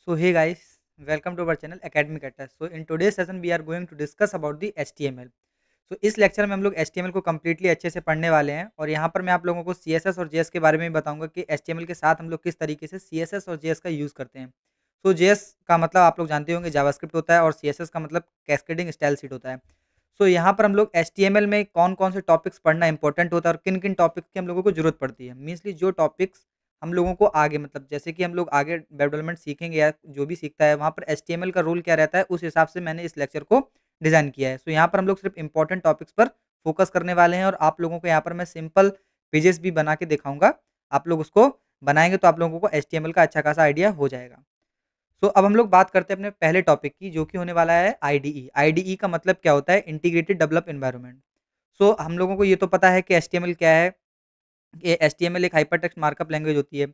So hey guys, welcome to our channel Academic Attach. So in today's session we are going to discuss about the HTML. So इस lecture में हम लोग HTML को completely अच्छे से पढ़ने वाले हैं और यहाँ पर मैं आप लोगों को CSS और JS के बारे में बताऊंगा कि HTML के साथ हम लोग किस तरीके से CSS और JS का यूज़ करते हैं। सो JS का मतलब आप लोग जानते होंगे जावास्क्रिप्ट होता है और CSS का मतलब कैस्केडिंग स्टाइल शीट होता है। सो यहाँ पर हम लोग HTML में कौन कौन से टॉपिक्स पढ़ना इंपॉर्टेंट होता है और किन किन टॉपिक्स की हम लोगों को जरूरत पड़ती है, मीन्सली जो टॉपिक्स हम लोगों को आगे मतलब जैसे कि हम लोग आगे वेब डेवलपमेंट सीखेंगे या जो भी सीखता है वहाँ पर HTML का रोल क्या रहता है, उस हिसाब से मैंने इस लेक्चर को डिज़ाइन किया है। सो यहाँ पर हम लोग सिर्फ इंपॉर्टेंट टॉपिक्स पर फोकस करने वाले हैं और आप लोगों को यहाँ पर मैं सिंपल पेजेस भी बना के दिखाऊंगा। आप लोग उसको बनाएंगे तो आप लोगों को HTML का अच्छा खासा आइडिया हो जाएगा। सो अब हम लोग बात करते हैं अपने पहले टॉपिक की, जो कि होने वाला है IDE। IDE का मतलब क्या होता है? Integrated develop environment. सो हम लोगों को ये तो पता है कि HTML क्या है। ये HTML एक हाइपरटेक्स्ट मार्कअप लैंग्वेज होती है।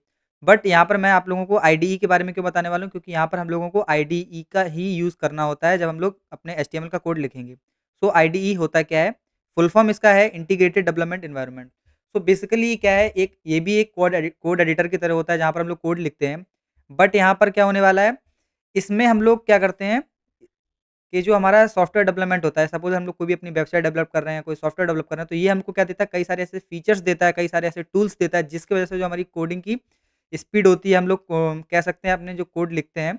बट यहाँ पर मैं आप लोगों को IDE के बारे में क्यों बताने वाला हूँ, क्योंकि यहाँ पर हम लोगों को IDE का ही यूज़ करना होता है जब हम लोग अपने HTML का कोड लिखेंगे। सो IDE होता क्या है? फुल फॉर्म इसका है integrated development environment. So basically क्या है, एक ये भी एक कोड एडिटर की तरह होता है जहाँ पर हम लोग कोड लिखते हैं। बट यहाँ पर क्या होने वाला है, इसमें हम लोग क्या करते हैं कि जो हमारा सॉफ्टवेयर डेवलपमेंट होता है, सपोज़ हम लोग कोई भी अपनी वेबसाइट डेवलप कर रहे हैं, कोई सॉफ्टवेयर डेवलप कर रहे हैं, तो ये हमको क्या देता है, कई सारे ऐसे फीचर्स देता है, कई सारे ऐसे टूल्स देता है, जिसकी वजह से जो हमारी कोडिंग की स्पीड होती है, हम लोग कह सकते हैं अपने जो कोड लिखते हैं,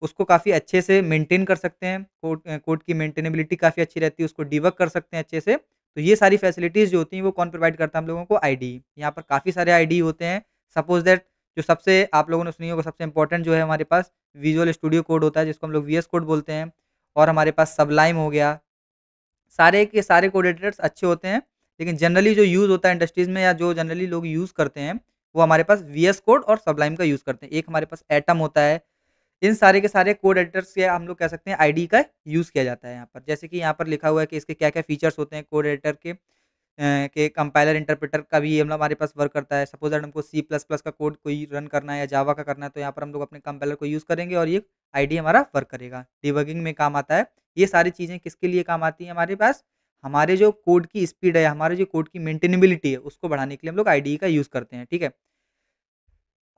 उसको काफ़ी अच्छे से मेंटेन कर सकते हैं। कोड की मेंटेनेबिलिटी काफ़ी अच्छी रहती है, उसको डिबग कर सकते हैं अच्छे से। तो ये सारी फैसिलिटीज़ जो होती हैं, वो कौन प्रोवाइड करता है हम लोगों को? IDE। यहाँ पर काफ़ी सारे IDE होते हैं। सपोज़ दैट जो सबसे आप लोगों ने सुनी होगा, सबसे इंपॉर्टेंट जो है हमारे पास विजुअल स्टूडियो कोड होता है, जिसको हम लोग VS कोड बोलते हैं। और हमारे पास सबलाइम हो गया। सारे के सारे कोड एडिटर्स अच्छे होते हैं, लेकिन जनरली जो यूज़ होता है इंडस्ट्रीज़ में या जो जनरली लोग यूज़ करते हैं, वो हमारे पास VS कोड और सबलाइम का यूज़ करते हैं। एक हमारे पास एटम होता है। इन सारे के सारे कोड एडिटर्स के हम लोग कह सकते हैं IDE का यूज़ किया जाता है यहाँ पर। जैसे कि यहाँ पर लिखा हुआ है कि इसके क्या-क्या फीचर्स होते हैं कोड एडिटर के कंपाइलर इंटरप्रेटर का भी ये मतलब हमारे पास वर्क करता है। सपोज़ दैट हमको C++ का कोड कोई रन करना है या जावा का करना है, तो यहाँ पर हम लोग अपने कंपाइलर को यूज़ करेंगे और ये IDE हमारा वर्क करेगा। डिबगिंग में काम आता है। ये सारी चीज़ें किसके लिए काम आती हैं हमारे पास? हमारे जो कोड की स्पीड है, हमारे जो कोड की मेंटेनेबिलिटी है, उसको बढ़ाने के लिए हम लोग IDE का यूज़ करते हैं, ठीक है?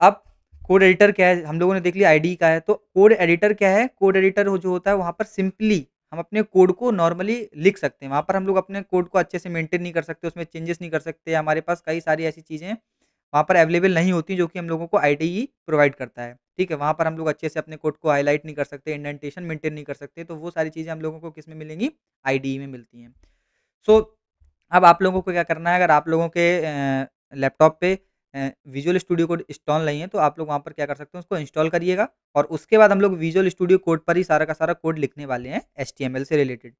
अब कोड एडिटर क्या है? हम लोगों ने देख लिया IDE का है, तो कोड एडिटर क्या है? कोड एडिटर हो जो होता है, वहाँ पर सिंपली हम अपने कोड को नॉर्मली लिख सकते हैं। वहाँ पर हम लोग अपने कोड को अच्छे से मेंटेन नहीं कर सकते, उसमें चेंजेस नहीं कर सकते। हमारे पास कई सारी ऐसी चीज़ें वहाँ पर अवेलेबल नहीं होती, जो कि हम लोगों को IDE प्रोवाइड करता है, ठीक है? वहाँ पर हम लोग अच्छे से अपने कोड को हाइलाइट नहीं कर सकते, इंडेंटेशन मेंटेन नहीं कर सकते, तो वो सारी चीज़ें हम लोगों को किसमें मिलेंगी? IDE में मिलती हैं। सो अब आप लोगों को क्या करना है, अगर आप लोगों के लैपटॉप पे विजुअल स्टूडियो कोड इंस्टॉल नहीं है, तो आप लोग वहाँ पर क्या कर सकते हैं, उसको इंस्टॉल करिएगा और उसके बाद हम लोग विजुअल स्टूडियो कोड पर ही सारा का सारा कोड लिखने वाले हैं HTML से रिलेटेड।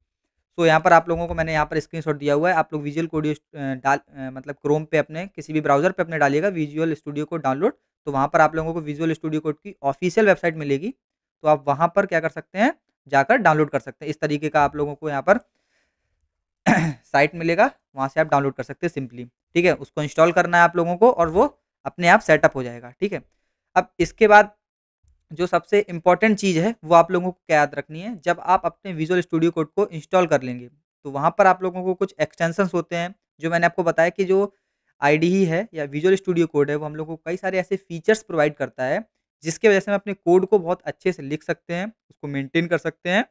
तो यहाँ पर आप लोगों को मैंने यहाँ पर स्क्रीनशॉट दिया हुआ है, आप लोग विजुअल कोड मतलब क्रोम पे अपने किसी भी ब्राउज़र पे अपने डालिएगा विजुअल स्टूडियो कोड डाउनलोड, तो वहाँ पर आप लोगों को विजुअल स्टूडियो कोड की ऑफ़िशियल वेबसाइट मिलेगी। तो आप वहाँ पर क्या कर सकते हैं, जाकर डाउनलोड कर सकते हैं। इस तरीके का आप लोगों को यहाँ पर साइट मिलेगा, वहाँ से आप डाउनलोड कर सकते हैं सिंपली, ठीक है? उसको इंस्टॉल करना है आप लोगों को और वो अपने आप सेटअप हो जाएगा, ठीक है? अब इसके बाद जो सबसे इम्पोर्टेंट चीज़ है, वो आप लोगों को क्या याद रखनी है, जब आप अपने विजुअल स्टूडियो कोड को इंस्टॉल कर लेंगे, तो वहाँ पर आप लोगों को कुछ एक्सटेंशंस होते हैं, जो मैंने आपको बताया कि जो IDE है या विजुअल स्टूडियो कोड है, वो हम लोगों को कई सारे ऐसे फीचर्स प्रोवाइड करता है, जिसकी वजह से हम अपने कोड को बहुत अच्छे से लिख सकते हैं, उसको मेंटेन कर सकते हैं।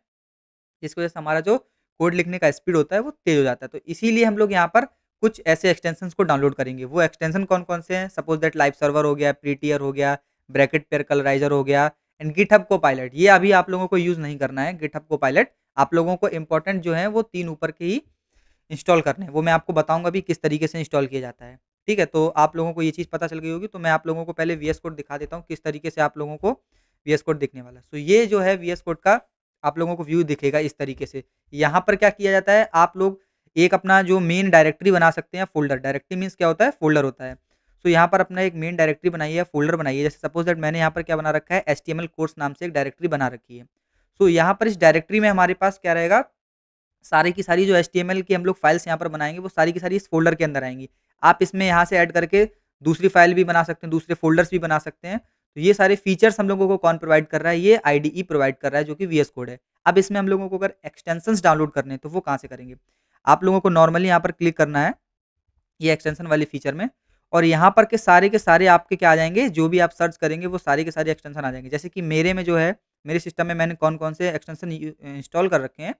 जिसकी वजह से हमारा जो कोड लिखने का स्पीड होता है वो तेज़ हो जाता है। तो इसीलिए हम लोग यहाँ पर कुछ ऐसे एक्सटेंशंस को डाउनलोड करेंगे। वो एक्सटेंशन कौन-कौन से हैं? सपोज़ दैट लाइव सर्वर हो गया, प्रीटियर हो गया, ब्रैकेट पेयर कलराइज़र हो गया एंड गिटहब कोपायलट। ये अभी आप लोगों को यूज़ नहीं करना है गिटहब कोपायलट। आप लोगों को इम्पोर्टेंट जो है वो 3 ऊपर के ही इंस्टॉल करने हैं। वो मैं आपको बताऊँगा भी किस तरीके से इंस्टॉल किया जाता है। ठीक है? तो आप लोगों को ये चीज़ पता चल गई होगी, तो मैं आप लोगों को पहले वीएस कोड दिखा देता हूँ, किस तरीके से आप लोगों को वीएस कोड दिखने वाला है। सो ये जो है वीएस कोड का आप लोगों को व्यू दिखेगा इस तरीके से। यहाँ पर क्या किया जाता है, आप लोग एक अपना जो मेन डायरेक्टरी बना सकते हैं फ़ोल्डर। डायरेक्टरी मीन्स क्या होता है? फ़ोल्डर होता है। सो यहाँ पर अपना एक मेन डायरेक्टरी बनाइए, फ़ोल्डर बनाइए। जैसे सपोज़ दैट मैंने यहाँ पर क्या बना रखा है, एचटीएमएल कोर्स नाम से एक डायरेक्टरी बना रखी है। सो यहाँ पर इस डायरेक्टरी में हमारे पास क्या रहेगा, सारी की सारी जो एचटीएमएल की हम लोग फाइल्स यहाँ पर बनाएँगे, वो सारी की सारी इस फ़ोल्डर के अंदर आएँगी। आप इसमें यहाँ से ऐड करके दूसरी फाइल भी बना सकते हैं, दूसरे फ़ोल्डर्स भी बना सकते हैं। तो ये सारे फीचर्स हम लोगों को कौन प्रोवाइड कर रहा है? ये आईडीई प्रोवाइड कर रहा है, जो कि वीएस कोड है। अब इसमें हम लोगों को अगर एक्सटेंशंस डाउनलोड करने हैं, तो वो कहाँ से करेंगे? आप लोगों को नॉर्मली यहाँ पर क्लिक करना है, ये एक्सटेंशन वाले फीचर में, और यहाँ पर के सारे आपके क्या आ जाएँगे, जो भी आप सर्च करेंगे वो सारे के सारे एक्सटेंशन आ जाएँगे। जैसे कि मेरे में जो है, मेरे सिस्टम में मैंने कौन-कौन से एक्सटेंशन इंस्टॉल कर रखे हैं,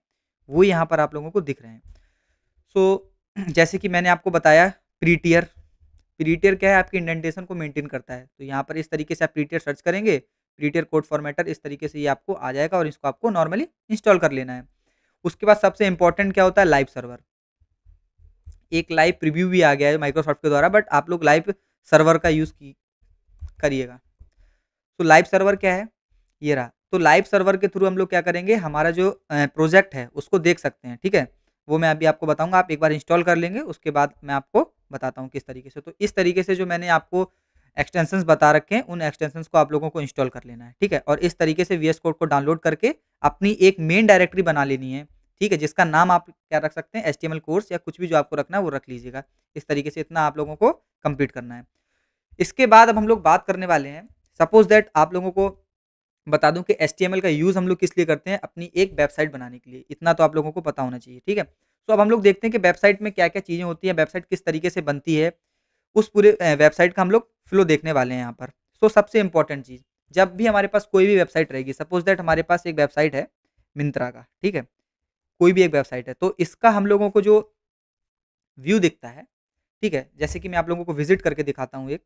वो यहाँ पर आप लोगों को दिख रहे हैं। सो जैसे कि मैंने आपको बताया प्रीटियर, प्रीटियर क्या है, आपकी इंडेंटेशन को मेंटेन करता है। तो यहाँ पर इस तरीके से आप प्रीटियर सर्च करेंगे, प्रीटियर कोड फॉर्मेटर इस तरीके से ये आपको आ जाएगा और इसको आपको नॉर्मली इंस्टॉल कर लेना है। उसके बाद सबसे इम्पोर्टेंट क्या होता है, लाइव सर्वर। एक लाइव प्रीव्यू भी आ गया है माइक्रोसॉफ्ट के द्वारा, बट आप लोग लाइव सर्वर का यूज़ की करिएगा। तो लाइव सर्वर क्या है? ये रहा। तो लाइव सर्वर के थ्रू हम लोग क्या करेंगे, हमारा जो प्रोजेक्ट है उसको देख सकते हैं, ठीक है? वो मैं अभी आपको बताऊँगा, आप एक बार इंस्टॉल कर लेंगे, उसके बाद मैं आपको बताता हूँ किस तरीके से। तो इस तरीके से जो मैंने आपको एक्सटेंशंस बता रखे हैं, उन एक्सटेंशंस को आप लोगों को इंस्टॉल कर लेना है, ठीक है? और इस तरीके से वीएस कोड को डाउनलोड करके अपनी एक मेन डायरेक्टरी बना लेनी है, ठीक है? जिसका नाम आप क्या रख सकते हैं, एचटीएमएल कोर्स या कुछ भी जो आपको रखना है वो रख लीजिएगा। इस तरीके से इतना आप लोगों को कंप्लीट करना है। इसके बाद अब हम लोग बात करने वाले हैं, सपोज़ दैट आप लोगों को बता दूँ कि एचटीएमएल का यूज़ हम लोग किस लिए करते हैं, अपनी एक वेबसाइट बनाने के लिए। इतना तो आप लोगों को पता होना चाहिए, ठीक है? तो अब हम लोग देखते हैं कि वेबसाइट में क्या-क्या चीज़ें होती हैं, वेबसाइट किस तरीके से बनती है, उस पूरे वेबसाइट का हम लोग फ्लो देखने वाले हैं यहाँ पर। सो सबसे इम्पोर्टेंट चीज़, जब भी हमारे पास कोई भी वेबसाइट रहेगी, सपोज़ दैट हमारे पास एक वेबसाइट है मिंत्रा का, ठीक है? कोई भी एक वेबसाइट है, तो इसका हम लोगों को जो व्यू दिखता है, ठीक है? जैसे कि मैं आप लोगों को विज़िट करके दिखाता हूँ एक।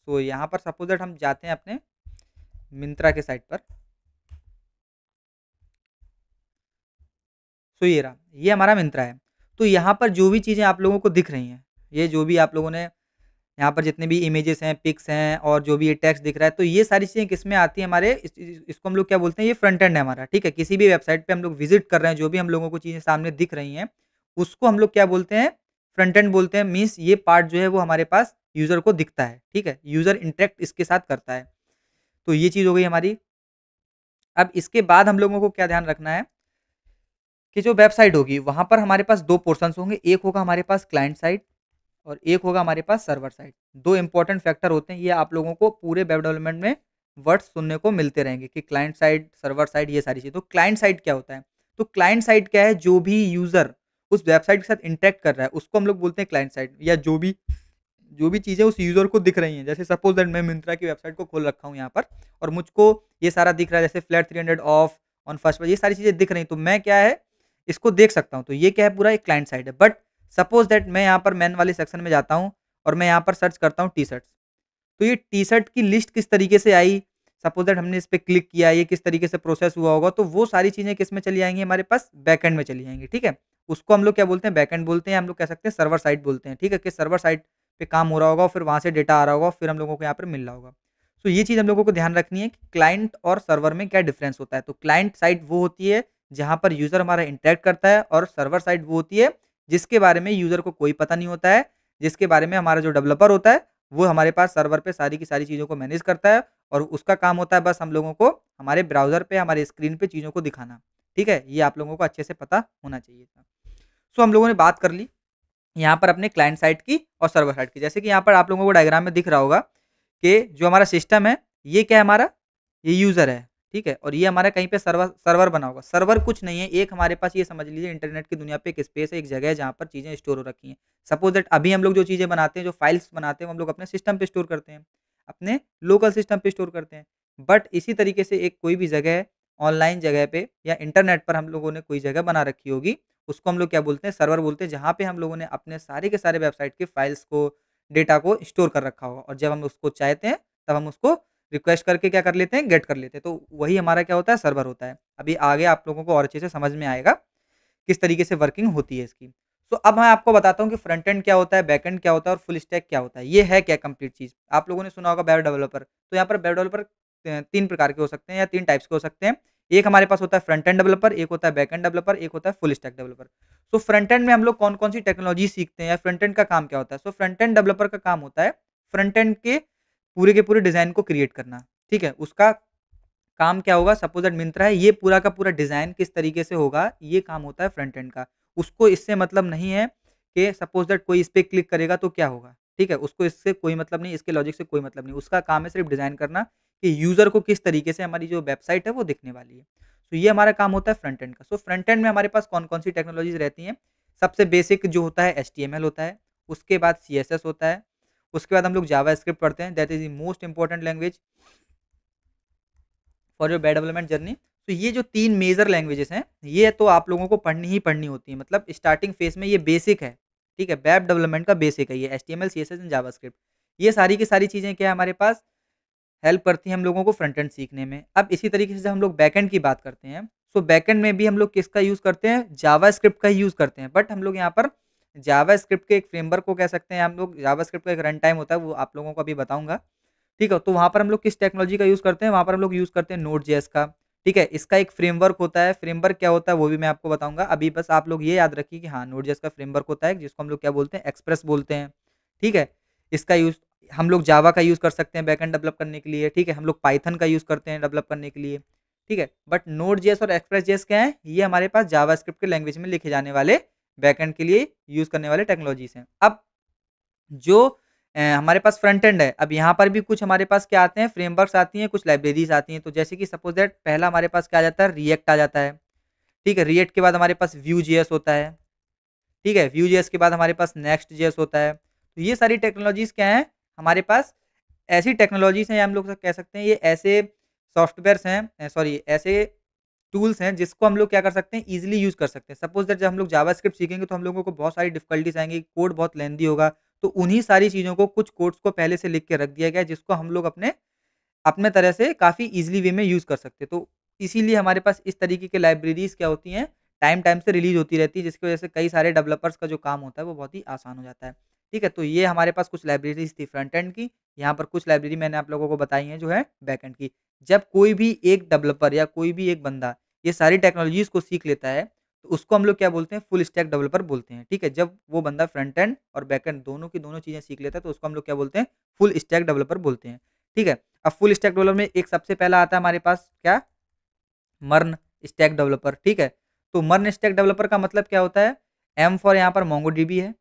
तो यहाँ पर सपोज़ दैट हम जाते हैं अपने मिंत्रा के साइट पर। सो ये रहा, ये हमारा मिंत्रा है। तो यहाँ पर जो भी चीज़ें आप लोगों को दिख रही हैं, ये जो भी आप लोगों ने यहाँ पर जितने भी इमेजेस हैं, पिक्स हैं और जो भी ये टेक्स्ट दिख रहा है, तो ये सारी चीज़ें किसमें आती हैं, हमारे इसको हम लोग क्या बोलते हैं, ये फ्रंट एंड है हमारा, ठीक है? किसी भी वेबसाइट पे हम लोग विज़िट कर रहे हैं, जो भी हम लोगों को चीज़ें सामने दिख रही हैं, उसको हम लोग क्या बोलते हैं, फ्रंट एंड बोलते हैं। मीन्स ये पार्ट जो है वो हमारे पास यूज़र को दिखता है, ठीक है? यूज़र इंटरैक्ट इसके साथ करता है। तो ये चीज़ हो गई हमारी। अब इसके बाद हम लोगों को क्या ध्यान रखना है कि जो वेबसाइट होगी, वहाँ पर हमारे पास 2 पोर्शन्स होंगे। एक होगा हमारे पास क्लाइंट साइड और एक होगा हमारे पास सर्वर साइड। 2 इम्पोर्टेंट फैक्टर होते हैं, ये आप लोगों को पूरे वेब डेवलपमेंट में वर्ड्स सुनने को मिलते रहेंगे कि क्लाइंट साइड, सर्वर साइड, ये सारी चीज़ें। तो क्लाइंट साइड क्या होता है? तो क्लाइंट साइड क्या है? जो भी यूज़र उस वेबसाइट के साथ इंटरैक्ट कर रहा है, उसको हम लोग बोलते हैं क्लाइंट साइड, या जो भी चीज़ें उस यूज़र को दिख रही हैं। जैसे सपोज़ दैट मैं मिंत्रा की वेबसाइट को खोल रखा हूँ यहाँ पर और मुझको ये सारा दिख रहा है, जैसे flat 300 of on first page, ये सारी चीज़ें दिख रही हैं, तो मैं क्या है, इसको देख सकता हूँ। तो ये क्या है, पूरा एक क्लाइंट साइड है। बट सपोज़ दैट मैं यहाँ पर मेन वाले सेक्शन में जाता हूँ और मैं यहाँ पर सर्च करता हूँ टी-शर्ट्स। तो ये टी-शर्ट की लिस्ट किस तरीके से आई, सपोज़ दैट हमने इस पे क्लिक किया, ये किस तरीके से प्रोसेस हुआ होगा, तो वो सारी चीज़ें किस में चली आएँगी, हमारे पास बैकएंड में चली जाएँगी, ठीक है? उसको हम लोग क्या बोलते हैं, बैकएंड बोलते हैं, हम लोग कह सकते हैं सर्वर साइड बोलते हैं, ठीक है? कि सर्वर साइड पे काम हो रहा होगा और फिर वहाँ से डेटा आ रहा होगा, फिर हम लोगों को यहाँ पर मिल रहा होगा। तो ये चीज़ हम लोगों को ध्यान रखनी है कि क्लाइंट और सर्वर में क्या डिफरेंस होता है। तो क्लाइंट साइड वो होती है जहाँ पर यूज़र हमारा इंटरैक्ट करता है और सर्वर साइड वो होती है जिसके बारे में यूज़र को कोई पता नहीं होता है, जिसके बारे में हमारा जो डेवलपर होता है, वो हमारे पास सर्वर पे सारी की सारी चीज़ों को मैनेज करता है और उसका काम होता है बस हम लोगों को हमारे ब्राउज़र पे, हमारे स्क्रीन पे चीज़ों को दिखाना। ठीक है? ये आप लोगों को अच्छे से पता होना चाहिए था। सो हम लोगों ने बात कर ली यहाँ पर अपने क्लाइंट साइड की और सर्वर साइड की। जैसे कि यहाँ पर आप लोगों को डायग्राम में दिख रहा होगा कि जो हमारा सिस्टम है, ये क्या है हमारा? ये यूज़र है, ठीक है? और ये हमारा कहीं पे सर्वर सर्वर बना होगा। सर्वर कुछ नहीं है, एक हमारे पास ये समझ लीजिए इंटरनेट की दुनिया पे एक स्पेस है, एक जगह है जहाँ पर चीज़ें स्टोर हो रखी हैं। सपोज़ दैट अभी हम लोग जो चीज़ें बनाते हैं, जो फाइल्स बनाते हैं, वो हम लोग अपने सिस्टम पे स्टोर करते हैं, अपने लोकल सिस्टम पे स्टोर करते हैं। बट इसी तरीके से एक कोई भी जगह ऑनलाइन जगह पे या इंटरनेट पर हम लोगों ने कोई जगह बना रखी होगी, उसको हम लोग क्या बोलते हैं? सर्वर बोलते हैं, जहाँ पे हम लोगों ने अपने सारे के सारे वेबसाइट के फाइल्स को, डेटा को स्टोर कर रखा होगा और जब हम उसको चाहते हैं, तब हम उसको रिक्वेस्ट करके क्या कर लेते हैं? गेट कर लेते हैं। तो वही हमारा क्या होता है? सर्वर होता है। अभी आगे आप लोगों को और अच्छे से समझ में आएगा, किस तरीके से वर्किंग होती है इसकी। तो अब मैं आपको बताता हूँ कि फ्रंट एंड क्या होता है, बैक एंड क्या होता है और फुल स्टैक क्या होता है। ये है क्या कंप्लीट चीज़? आप लोगों ने सुना होगा वेब डेवलपर, तो यहाँ पर वेब डेवलपर 3 प्रकार के हो सकते हैं या 3 टाइप्स के हो सकते हैं। एक हमारे पास होता है फ्रंट एंड डेवलपर, एक होता है बैक एंड डेवलपर, एक होता है फुल स्टैक डेवलपर। तो फ्रंट एंड में हम लोग कौन-कौन सी टेक्नोलॉजी सीखते हैं या फ्रंट एंड का काम क्या होता है? सो फ्रंट एंड डेवलपर का काम होता है फ्रंट एंड के पूरे डिज़ाइन को क्रिएट करना, ठीक है? उसका काम क्या होगा? सपोज़ दैट मिंत्रा है, ये पूरा का पूरा डिज़ाइन किस तरीके से होगा, ये काम होता है फ्रंट एंड का। उसको इससे मतलब नहीं है कि सपोज़ दैट कोई इस पे क्लिक करेगा तो क्या होगा, ठीक है? उसको इससे कोई मतलब नहीं, इसके लॉजिक से कोई मतलब नहीं। उसका काम है सिर्फ़ डिज़ाइन करना कि यूज़र को किस तरीके से हमारी जो वेबसाइट है वो दिखने वाली है। तो ये हमारा काम होता है फ्रंट एंड का। सो फ्रंट एंड में हमारे पास कौन-कौन सी टेक्नोलॉज़ीज़ रहती हैं? सबसे बेसिक जो होता है एचटीएमएल होता है, उसके बाद सीएसएस होता है, उसके बाद हम लोग जावास्क्रिप्ट पढ़ते हैं, that is the most important language for your web development journey. तो ये जो 3 मेजर लैंग्वेजेस हैं, ये तो आप लोगों को पढ़नी ही पढ़नी होती है, मतलब स्टार्टिंग फेज़ में ये बेसिक है, ठीक है? वेब डेवलपमेंट का बेसिक है ये एचटीएमएल, सीएसएस एंड जावास्क्रिप्ट। ये सारी की सारी चीज़ें क्या है हमारे पास हेल्प करती हैं हम लोगों को फ्रंट एंड सीखने में। अब इसी तरीके से जब हम लोग बैकएंड की बात करते हैं, सो बैकएंड में भी हम लोग किसका यूज़ करते हैं? जावास्क्रिप्ट का ही यूज़ करते हैं। बट हम लोग यहाँ पर जावास्क्रिप्ट के एक फ्रेमवर्क को कह सकते हैं हम लोग, जावास्क्रिप्ट का एक रन टाइम होता है, वो आप लोगों को अभी बताऊँगा। ठीक है? तो वहाँ पर हम लोग किस टेक्नोलॉजी का यूज़ करते हैं? वहाँ पर हम लोग यूज़ करते हैं नोड.जेएस का। ठीक है? इसका एक फ्रेमवर्क होता है, फ्रेमवर्क क्या होता है वो भी मैं आपको बताऊँगा। अभी बस आप लोग ये याद रखिए कि हाँ, नोड.जेएस का फ्रेमवर्क होता है जिसको हम लोग क्या बोलते हैं? एक्सप्रेस बोलते हैं। ठीक है? इसका यूज़ हम लोग जावा का यूज़ कर सकते हैं बैकएंड डेवलप करने के लिए, ठीक है? हम लोग पाइथन का यूज़ करते हैं डेवलप करने के लिए, ठीक है? बट नोड.जेएस और एक्सप्रेस.जेएस क्या हैं? ये हमारे पास जावास्क्रिप्ट के लैंग्वेज में लिखे जाने वाले बैकएंड के लिए यूज़ करने वाले टेक्नोलॉजीज़ हैं। अब जो हमारे पास फ्रंट एंड है, अब यहाँ पर भी कुछ हमारे पास क्या आते हैं? फ्रेमवर्क्स आती हैं, कुछ लाइब्रेरीज़ आती हैं। तो जैसे कि सपोज़ दैट पहला हमारे पास क्या आ जाता है? रिएक्ट आ जाता है, ठीक है? रिएक्ट के बाद हमारे पास व्यू.जेएस होता है, ठीक है? व्यू.जेएस के बाद हमारे पास नेक्स्ट.जेएस होता है। तो ये सारी टेक्नोलॉजीज़ क्या हैं? हमारे पास ऐसी टेक्नोलॉजीज़ हैं या हम लोग कह सकते हैं ये ऐसे सॉफ्टवेयर्स हैं, सॉरी ऐसे टूल्स हैं जिसको हम लोग क्या कर सकते हैं ईज़िली यूज़ कर सकते हैं। सपोज़ दैट जब हम लोग जावास्क्रिप्ट सीखेंगे तो हम लोगों को बहुत सारी डिफ़िकल्टीज़ आएँगी, कोड बहुत लेंथी होगा। तो उन्हीं सारी चीज़ों को कुछ कोड्स को पहले से लिख के रख दिया गया है जिसको हम लोग अपने अपने तरह से काफ़ी ईज़िली वे में यूज़ कर सकते हैं। तो इसीलिए हमारे पास इस तरीके की लाइब्रेरीज़ क्या होती हैं, टाइम-टाइम से रिलीज़ होती रहती है जिसकी वज़ह से कई सारे डेवलपर्स का जो काम होता है वो बहुत ही आसान हो जाता है। ठीक है? तो ये हमारे पास कुछ लाइब्रेरीज़ थी फ्रंट एंड की, यहाँ पर कुछ लाइब्रेरी मैंने आप लोगों को बताई हैं जो है बैक एंड की। जब कोई भी एक डेवलपर या कोई भी एक बंदा ये सारी टेक्नोलॉजीज़ को सीख लेता है, तो उसको हम लोग क्या बोलते हैं फुल स्टैक डेवलपर बोलते हैं। ठीक है? जब वो बंदा फ्रंट एंड और बैक एंड दोनों की दोनों चीज़ें सीख लेता है तो उसको हम लोग क्या बोलते हैं फुल स्टैक डेवलपर बोलते हैं। ठीक है? अब फुल स्टैक डेवलपर में एक सबसे पहला आता है हमारे पास क्या? मर्न स्टैक डेवलपर, ठीक है? तो मर्न स्टैक डेवलपर का मतलब क्या होता है? एम फॉर यहाँ पर मोंगोडीबी है,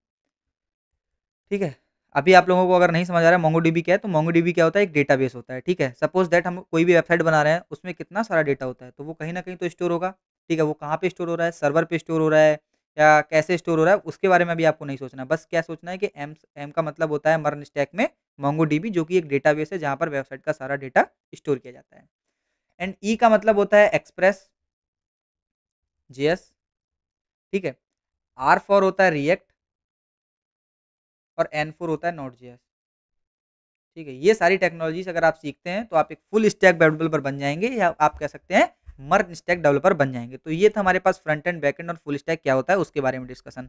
ठीक है? अभी आप लोगों को अगर नहीं समझ आ रहा है मोंगोडीबी क्या है, तो मोंगोडीबी क्या होता है? एक डेटाबेस होता है, ठीक है? सपोज़ दैट हम कोई भी वेबसाइट बना रहे हैं, उसमें कितना सारा डेटा होता है, तो वो कहीं न कहीं तो स्टोर होगा, ठीक है? वो कहाँ पे स्टोर हो रहा है? सर्वर पे स्टोर हो रहा है या कैसे स्टोर हो रहा है, उसके बारे में अभी आपको नहीं सोचना है। बस क्या सोचना है कि एम का मतलब होता है मर्न स्टैक में मोंगोडीबी जो कि एक डेटाबेस है, जहाँ पर वेबसाइट का सारा डेटा स्टोर किया जाता है। एंड ई का मतलब होता है एक्सप्रेस जेएस, ठीक है? आर फॉर होता है रिएक्ट और एन फॉर होता है नोड जेएस, ठीक है? ये सारी टेक्नोलॉजीज़ अगर आप सीखते हैं तो आप एक फुल स्टैक वेब डेवलपर बन जाएँगे या आप कह सकते हैं मर्ज स्टैक डेवलपर बन जाएँगे। तो ये था हमारे पास फ्रंट एंड, बैक एंड और फुल स्टैक क्या होता है उसके बारे में डिस्कशन।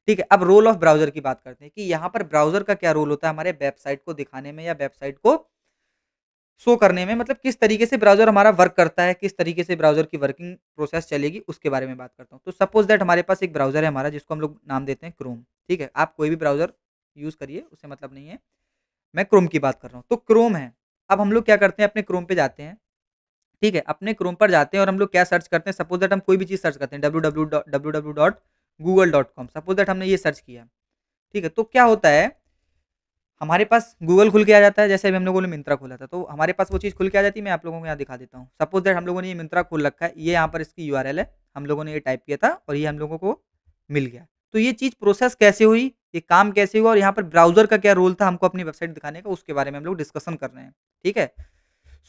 ठीक है? अब रोल ऑफ ब्राउज़र की बात करते हैं कि यहाँ पर ब्राउज़र का क्या रोल होता है हमारे वेबसाइट को दिखाने में या वेबसाइट को शो करने में, मतलब किस तरीके से ब्राउज़र हमारा वर्क करता है, किस तरीके से ब्राउज़र की वर्किंग प्रोसेस चलेगी, उसके बारे में बात करता हूँ। तो सपोज़ दैट हमारे पास एक ब्राउज़र है हमारा जिसको हम लोग नाम देते हैं क्रोम, ठीक है? आप कोई भी ब्राउज़र यूज़ करिए, उससे मतलब नहीं है। मैं क्रोम की बात कर रहा हूँ। तो क्रोम है, अब हम लोग क्या करते हैं अपने क्रोम पे जाते हैं, ठीक है? अपने क्रोम पर जाते हैं और हम लोग क्या सर्च करते हैं, सपोज़ दैट हम कोई भी चीज़ सर्च करते हैं www.google.com, सपोज़ दैट हमने ये सर्च किया, ठीक है? तो क्या होता है हमारे पास गूगल खुल के आ जाता है, जैसे अभी हम लोगों ने मिंत्रा खोला था, तो हमारे पास वो चीज़ खुल के आ जाती है, मैं आप लोगों को यहाँ दिखा देता हूँ। सपोज़ दैट हम लोगों ने ये मिंत्रा खोल रखा है, ये यहाँ पर इसकी यूआरएल है, हम लोगों ने ये टाइप किया था और ये हम लोगों को मिल गया। तो ये चीज़ प्रोसेस कैसे हुई, ये काम कैसे हुआ और यहाँ पर ब्राउज़र का क्या रोल था हमको अपनी वेबसाइट दिखाने का, उसके बारे में हम लोग डिस्कशन कर रहे हैं, ठीक है?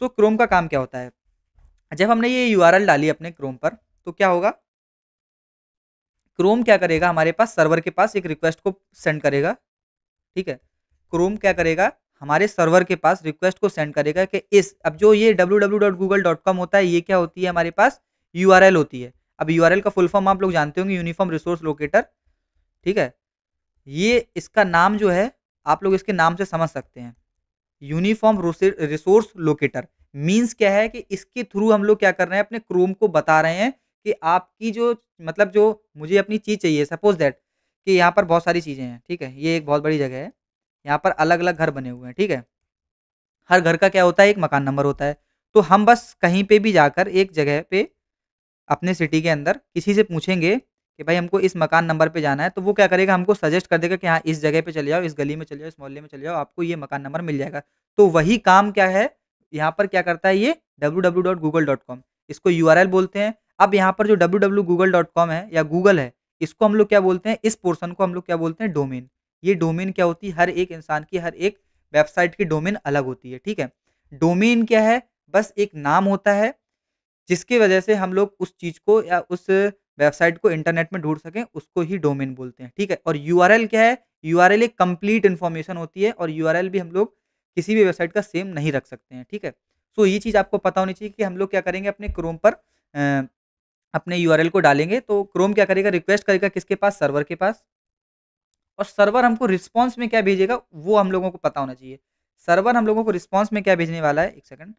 सो क्रोम का काम क्या होता है, जब हमने ये यूआरएल डाली अपने क्रोम पर, तो क्या होगा, क्रोम क्या करेगा हमारे पास सर्वर के पास एक रिक्वेस्ट को सेंड करेगा, ठीक है? क्रोम क्या करेगा, हमारे सर्वर के पास रिक्वेस्ट को सेंड करेगा कि इस अब जो ये www.google.com होता है, ये क्या होती है हमारे पास यूआरएल होती है। अब यूआरएल का फुल फॉर्म आप लोग जानते होंगे, यूनिफ़ॉर्म रिसोर्स लोकेटर, ठीक है? ये इसका नाम जो है, आप लोग इसके नाम से समझ सकते हैं। यूनिफ़ॉर्म रिसोर्स लोकेटर मीन्स क्या है कि इसके थ्रू हम लोग क्या कर रहे हैं, अपने क्रोम को बता रहे हैं कि आपकी जो मतलब जो मुझे अपनी चीज़ चाहिए, सपोज़ दैट कि यहाँ पर बहुत सारी चीज़ें हैं, ठीक है? ये एक बहुत बड़ी जगह है। यहाँ पर अलग-अलग घर बने हुए हैं, ठीक है? हर घर का क्या होता है, एक मकान नंबर होता है। तो हम बस कहीं पे भी जाकर एक जगह पे अपने सिटी के अंदर किसी से पूछेंगे कि भाई हमको इस मकान नंबर पे जाना है, तो वो क्या करेगा, हमको सजेस्ट कर देगा कि हाँ, इस जगह पे चले जाओ, इस गली में चले जाओ, इस मोहल्ले में चले जाओ, आपको ये मकान नंबर मिल जाएगा। तो वही काम क्या है, यहाँ पर क्या करता है ये www.google.com, इसको यूआरएल बोलते हैं। अब यहाँ पर जो www.google.com है या गूगल है, इसको हम लोग क्या बोलते हैं, इस पोर्शन को हम लोग क्या बोलते हैं, डोमेन। ये डोमेन क्या होती है, हर एक इंसान की, हर एक वेबसाइट की डोमेन अलग होती है, ठीक है। डोमेन क्या है, बस एक नाम होता है जिसकी वजह से हम लोग उस चीज़ को या उस वेबसाइट को इंटरनेट में ढूँढ सकें, उसको ही डोमेन बोलते हैं, ठीक है। और यूआरएल क्या है, यूआरएल एक कंप्लीट इन्फॉर्मेशन होती है और यूआरएल भी हम लोग किसी भी वेबसाइट का सेम नहीं रख सकते हैं, ठीक है। सो ये चीज़ आपको पता होनी चाहिए कि हम लोग क्या करेंगे, अपने क्रोम पर अपने यूआरएल को डालेंगे तो क्रोम क्या करेगा, रिक्वेस्ट करेगा किसके पास, सर्वर के पास। और सर्वर हमको रिस्पॉन्स में क्या भेजेगा, वो हम लोगों को पता होना चाहिए। सर्वर हम लोगों को रिस्पॉन्स में क्या भेजने वाला है, 1 सेकंड।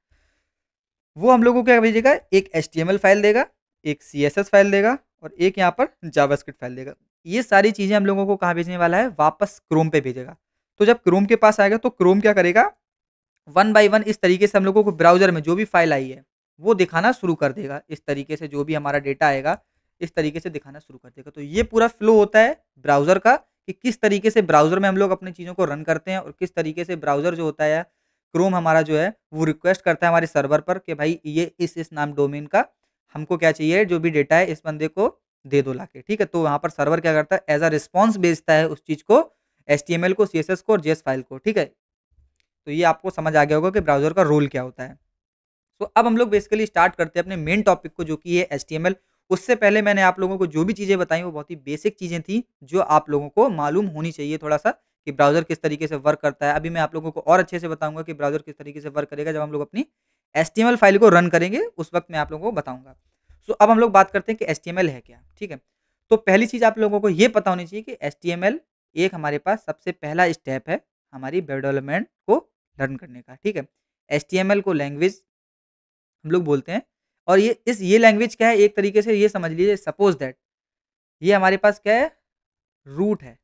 वो हम लोगों को क्या भेजेगा, एक एचटीएमएल फाइल देगा, एक सीएसएस फाइल देगा और एक यहाँ पर जावास्क्रिप्ट फाइल देगा। ये सारी चीज़ें हम लोगों को कहाँ भेजने वाला है, वापस क्रोम पे भेजेगा। तो जब क्रोम के पास आएगा तो क्रोम क्या करेगा, वन बाय वन इस तरीके से हम लोगों को ब्राउज़र में जो भी फाइल आई है, वो दिखाना शुरू कर देगा। इस तरीके से जो भी हमारा डेटा आएगा, इस तरीके से दिखाना शुरू कर देगा। तो ये पूरा फ्लो होता है ब्राउज़र का कि किस तरीके से ब्राउज़र में हम लोग अपनी चीज़ों को रन करते हैं और किस तरीके से ब्राउज़र जो होता है, क्रोम हमारा जो है, वो रिक्वेस्ट करता है हमारे सर्वर पर कि भाई ये इस नाम डोमेन का हमको क्या चाहिए, जो भी डेटा है इस बंदे को दे दो लाके, ठीक है। तो वहाँ पर सर्वर क्या करता है, एज़ अ रिस्पॉन्स भेजता है उस चीज़ को, एचटीएमएल को, सीएसएस को और जेएस फाइल को, ठीक है। तो ये आपको समझ आ गया होगा कि ब्राउज़र का रोल क्या होता है। तो अब हम लोग बेसिकली स्टार्ट करते हैं अपने मेन टॉपिक को, जो कि है एचटीएमएल। उससे पहले मैंने आप लोगों को जो भी चीज़ें बताई वो बहुत ही बेसिक चीज़ें थी, जो आप लोगों को मालूम होनी चाहिए थोड़ा-सा कि ब्राउज़र किस तरीके से वर्क करता है। अभी मैं आप लोगों को और अच्छे से बताऊँगा कि ब्राउज़र किस तरीके से वर्क करेगा जब हम लोग अपनी एचटीएमएल फाइल को रन करेंगे, उस वक़्त मैं आप लोगों को बताऊँगा। सो अब हम लोग बात करते हैं कि एचटीएमएल है क्या, ठीक है? तो पहली चीज़ आप लोगों को ये पता होनी चाहिए कि एचटीएमएल एक हमारे पास सबसे पहला स्टेप है हमारी वेब डेवलपमेंट को रन करने का, ठीक है? एचटीएमएल को लैंग्वेज हम लोग बोलते हैं और ये लैंग्वेज क्या है, एक तरीके से ये समझ लीजिए, सपोज़ दैट ये हमारे पास क्या है, रूट है,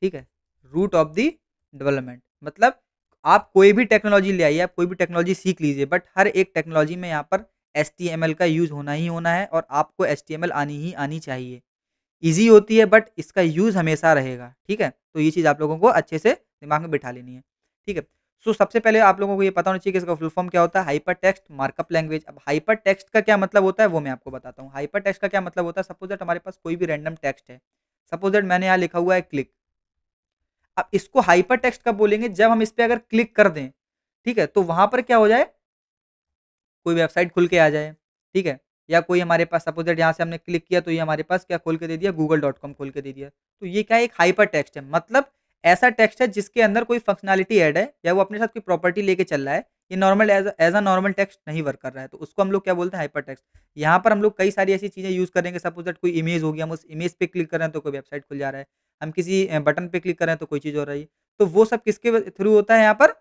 ठीक है? रूट ऑफ द डेवलपमेंट, मतलब आप कोई भी टेक्नोलॉजी ले आइए, आप कोई भी टेक्नोलॉजी सीख लीजिए, बट हर एक टेक्नोलॉजी में यहाँ पर एचटीएमएल का यूज़ होना ही होना है और आपको एचटीएमएल आनी ही आनी चाहिए। ईज़ी होती है बट इसका यूज़ हमेशा रहेगा, ठीक है? तो ये चीज़ आप लोगों को अच्छे से दिमाग में बिठा लेनी है, ठीक है? सो सबसे पहले आप लोगों को ये पता होना चाहिए कि इसका फुल फॉर्म क्या होता है, हाइपर टेक्स्ट मार्कअप लैंग्वेज। अब हाइपर टेक्स्ट का क्या मतलब होता है, वो मैं आपको बताता हूँ। हाइपर टेक्स्ट का क्या मतलब होता है, सपोज़ दैट हमारे पास कोई भी रैंडम टेक्स्ट है। सपोज़ दैट मैंने यहाँ लिखा हुआ है क्लिक। अब इसको हाइपर टेक्स्ट कब बोलेंगे, जब हम इस पे अगर क्लिक कर दें, ठीक है? तो वहाँ पर क्या हो जाए, कोई वेबसाइट खुल के आ जाए, ठीक है? या कोई हमारे पास सपोज़ दैट यहाँ से हमने क्लिक किया तो ये हमारे पास क्या खोल के दे दिया, गूगल.com खोल के दे दिया। तो ये क्या है, एक हाइपर टेक्स्ट है, मतलब ऐसा टेक्स्ट है जिसके अंदर कोई फंक्शनैलिटी ऐड है या वो अपने साथ कोई प्रॉपर्टी लेके चल रहा है। ये normal as a normal text नहीं वर्क कर रहा है, तो उसको हम लोग क्या बोलते हैं, हाइपर टेक्स्ट। यहाँ पर हम लोग कई सारी ऐसी चीज़ें यूज़ करेंगे, सपोज़ दैट कोई इमेज होगी, हम उस इमेज पे क्लिक कर रहे हैं तो कोई वेबसाइट खुल जा रहा है। हम किसी बटन पे क्लिक कर रहे हैं तो कोई चीज़ हो रही है। तो वो सब किसके थ्रू होता है यहाँ पर,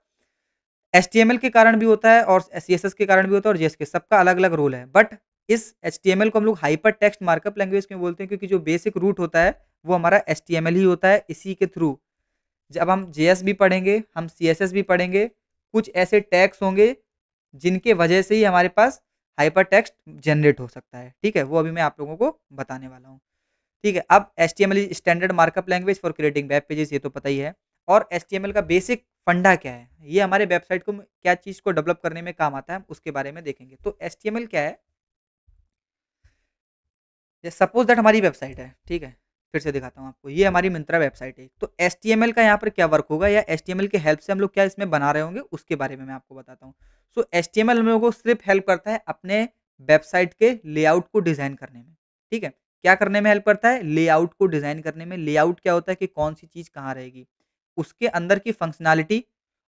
एचटीएमएल के कारण भी होता है और सीएसएस के कारण भी होता है और जेएस के, सबका अलग-अलग रोल है। बट इस एचटीएमएल को हम लोग हाइपर टेक्स्ट मार्कअप लैंग्वेज क्यों बोलते हैं, क्योंकि जो बेसिक रूट होता है, वो हमारा एचटीएमएल ही होता है। इसी के थ्रू जब हम जेएस भी पढ़ेंगे, हम सीएसएस भी पढ़ेंगे, कुछ ऐसे टैग्स होंगे, जिनके वजह से ही हमारे पास हाइपर टेक्स्ट जनरेट हो सकता है, ठीक है? वो अभी मैं आप लोगों को बताने वाला हूँ। ठीक है, अब HTML is standard markup language for creating web pages, ये तो पता ही है। और एचटीएमएल का बेसिक फंडा क्या है? ये हमारे वेबसाइट को क्या चीज़ को डेवलप करने में काम आता है, उसके बारे में देखेंगे। तो एचटीएमएल क्या है? सपोज़ दैट हमारी वेबसाइट है, ठीक है? फिर से दिखाता हूँ आपको, ये हमारी मिंत्रा वेबसाइट है। तो एचटीएमएल का यहाँ पर क्या वर्क होगा या एचटीएमएल की हेल्प से हम लोग क्या इसमें बना रहे होंगे, उसके बारे में मैं आपको बताता हूँ। सो एचटीएमएल हम लोगों को सिर्फ़ हेल्प करता है अपने वेबसाइट के लेआउट को डिज़ाइन करने में, ठीक है? क्या करने में हेल्प करता है? लेआउट को डिज़ाइन करने में। लेआउट क्या होता है कि कौन-सी चीज़ कहाँ रहेगी, उसके अंदर की फंक्शनैलिटी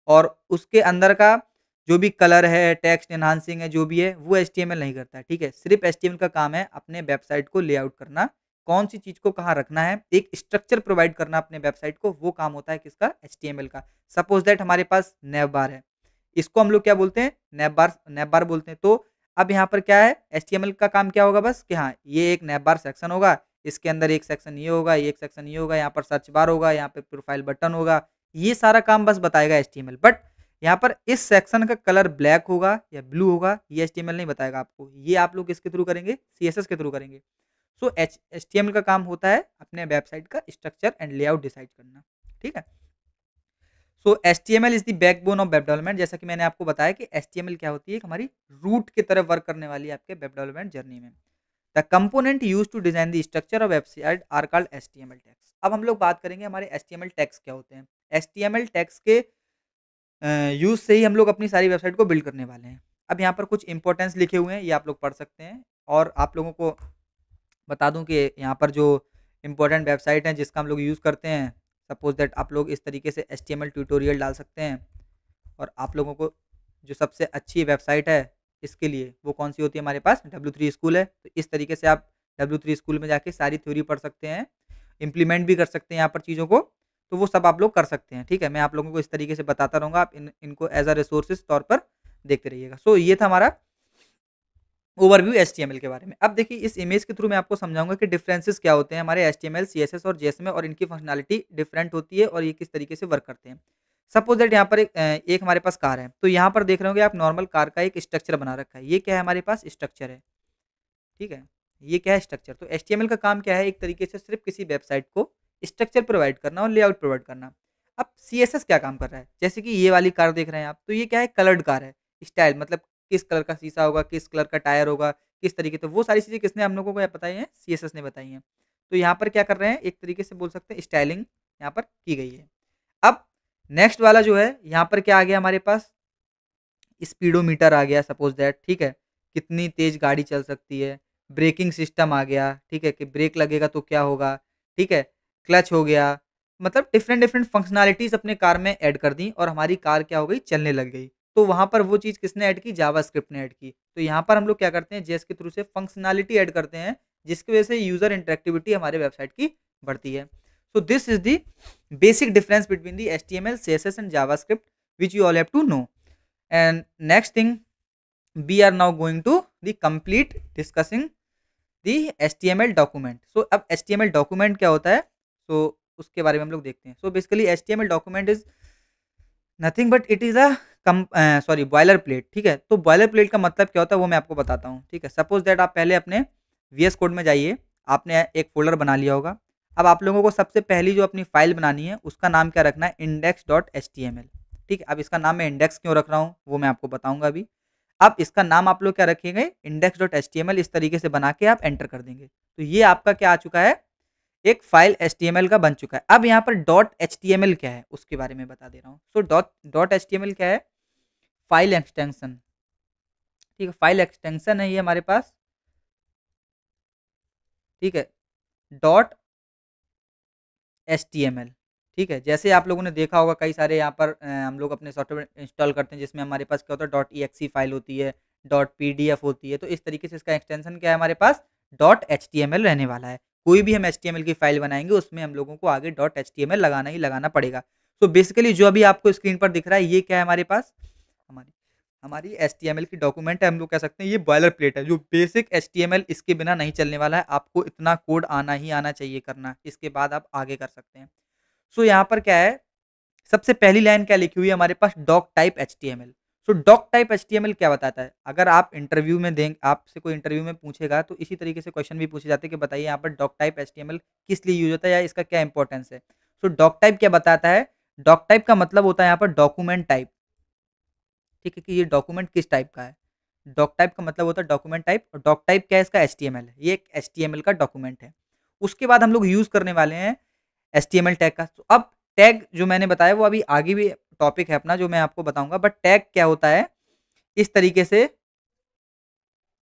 और उसके अंदर का जो भी कलर है, टेक्स्ट एनहांसिंग है, जो भी है, वो एचटीएमएल नहीं करता है, ठीक है? सिर्फ़ एचटीएमएल का काम है अपने वेबसाइट को लेआउट करना, कौन-सी चीज़ को कहाँ रखना है, एक स्ट्रक्चर प्रोवाइड करना अपने वेबसाइट को, वो काम होता है किसका? एचटीएमएल का। सपोज़ दैट हमारे पास नैव बार है, इसको हम लोग क्या बोलते हैं? नैव बार बोलते हैं। तो अब यहाँ पर क्या है, एचटीएमएल का काम क्या होगा बस कि हाँ, ये एक नैव बार सेक्शन होगा, इसके अंदर एक सेक्शन ये होगा, एक सेक्शन ये होगा, यहाँ पर सर्च बार होगा, यहाँ पे प्रोफ़ाइल बटन होगा, ये सारा काम बस बताएगा एचटीएमएल। बट यहाँ पर इस सेक्शन का कलर ब्लैक होगा या ब्लू होगा, ये एचटीएमएल नहीं बताएगा आपको। ये आप लोग किसके थ्रू करेंगे? सीएसएस के थ्रू करेंगे। सो एचटीएमएल का काम होता है अपने वेबसाइट का स्ट्रक्चर एंड लेआउट डिसाइड करना, ठीक है? So HTML is the backbone of web development. जैसा कि मैंने आपको बताया कि एचटीएमएल क्या होती है, एक हमारी रूट की तरह वर्क करने वाली है आपके वेब डेवलपमेंट जर्नी में। The component use to design the structure of website are called HTML tags. अब हम लोग बात करेंगे हमारे एचटीएमएल टैग्स क्या होते हैं। एचटीएमएल टैग्स के यूज से ही हम लोग अपनी सारी वेबसाइट को बिल्ड करने वाले हैं। अब यहाँ पर कुछ इंपॉर्टेंस लिखे हुए हैं, ये आप लोग पढ़ सकते हैं। और आप लोगों को बता दूं कि यहाँ पर जो इम्पोर्टेंट वेबसाइट हैं जिसका हम लोग यूज़ करते हैं, सपोज दैट आप लोग इस तरीके से एचटीएमएल ट्यूटोरियल डाल सकते हैं। और आप लोगों को जो सबसे अच्छी वेबसाइट है इसके लिए वो कौन सी होती है, हमारे पास W3 स्कूल है। तो इस तरीके से आप W3 स्कूल में जाके सारी थ्योरी पढ़ सकते हैं, इम्प्लीमेंट भी कर सकते हैं यहाँ पर चीज़ों को। तो वो सब आप लोग कर सकते हैं, ठीक है। मैं आप लोगों को इस तरीके से बताता रहूँगा, आप इनको एज अ रिसोर्सेज तौर पर देखते रहिएगा। सो ये था हमारा ओवरव्यू एचटीएमएल के बारे में। अब देखिए इस इमेज के थ्रू मैं आपको समझाऊंगा कि डिफरेंसेस क्या होते हैं हमारे एचटीएमएल, सीएसएस और जेएस में, और इनकी फंक्शनैलिटी डिफरेंट होती है और ये किस तरीके से वर्क करते हैं। सपोज दैट यहाँ पर एक हमारे पास कार है, तो यहाँ पर देख रहे होंगे आप नॉर्मल कार का एक स्ट्रक्चर बना रखा है। ये क्या है, हमारे पास स्ट्रक्चर है, ठीक है। ये क्या है, स्ट्रक्चर। तो एचटीएमएल का काम क्या है, एक तरीके से सिर्फ किसी वेबसाइट को स्ट्रक्चर प्रोवाइड करना और लेआउट प्रोवाइड करना। अब सीएसएस क्या काम कर रहा है, जैसे कि ये वाली कार देख रहे हैं आप, तो ये क्या है, कलर्ड कार है। स्टाइल मतलब किस कलर का शीशा होगा, किस कलर का टायर होगा, किस तरीके से, वो सारी चीज़ें किसने हम लोगों को बताई हैं, सीएसएस ने बताई हैं। तो यहाँ पर क्या कर रहे हैं, एक तरीके से बोल सकते हैं स्टाइलिंग यहाँ पर की गई है। अब नेक्स्ट वाला जो है, यहाँ पर क्या आ गया हमारे पास, स्पीडोमीटर आ गया सपोज दैट, ठीक है। कितनी तेज गाड़ी चल सकती है, ब्रेकिंग सिस्टम आ गया, ठीक है, कि ब्रेक लगेगा तो क्या होगा, ठीक है। क्लच हो गया, मतलब डिफरेंट डिफरेंट फंक्शनैलिटीज अपने कार में ऐड कर दी और हमारी कार क्या हो गई, चलने लग गई। तो वहाँ पर वो चीज़ किसने ऐड की, जावास्क्रिप्ट ने ऐड की। तो यहाँ पर हम लोग क्या करते हैं, जेएस के थ्रू से फंक्शनैलिटी ऐड करते हैं, जिसकी वजह से यूजर इंटरेक्टिविटी हमारे वेबसाइट की बढ़ती है। So this is the basic difference between the HTML, CSS and JavaScript which you all have to know. And next thing, we are now going to the complete discussing the HTML document. So अब HTML document क्या होता है, so उसके बारे में हम लोग देखते हैं। So basically HTML document is nothing but it is a sorry boiler plate, ठीक है। तो बॉयलर प्लेट का मतलब क्या होता है वो मैं आपको बताता हूँ, ठीक है। सपोज दैट आप पहले अपने VS कोड में जाइए, आपने एक फोल्डर बना लिया होगा। अब आप लोगों को सबसे पहली जो अपनी फाइल बनानी है उसका नाम क्या रखना है, index.html, ठीक है। अब इसका नाम मैं इंडेक्स क्यों रख रहा हूँ वो मैं आपको बताऊंगा अभी। अब इसका नाम आप लोग क्या रखेंगे, index.html, इस तरीके से बना के आप एंटर कर देंगे। तो ये आपका क्या आ चुका है, एक फाइल HTML का बन चुका है। अब यहाँ पर .html क्या है उसके बारे में बता दे रहा हूँ। सो .html क्या है, फाइल एक्सटेंशन, ठीक है। फाइल एक्सटेंशन है ये हमारे पास, ठीक है, .html, ठीक है। जैसे आप लोगों ने देखा होगा कई सारे यहाँ पर हम लोग अपने सॉफ्टवेयर इंस्टॉल करते हैं जिसमें हमारे पास क्या होता है, .exe फाइल होती है, .pdf होती है। तो इस तरीके से इसका एक्सटेंशन क्या है, हमारे पास .html रहने वाला है। कोई भी हम HTML की फाइल बनाएंगे उसमें हम लोगों को आगे .html लगाना ही लगाना पड़ेगा। तो बेसिकली जो अभी आपको स्क्रीन पर दिख रहा है ये क्या है, हमारे पास हमारी हमारी HTML की डॉक्यूमेंट है। हम लोग कह सकते हैं ये बॉयलर प्लेट है, जो बेसिक HTML इसके बिना नहीं चलने वाला है। आपको इतना कोड आना ही आना चाहिए करना, इसके बाद आप आगे कर सकते हैं। सो यहाँ पर क्या है, सबसे पहली लाइन क्या लिखी हुई है हमारे पास, डॉक टाइप HTML। सो डॉक टाइप HTML क्या बताता है, अगर आप इंटरव्यू में दें, आपसे कोई इंटरव्यू में पूछेगा तो इसी तरीके से क्वेश्चन भी पूछे जाते हैं कि बताइए यहाँ पर डॉक टाइप HTML किस लिए यूज होता है या इसका क्या इंपॉर्टेंस है। सो डॉक टाइप क्या बताता है, डॉक टाइप का मतलब होता है यहाँ पर डॉक्यूमेंट टाइप, ठीक है, कि ये डॉक्यूमेंट किस टाइप का है। डॉक टाइप का मतलब होता है डॉक्यूमेंट टाइप, और डॉक टाइप क्या है, इसका HTML है, ये एक HTML का डॉक्यूमेंट है। उसके बाद हम लोग यूज करने वाले हैं HTML टैग का। तो अब टैग जो मैंने बताया वो अभी आगे भी टॉपिक है अपना जो मैं आपको बताऊंगा, बट टैग क्या होता है, इस तरीके से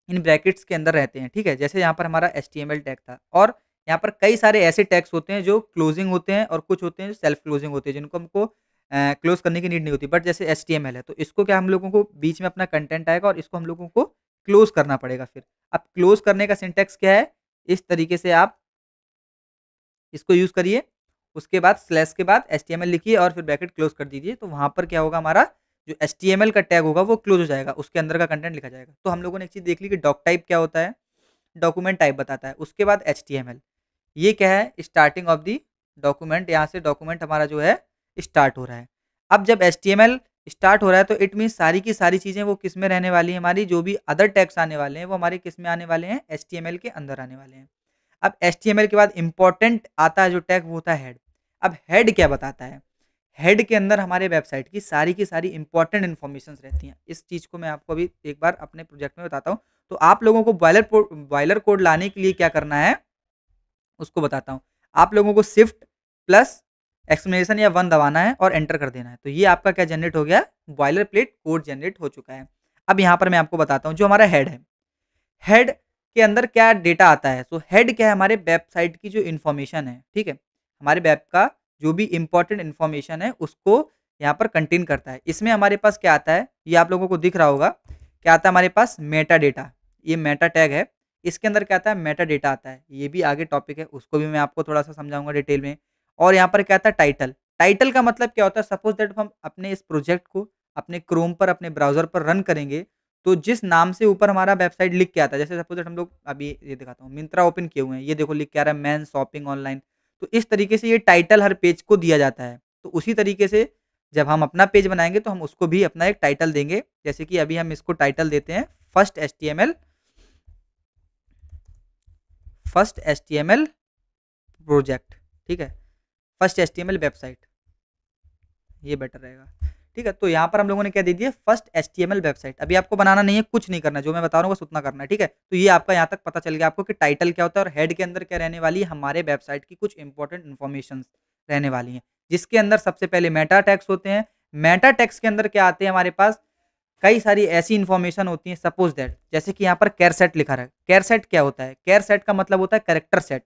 इन ब्रैकेट्स के अंदर रहते हैं, ठीक है। जैसे यहाँ पर हमारा HTML टैग था, और यहाँ पर कई सारे ऐसे टैग्स होते हैं जो क्लोजिंग होते हैं और कुछ होते हैं जो सेल्फ क्लोजिंग होते हैं, जिनको हमको क्लोज करने की नीड नहीं होती। बट जैसे HTML है तो इसको क्या हम लोगों को बीच में अपना कंटेंट आएगा और इसको हम लोगों को क्लोज करना पड़ेगा। फिर अब क्लोज करने का सिंटेक्स क्या है, इस तरीके से आप इसको यूज करिए, उसके बाद स्लैश के बाद HTML लिखिए और फिर ब्रैकेट क्लोज कर दीजिए। तो वहाँ पर क्या होगा, हमारा जो HTML का टैग होगा वो क्लोज हो जाएगा, उसके अंदर का कंटेंट लिखा जाएगा। तो हम लोगों ने एक चीज़ देख ली कि डॉक टाइप क्या होता है, डॉक्यूमेंट टाइप बताता है। उसके बाद HTML, ये क्या है, स्टार्टिंग ऑफ दी डॉक्यूमेंट, यहाँ से डॉक्यूमेंट हमारा जो है स्टार्ट हो रहा है। अब जब HTML स्टार्ट हो रहा है तो इट मीन्स सारी की सारी चीज़ें वो किस में रहने वाली है, हमारी जो भी अदर टैग्स आने वाले हैं वो हमारे किस में आने वाले हैं, HTML के अंदर आने वाले हैं। अब HTML के बाद इंपॉर्टेंट आता है जो टैग वो होता है हेड। अब हेड क्या बताता है, हेड के अंदर हमारे वेबसाइट की सारी इंपॉर्टेंट इन्फॉर्मेशन रहती हैं। इस चीज़ को मैं आपको अभी एक बार अपने प्रोजेक्ट में बताता हूँ। तो आप लोगों को बॉयलर कोड लाने के लिए क्या करना है, उसको बताता हूँ। आप लोगों को शिफ्ट प्लस एक्सक्लेमेशन या 1 दबाना है और एंटर कर देना है। तो ये आपका क्या जनरेट हो गया, बॉयलर प्लेट कोड जनरेट हो चुका है। अब यहाँ पर मैं आपको बताता हूँ, जो हमारा हेड है, हेड के अंदर क्या डेटा आता है। तो हेड क्या है, हमारे वेबसाइट की जो इन्फॉर्मेशन है, ठीक है, हमारे वेब का जो भी इंपॉर्टेंट इन्फॉर्मेशन है उसको यहाँ पर कंटेन करता है। इसमें हमारे पास क्या आता है, ये आप लोगों को दिख रहा होगा, क्या आता है हमारे पास, मेटा डेटा। ये मेटा टैग है, इसके अंदर क्या आता है, मेटा डेटा आता है। ये भी आगे टॉपिक है, उसको भी मैं आपको थोड़ा सा समझाऊंगा डिटेल में। और यहाँ पर क्या आता है, टाइटल। टाइटल का मतलब क्या होता है, सपोज दैट हम अपने इस प्रोजेक्ट को अपने क्रोम पर, अपने ब्राउजर पर रन करेंगे, तो जिस नाम से ऊपर हमारा वेबसाइट लिख के आता है, जैसे सपोज दैट हम लोग अभी ये दिखाता हूँ, मिंत्रा ओपन किए हुए हैं, ये देखो लिख के आ रहा है मैन शॉपिंग ऑनलाइन। तो इस तरीके से ये टाइटल हर पेज को दिया जाता है। तो उसी तरीके से जब हम अपना पेज बनाएंगे तो हम उसको भी अपना एक टाइटल देंगे। जैसे कि अभी हम इसको टाइटल देते हैं फर्स्ट HTML प्रोजेक्ट, ठीक है, फर्स्ट HTML वेबसाइट, ये बेटर रहेगा। ठीक है, तो यहाँ पर हम लोगों ने क्या दे दिया, फर्स्ट HTML वेबसाइट। अभी आपको बनाना नहीं है, कुछ नहीं करना, जो मैं बता रहा हूँ बस उतना करना है। ठीक है, तो ये आपका यहाँ तक पता चल गया आपको कि टाइटल क्या होता है और हेड के अंदर क्या रहने वाली है, हमारे वेबसाइट की कुछ इंपॉर्टेंट इन्फॉर्मेशन रहने वाली है, जिसके अंदर सबसे पहले मेटा टैग्स होते हैं। मेटा टैग्स के अंदर क्या आते हैं, हमारे पास कई सारी ऐसी इन्फॉर्मेशन होती है। सपोज दैट जैसे कि यहाँ पर कैर सेट लिखा है। कैर सेट क्या होता है, कैर सेट का मतलब होता है करेक्टर सेट।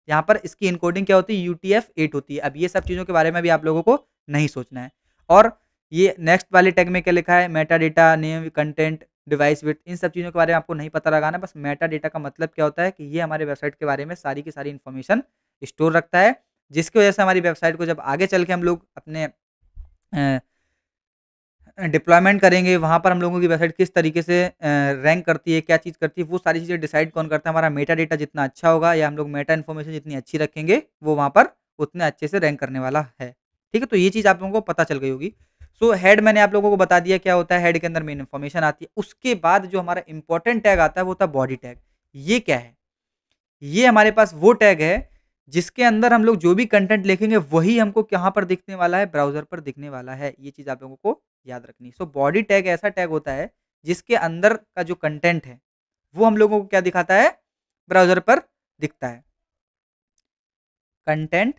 यहाँ पर इसकी इनकोडिंग क्या होती है, UTF-8 होती है। अब ये सब चीज़ों के बारे में भी आप लोगों को नहीं सोचना है। और ये नेक्स्ट वाले टैग में क्या लिखा है, meta data, name, content, device width, इन सब चीज़ों के बारे में आपको नहीं पता लगाना। बस मेटा डेटा का मतलब क्या होता है कि ये हमारे वेबसाइट के बारे में सारी की सारी इन्फॉर्मेशन स्टोर रखता है, जिसकी वजह से हमारी वेबसाइट को जब आगे चल के हम लोग अपने डिप्लॉयमेंट करेंगे, वहाँ पर हम लोगों की वेबसाइट किस तरीके से रैंक करती है, क्या चीज़ करती है, वो सारी चीज़ें डिसाइड कौन करता है, हमारा मेटा डेटा जितना अच्छा होगा या हम लोग मेटा इन्फॉर्मेशन जितनी अच्छी रखेंगे, वो वहाँ पर उतने अच्छे से रैंक करने वाला है। ठीक है, तो ये चीज़ आप लोगों को पता चल गई होगी। सो हेड मैंने आप लोगों को बता दिया क्या होता है, हेड के अंदर मेन इन्फॉर्मेशन आती है। उसके बाद जो हमारा इंपॉर्टेंट टैग आता है वो होता है बॉडी टैग। ये क्या है, ये हमारे पास वो टैग है जिसके अंदर हम लोग जो भी कंटेंट लिखेंगे वही हमको कहाँ पर दिखने वाला है, ब्राउज़र पर दिखने वाला है। ये चीज़ आप लोगों को याद रखनी है। सो बॉडी टैग ऐसा टैग होता है जिसके अंदर का जो कंटेंट है वो हम लोगों को क्या दिखाता है, ब्राउज़र पर दिखता है। Content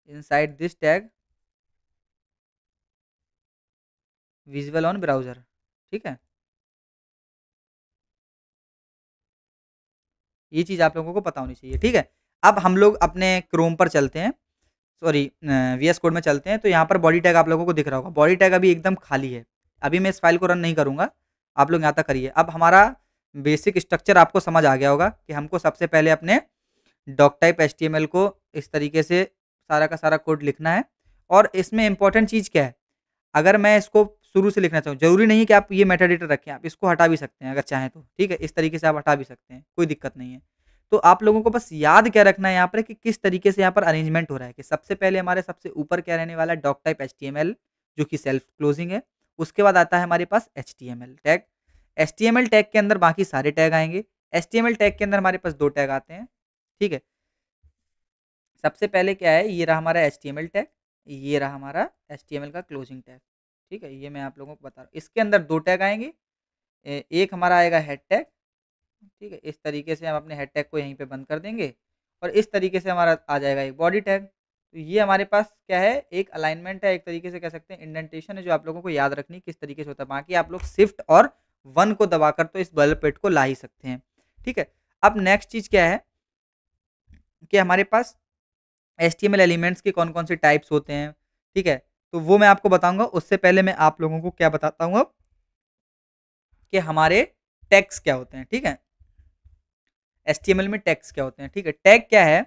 inside this tag visible on browser. ठीक है, ये चीज़ आप लोगों को पता होनी चाहिए। ठीक है, अब हम लोग अपने क्रोम पर चलते हैं, सॉरी VS कोड में चलते हैं। तो यहाँ पर बॉडी टैग आप लोगों को दिख रहा होगा। बॉडी टैग अभी एकदम खाली है। अभी मैं इस फाइल को रन नहीं करूँगा, आप लोग यहाँ तक करिए। अब हमारा बेसिक स्ट्रक्चर आपको समझ आ गया होगा कि हमको सबसे पहले अपने डॉक टाइप HTML को इस तरीके से सारा का सारा कोड लिखना है। और इसमें इंपॉर्टेंट चीज़ क्या है, अगर मैं इसको शुरू से लिखना चाहूँ, ज़रूरी नहीं है कि आप ये मेटाडेटा रखें, आप इसको हटा भी सकते हैं अगर चाहें तो। ठीक है, इस तरीके से आप हटा भी सकते हैं, कोई दिक्कत नहीं है। तो आप लोगों को बस याद क्या रखना है यहाँ पर कि किस तरीके से यहाँ पर अरेंजमेंट हो रहा है, कि सबसे पहले हमारे सबसे ऊपर क्या रहने वाला है, डॉक टाइप HTML जो कि सेल्फ क्लोजिंग है। उसके बाद आता है हमारे पास HTML टैग। HTML टैग के अंदर बाकी सारे टैग आएँगे। HTML टैग के अंदर हमारे पास 2 टैग आते हैं। ठीक है, सबसे पहले क्या है, ये रहा हमारा HTML टैग, ये रहा हमारा HTML का क्लोजिंग टैग। ठीक है, ये मैं आप लोगों को बता रहा हूँ। इसके अंदर 2 टैग आएँगे। एक हमारा आएगा हेड टैग। ठीक है, इस तरीके से हम अपने हेड टैग को यहीं पे बंद कर देंगे और इस तरीके से हमारा आ जाएगा एक बॉडी टैग। तो ये हमारे पास क्या है, एक अलाइनमेंट है, एक तरीके से कह सकते हैं इंडेंटेशन है, जो आप लोगों को याद रखनी किस तरीके से होता है। बाकी आप लोग शिफ्ट और 1 को दबाकर तो इस बल्ब पेट को ला ही सकते हैं। ठीक है, अब नेक्स्ट चीज़ क्या है कि हमारे पास HTML एलिमेंट्स के कौन-कौन से टाइप्स होते हैं। ठीक है, तो वो मैं आपको बताऊँगा। उससे पहले मैं आप लोगों को क्या बताता हूँ अब, कि हमारे टैग्स क्या होते हैं। ठीक है, HTML में टैग्स क्या होते हैं। ठीक है, टैग क्या है,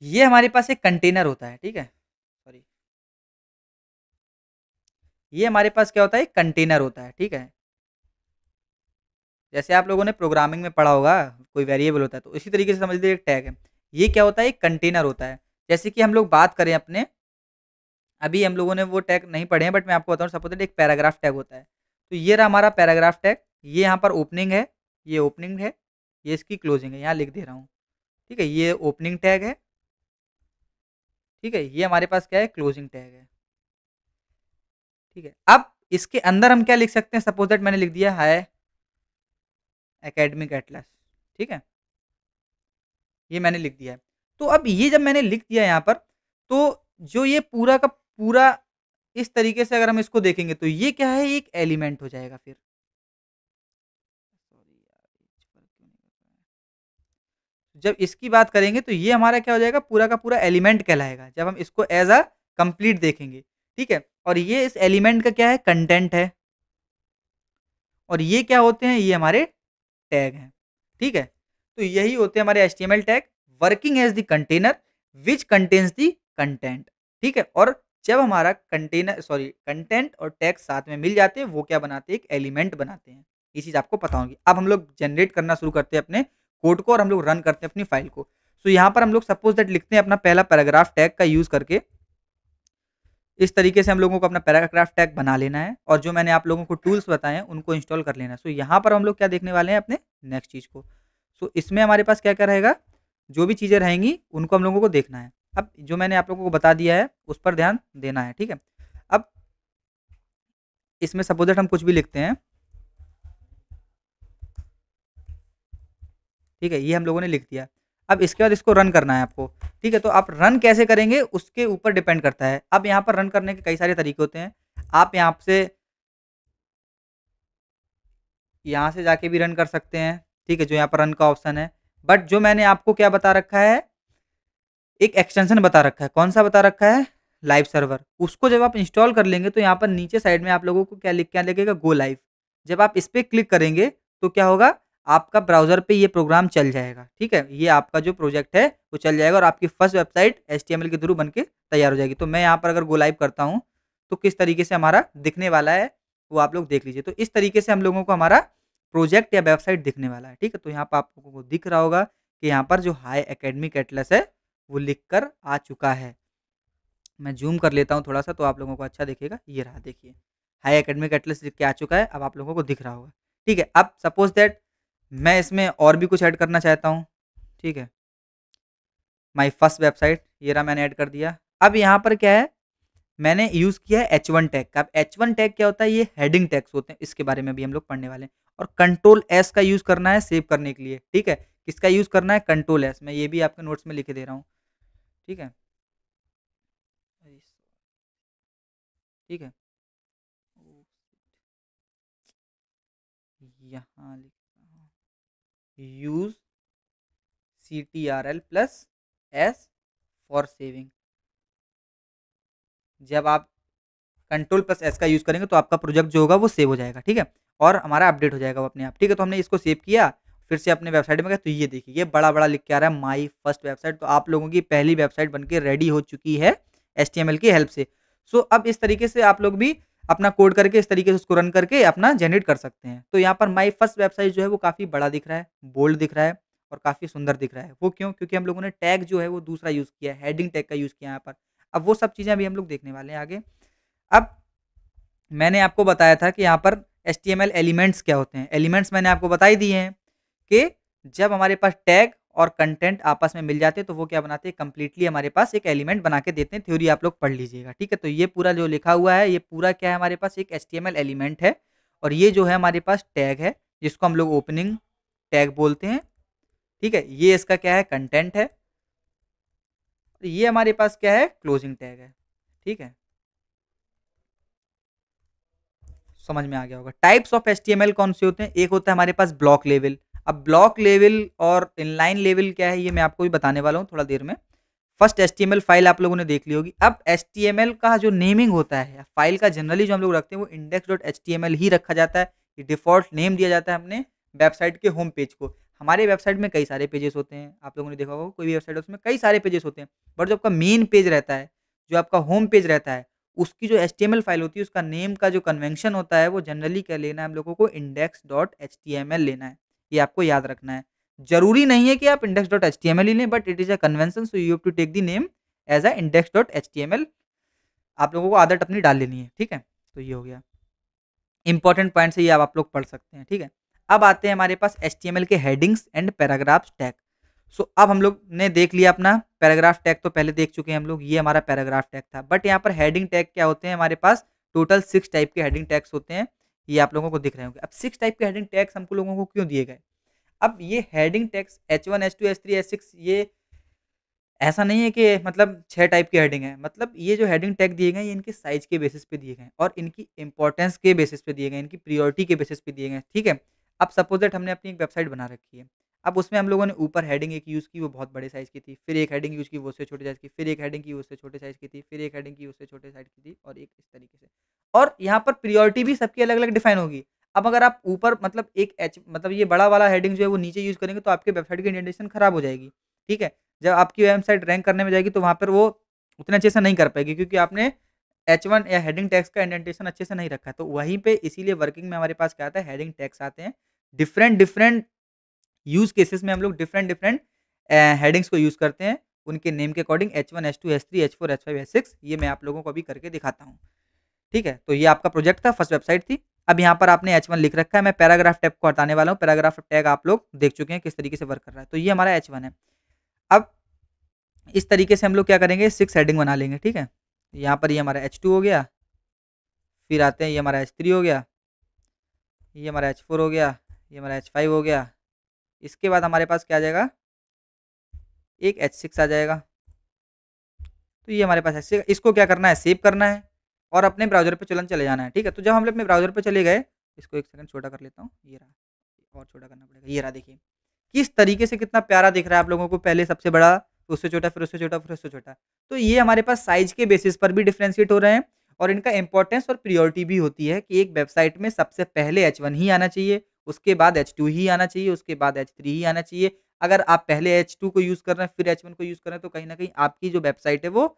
ये हमारे पास एक कंटेनर होता है। ठीक है, सॉरी, ये हमारे पास क्या होता है, एक कंटेनर होता है। ठीक है, जैसे आप लोगों ने प्रोग्रामिंग में पढ़ा होगा, कोई वेरिएबल होता है, तो इसी तरीके से समझ लीजिए एक टैग है। ये क्या होता है, एक कंटेनर होता है। जैसे कि हम लोग बात करें अपने, अभी हम लोगों ने वो टैग नहीं पढ़े हैं, बट मैं आपको बताऊँ, सपोज दैट एक पैराग्राफ टैग होता है। तो ये रहा हमारा पैराग्राफ टैग। ये यहाँ पर ओपनिंग है, ये ओपनिंग है, ये इसकी क्लोजिंग है, यहाँ लिख दे रहा हूँ। ठीक है, ये ओपनिंग टैग है, ठीक है, ये हमारे पास क्या है, क्लोजिंग टैग है। ठीक है, अब इसके अंदर हम क्या लिख सकते हैं, सपोज दैट मैंने लिख दिया हाय एकेडमिक एटलस। ठीक है, ये मैंने लिख दिया है। तो अब ये जब मैंने लिख दिया यहाँ पर, तो जो ये पूरा का पूरा इस तरीके से अगर हम इसको देखेंगे तो ये क्या है, एक एलिमेंट हो जाएगा फिर। सॉरी यार, जब इसकी बात करेंगे तो ये हमारा क्या हो जाएगा, पूरा का पूरा एलिमेंट कहलाएगा जब हम इसको एज अ कंप्लीट देखेंगे। ठीक है, और ये इस एलिमेंट का क्या है, कंटेंट है, और ये क्या होते हैं, ये हमारे टैग हैं। ठीक है, तो यही होते हैं हमारे HTML tag, working as the container which contains the content. ठीक है, और जब हमारा कंटेनर सॉरी कंटेंट और टैग साथ में मिल जाते हैं, वो क्या बनाते हैं, एक एलिमेंट बनाते हैं। ये चीज आपको पता होगी। अब हम लोग जनरेट करना शुरू करते हैं अपने कोड को, और हम लोग रन करते हैं अपनी फाइल को। तो यहाँ पर हम लोग सपोज दैट लिखते हैं अपना पहला पैराग्राफ टैग का यूज करके। इस तरीके से हम लोगों को अपना पैराग्राफ टैग बना लेना है, और जो मैंने आप लोगों को टूल्स बताए हैं उनको इंस्टॉल कर लेना है। सो यहाँ पर हम लोग क्या देखने वाले हैं, अपने नेक्स्ट चीज़ को। सो इसमें हमारे पास क्या क्या रहेगा, जो भी चीज़ें रहेंगी उनको हम लोगों को देखना है। अब जो मैंने आप लोगों को बता दिया है उस पर ध्यान देना है। ठीक है, अब इसमें सपोज दैट हम कुछ भी लिखते हैं। ठीक है, ये हम लोगों ने लिख दिया। अब इसके बाद इसको रन करना है आपको। ठीक है, तो आप रन कैसे करेंगे उसके ऊपर डिपेंड करता है। अब यहाँ पर रन करने के कई सारे तरीके होते हैं। आप यहाँ से जाके भी रन कर सकते हैं। ठीक है, जो यहाँ पर रन का ऑप्शन है। बट जो मैंने आपको क्या बता रखा है, एक एक्सटेंशन बता रखा है। कौन सा बता रखा है, लाइव सर्वर। उसको जब आप इंस्टॉल कर लेंगे तो यहाँ पर नीचे साइड में आप लोगों को क्या लगेगा, गो लाइव। जब आप इस पर क्लिक करेंगे तो क्या होगा, आपका ब्राउजर पे ये प्रोग्राम चल जाएगा। ठीक है, ये आपका जो प्रोजेक्ट है वो चल जाएगा, और आपकी फर्स्ट वेबसाइट HTML के थ्रू बन के तैयार हो जाएगी। तो मैं यहाँ पर अगर गो लाइव करता हूँ तो किस तरीके से हमारा दिखने वाला है वो आप लोग देख लीजिए। तो इस तरीके से हम लोगों को हमारा प्रोजेक्ट या वेबसाइट दिखने वाला है। ठीक है, तो यहाँ पर आप लोगों को दिख रहा होगा कि यहाँ पर जो हाई एकेडमिक एटलस है वो लिख कर आ चुका है। मैं जूम कर लेता हूँ थोड़ा सा तो आप लोगों को अच्छा दिखेगा। ये रहा, देखिए हाई एकेडमिक एटलस लिख के आ चुका है। अब आप लोगों को दिख रहा होगा। ठीक है, अब सपोज दैट मैं इसमें और भी कुछ ऐड करना चाहता हूँ। ठीक है, माई फर्स्ट वेबसाइट, ये रहा, मैंने ऐड कर दिया। अब यहाँ पर क्या है, मैंने यूज़ किया है H1 टैग का। अब H1 टैग क्या होता है, ये हेडिंग टैग्स होते हैं। इसके बारे में भी हम लोग पढ़ने वाले हैं। और कंट्रोल एस का यूज़ करना है सेव करने के लिए। ठीक है, किसका यूज़ करना है, कंट्रोल एस। मैं ये भी आपके नोट्स में लिख दे रहा हूँ। ठीक है, ठीक है, यहाँ लिखता हूँ यूज़ CTRL+S फॉर सेविंग। जब आप कंट्रोल+S का यूज़ करेंगे तो आपका प्रोजेक्ट जो होगा वो सेव हो जाएगा। ठीक है, और हमारा अपडेट हो जाएगा वो अपने आप। ठीक है, तो हमने इसको सेव किया, फिर से अपने वेबसाइट में गए तो ये देखिए, ये बड़ा बड़ा लिख के आ रहा है माई फर्स्ट वेबसाइट। तो आप लोगों की पहली वेबसाइट बनके रेडी हो चुकी है HTML की हेल्प से। सो अब इस तरीके से आप लोग भी अपना कोड करके इस तरीके से उसको रन करके अपना जनरेट कर सकते हैं। तो यहाँ पर माई फर्स्ट वेबसाइट जो है वो काफ़ी बड़ा दिख रहा है, बोल्ड दिख रहा है, और काफ़ी सुंदर दिख रहा है। वो क्यों, क्योंकि हम लोगों ने टैग जो है वो दूसरा यूज़ किया है, हेडिंग टैग का यूज़ किया है यहाँ पर। अब वो सब चीज़ें अभी हम लोग देखने वाले हैं आगे। अब मैंने आपको बताया था कि यहाँ पर HTML एलिमेंट्स क्या होते हैं। एलिमेंट्स मैंने आपको बता ही दिए हैं कि जब हमारे पास टैग और कंटेंट आपस में मिल जाते हैं तो वो क्या बनाते हैं, कंप्लीटली हमारे पास एक एलिमेंट बना के देते हैं। थ्योरी आप लोग पढ़ लीजिएगा। ठीक है, तो ये पूरा जो लिखा हुआ है ये पूरा क्या है, हमारे पास एक HTML एलिमेंट है, और ये जो है हमारे पास टैग है जिसको हम लोग ओपनिंग टैग बोलते हैं। ठीक है, ये इसका क्या है, कंटेंट है। ये हमारे पास क्या है, क्लोजिंग टैग है। ठीक है, समझ में आ गया होगा। टाइप्स ऑफ HTML कौन से होते हैं, एक होता है हमारे पास ब्लॉक लेवल। अब ब्लॉक लेवल और इनलाइन लेवल क्या है ये मैं आपको भी बताने वाला हूँ थोड़ा देर में। फर्स्ट HTML फाइल आप लोगों ने देख ली होगी। अब HTML का जो नेमिंग होता है फाइल का, जनरली जो हम लोग रखते हैं वो index.html ही रखा जाता है। ये डिफॉल्ट नेम दिया जाता है अपने वेबसाइट के होम पेज को। हमारे वेबसाइट में कई सारे पेजेस होते हैं, आप लोगों ने देखा होगा कोई भी वेबसाइट है उसमें कई सारे पेजेस होते हैं। बट जो आपका मेन पेज रहता है, जो आपका होम पेज रहता है, उसकी जो HTML फाइल होती है उसका नेम का जो कन्वेंशन होता है वो जनरली क्या लेना है हम लोगों को, index.html लेना है। ये आपको याद रखना है। जरूरी नहीं है कि आप index.html ही लें, but it is a convention, so you have to take the name as a index.html। आप लोगों को आदत अपनी डाल लेनी है। ठीक है, तो ये हो गया इंपॉर्टेंट पॉइंट से, ये आप लोग पढ़ सकते हैं। ठीक है, अब आते हैं हमारे पास HTML के हेडिंग्स एंड पैराग्राफ्स टैग। अब हम लोग ने देख लिया अपना पैराग्राफ टैग, तो पहले देख चुके हैं हम लोग, ये हमारा पैराग्राफ टैग था। बट यहाँ पर हेडिंग टैग क्या होते हैं, हमारे पास टोटल 6 टाइप के हेडिंग टैग्स होते हैं, ये आप लोगों को दिख रहे होंगे। अब 6 टाइप के हेडिंग टैग्स हमको लोगों को क्यों दिए गए? अब ये heading tags H1 H2 H3 H6 ये ऐसा नहीं है कि मतलब 6 टाइप की हेडिंग है, मतलब ये जो हेडिंग टैग दिए गए हैं, ये इनके साइज़ के बेसिस पे दिए गए हैं और इनकी इम्पोर्टेंस के बेसिस पे दिए गए हैं, इनकी प्रायोरिटी के बेसिस पे दिए गए हैं, ठीक है? अब सपोज़ दैट हमने अपनी एक वेबसाइट बना रखी है, अब उसमें हम लोगों ने ऊपर हेडिंग एक यूज़ की, वो बहुत बड़े साइज़ की थी, फिर एक हेडिंग यूज़ की, वो उससे छोटे साइज़ की, फिर एक हेडिंग की, उससे छोटे साइज़ की थी, फिर एक हेडिंग की, उससे छोटे साइज़ की थी और एक इस तरीके से। और यहाँ पर प्रायोरिटी भी सबकी अलग-अलग डिफ़ाइन होगी। अब अगर आप ऊपर मतलब एक एच मतलब ये बड़ा वाला हेडिंग जो है वो नीचे यूज़ करेंगे तो आपके वेबसाइट की इंडेंटेशन खराब हो जाएगी, ठीक है? जब आपकी वेबसाइट रैंक करने में जाएगी तो वहाँ पर वो उतने अच्छे से नहीं कर पाएगी क्योंकि आपने H1 या हेडिंग टैग्स का इंडेंटेशन अच्छे से नहीं रखा है। तो वहीं पे इसीलिए वर्किंग में हमारे पास क्या आता है, हेडिंग टैग्स आते हैं। डिफरेंट डिफरेंट यूज़ केसेस में हम लोग डिफरेंट डिफरेंट हेडिंग्स को यूज़ करते हैं, उनके नेम के according H1 H2 H3 H4 H5 H6 ये मैं आप लोगों को अभी करके दिखाता हूँ। ठीक है? तो ये आपका प्रोजेक्ट था, फर्स्ट वेबसाइट थी। अब यहाँ पर आपने H1 लिख रखा है, मैं पैराग्राफ टैग को हटाने वाला हूँ। पैराग्राफ टैग आप लोग देख चुके हैं किस तरीके से वर्क कर रहा है। तो ये हमारा H1 है। अब इस तरीके से हम लोग क्या करेंगे, 6 हेडिंग बना लेंगे, ठीक है? यहाँ पर ये हमारा H2 हो गया, फिर आते हैं ये हमारा H3 हो गया, ये हमारा H4 हो गया, ये हमारा H5 हो गया। इसके बाद हमारे पास क्या आ जाएगा, एक H6 आ जाएगा। तो ये हमारे पास H6 इसको क्या करना है, सेव करना है और अपने ब्राउज़र पे चले जाना है, ठीक है? तो जब हम लोग अपने ब्राउज़र पे चले गए, इसको 1 सेकंड छोटा कर लेता हूँ, ये रहा, और छोटा करना पड़ेगा, ये रहा देखिए। किस तरीके से कितना प्यारा दिख रहा है आप लोगों को, पहले सबसे बड़ा, फिर उससे छोटा, फिर उससे छोटा, फिर उससे छोटा। तो ये हमारे पास साइज़ के बेसिस पर भी डिफरेंशिएट हो रहे हैं और इनका इम्पोर्टेंस और प्रायोरिटी भी होती है कि एक वेबसाइट में सबसे पहले H1 ही आना चाहिए, उसके बाद H2 ही आना चाहिए, उसके बाद H3 ही आना चाहिए। अगर आप पहले H2 को यूज़ कर रहे हैं, फिर H1 को यूज़ कर रहे हैं, तो कहीं न कहीं आपकी जो वेबसाइट है वो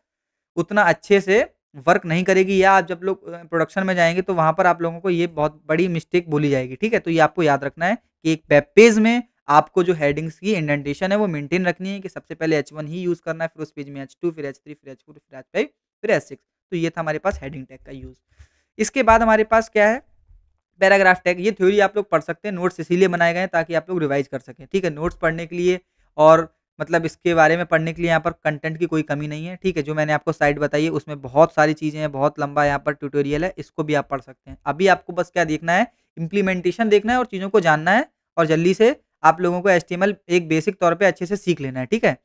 उतना अच्छे से वर्क नहीं करेगी या आप जब लोग प्रोडक्शन में जाएँगे तो वहाँ पर आप लोगों को ये बहुत बड़ी मिस्टेक बोली जाएगी, ठीक है? तो ये आपको याद रखना है कि एक वेब पेज में आपको जो हेडिंग्स की इंडेंटेशन है वो मेंटेन रखनी है कि सबसे पहले H1 ही यूज़ करना है, फिर उस पेज में H2 फिर H3 फिर H4 फिर H5 फिर H6। तो ये था हमारे पास हेडिंग टैग का यूज़। इसके बाद हमारे पास क्या है, पैराग्राफ टैग। ये थ्योरी आप लोग पढ़ सकते हैं, नोट्स इसीलिए बनाए गए हैं ताकि आप लोग रिवाइज़ कर सकें, ठीक है? नोट्स पढ़ने के लिए और मतलब इसके बारे में पढ़ने के लिए यहाँ पर कंटेंट की कोई कमी नहीं है, ठीक है? जो मैंने आपको साइट बताई है उसमें बहुत सारी चीज़ें हैं, बहुत लंबा यहाँ पर ट्यूटोरियल है, इसको भी आप पढ़ सकते हैं। अभी आपको बस क्या देखना है, इम्प्लीमेंटेशन देखना है और चीज़ों को जानना है और जल्दी से आप लोगों को एचटीएमएल एक बेसिक तौर पे अच्छे से सीख लेना है, ठीक है?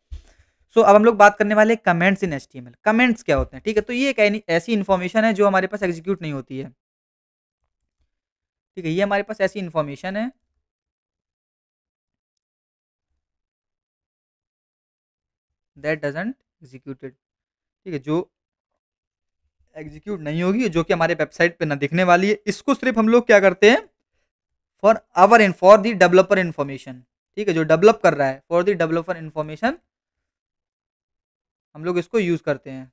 अब हम लोग बात करने वाले हैं कमेंट्स इन एचटीएमएल। कमेंट्स क्या होते हैं, ठीक है? तो ये एक ऐनी ऐसी इन्फॉर्मेशन है जो हमारे पास एग्ज़ीक्यूट नहीं होती है, ठीक है? ये हमारे पास ऐसी इन्फॉर्मेशन है दैट डज़न्ट एग्ज़ीक्यूटेड, ठीक है? जो एग्ज़ीक्यूट नहीं होगी, जो कि हमारे वेबसाइट पे ना दिखने वाली है, इसको सिर्फ़ हम लोग क्या करते हैं, फॉर द डेवलपर इन्फॉर्मेशन, ठीक है? जो डेवलप कर रहा है, फॉर द डेवलपर इन्फॉर्मेशन हम लोग इसको यूज़ करते हैं,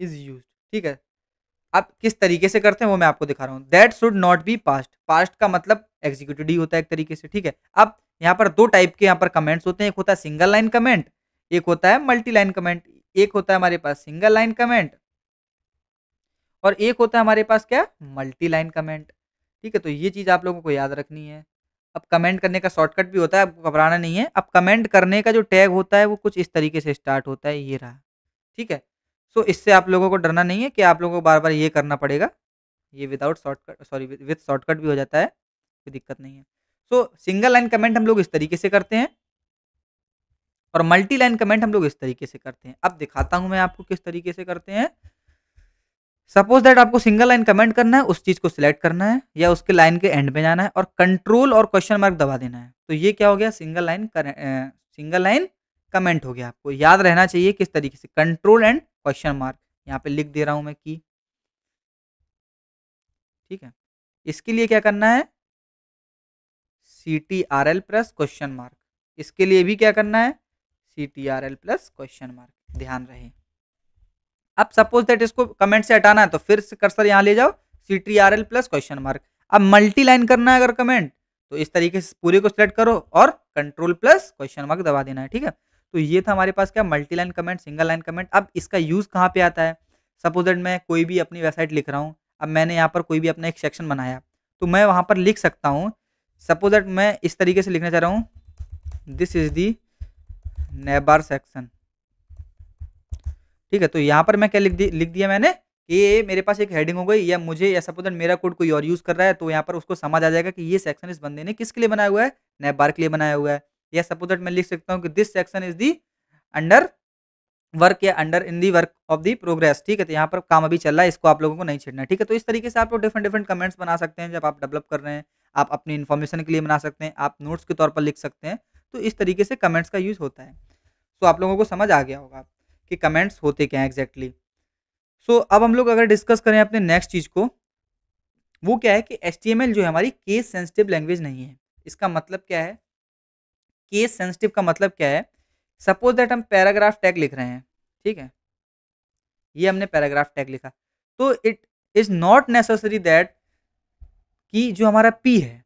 इज़ यूज़्ड, ठीक है? अब किस तरीके से करते हैं वो मैं आपको दिखा रहा हूँ। That should not be past, past का मतलब एग्ज़ीक्यूटेड ही होता है एक तरीके से, ठीक है? अब यहाँ पर 2 टाइप के यहाँ पर कमेंट्स होते हैं, एक होता है सिंगल लाइन कमेंट, एक होता है मल्टी लाइन कमेंट। एक होता है हमारे पास सिंगल लाइन कमेंट और एक होता है हमारे पास क्या, मल्टी लाइन कमेंट, ठीक है? तो ये चीज़ आप लोगों को याद रखनी है। अब कमेंट करने का शॉर्टकट भी होता है, आपको घबराना नहीं है। अब कमेंट करने का जो टैग होता है वो कुछ इस तरीके से स्टार्ट होता है, ये रहा, ठीक है? इससे आप लोगों को डरना नहीं है कि आप लोगों को बार-बार ये करना पड़ेगा। ये without shortcut sorry with shortcut भी हो जाता है, कोई दिक्कत नहीं है। सिंगल लाइन कमेंट हम लोग इस तरीके से करते हैं और मल्टी लाइन कमेंट हम लोग इस तरीके से करते हैं। अब दिखाता हूँ मैं आपको किस तरीके से करते हैं। सपोज़ दैट आपको सिंगल लाइन कमेंट करना है, उस चीज़ को सिलेक्ट करना है या उसके लाइन के एंड में जाना है और कंट्रोल और क्वेश्चन मार्क दबा देना है। तो ये क्या हो गया, सिंगल लाइन कमेंट हो गया। आपको याद रहना चाहिए किस तरीके से, कंट्रोल एंड क्वेश्चन मार्क, यहाँ पे लिख दे रहा हूँ मैं की, ठीक है? इसके लिए क्या करना है, CTRL प्लस क्वेश्चन मार्क। इसके लिए भी क्या करना है, CTRL प्लस क्वेश्चन मार्क, ध्यान रहे। अब सपोज दैट इसको कमेंट से हटाना है तो फिर से कर्सर यहाँ ले जाओ, CTRL प्लस क्वेश्चन मार्क। अब मल्टी लाइन करना है अगर कमेंट तो इस तरीके से पूरे को सिलेक्ट करो और कंट्रोल प्लस क्वेश्चन मार्क दबा देना है, ठीक है? तो ये था हमारे पास क्या, multi line comment, single line comment. अब इसका यूज़ कहाँ पे आता है, सपोज दैट मैं कोई भी अपनी वेबसाइट लिख रहा हूँ, अब मैंने यहाँ पर कोई भी अपना एक सेक्शन बनाया तो मैं वहाँ पर लिख सकता हूँ, सपोज दैट मैं इस तरीके से लिखना चाह रहा हूँ, दिस इज़ दी नेबार सेक्शन। ठीक है, तो यहाँ पर मैं क्या लिख दिया मैंने कि ये मेरे पास एक हेडिंग हो गई, या मुझे या सपोज दैट मेरा कोड कोई और यूज़ कर रहा है, तो यहाँ पर उसको समझ आ जाएगा कि ये सेक्शन इस बंदे ने किसके लिए बनाया हुआ है, नेबार के लिए बनाया हुआ है। या सपोज दैट मैं लिख सकता हूँ कि this section is the under work या under in the work of the progress. ठीक है, तो यहाँ पर काम अभी चल रहा है, इसको आप लोगों को नहीं छेड़ना है। ठीक है, तो इस तरीके से आप लोग डिफरेंट डिफरेंट कमेंट्स बना सकते हैं जब आप डेवलप कर रहे हैं। आप अपनी इन्फॉर्मेशन के लिए बना सकते हैं, आप नोट्स के तौर पर लिख सकते हैं। तो इस तरीके से कमेंट्स का यूज़ होता है। तो आप लोगों को समझ आ गया होगा कि कमेंट्स होते क्या हैं एग्जैक्टली। सो अब हम लोग अगर डिस्कस करें अपने नेक्स्ट चीज़ को, वो क्या है कि एचटीएमएल जो है हमारी केस सेंसिटिव लैंग्वेज नहीं है। इसका मतलब क्या है? केस सेंसिटिव का मतलब क्या है? सपोज दैट हम पैराग्राफ टैग लिख रहे हैं, ठीक है? ये हमने पैराग्राफ टैग लिखा, तो it is not necessary that कि जो हमारा पी है,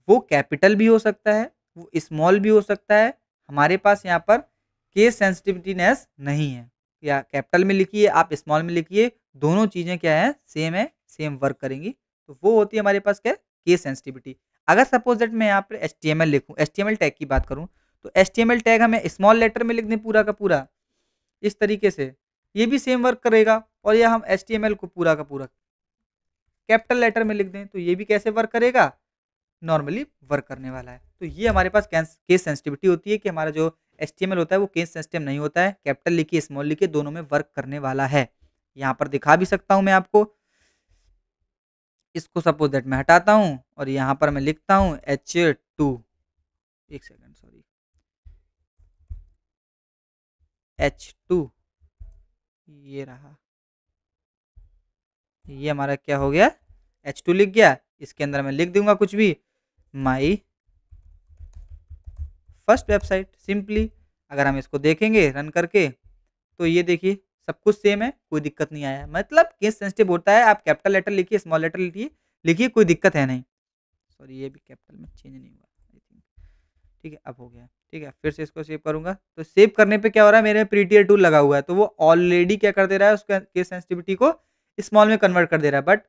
वो कैपिटल भी हो सकता है, वो स्मॉल भी हो सकता है। हमारे पास यहाँ पर केस सेंसिटिविटीनेस नहीं है। या कैपिटल में लिखिए, आप स्मॉल में लिखिए, दोनों चीज़ें क्या है? सेम है, सेम वर्क करेंगी। तो वो होती है हमारे पास क्या? Case sensitivity. अगर सपोज दैट मैं यहाँ पे एचटीएमएल लिखूँ, एचटीएमएल टैग की बात करूँ, तो एचटीएमएल टैग हमें स्मॉल लेटर में लिख दें पूरा का पूरा, इस तरीके से, ये भी सेम वर्क करेगा। और या हम एचटीएमएल को पूरा का पूरा कैपिटल लेटर में लिख दें, तो ये भी कैसे वर्क करेगा? नॉर्मली वर्क करने वाला है। तो ये हमारे पास केस सेंसिटिविटी होती है कि हमारा जो एचटीएमएल होता है वो केस सेंसिटिव नहीं होता है। कैपिटल लिखिए, स्मॉल लिखिए, दोनों में वर्क करने वाला है। यहाँ पर दिखा भी सकता हूँ मैं आपको। इसको सपोज दैट मैं हटाता हूँ और यहाँ पर मैं लिखता हूँ H2, एक सेकंड सॉरी, H2, ये रहा, ये हमारा क्या हो गया? H2 लिख गया। इसके अंदर मैं लिख दूंगा कुछ भी, माई फर्स्ट वेबसाइट, सिंपली। अगर हम इसको देखेंगे रन करके, तो ये देखिए सब कुछ सेम है, कोई दिक्कत नहीं आया। मतलब केस सेंसिटिव होता है, आप कैपिटल लेटर लिखिए, स्मॉल लेटर लिखिए, लिखिए, कोई दिक्कत है नहीं। सॉरी, ये भी कैपिटल में चेंज नहीं हुआ आई थिंक। ठीक है, अब हो गया। ठीक है, फिर से इसको सेव करूंगा, तो सेव करने पे क्या हो रहा है? मेरे में प्रीटियर टूल लगा हुआ है, तो वो ऑलरेडी क्या कर दे रहा है? उसका केस सेंसिटिविटी को स्मॉल में कन्वर्ट कर दे रहा है। बट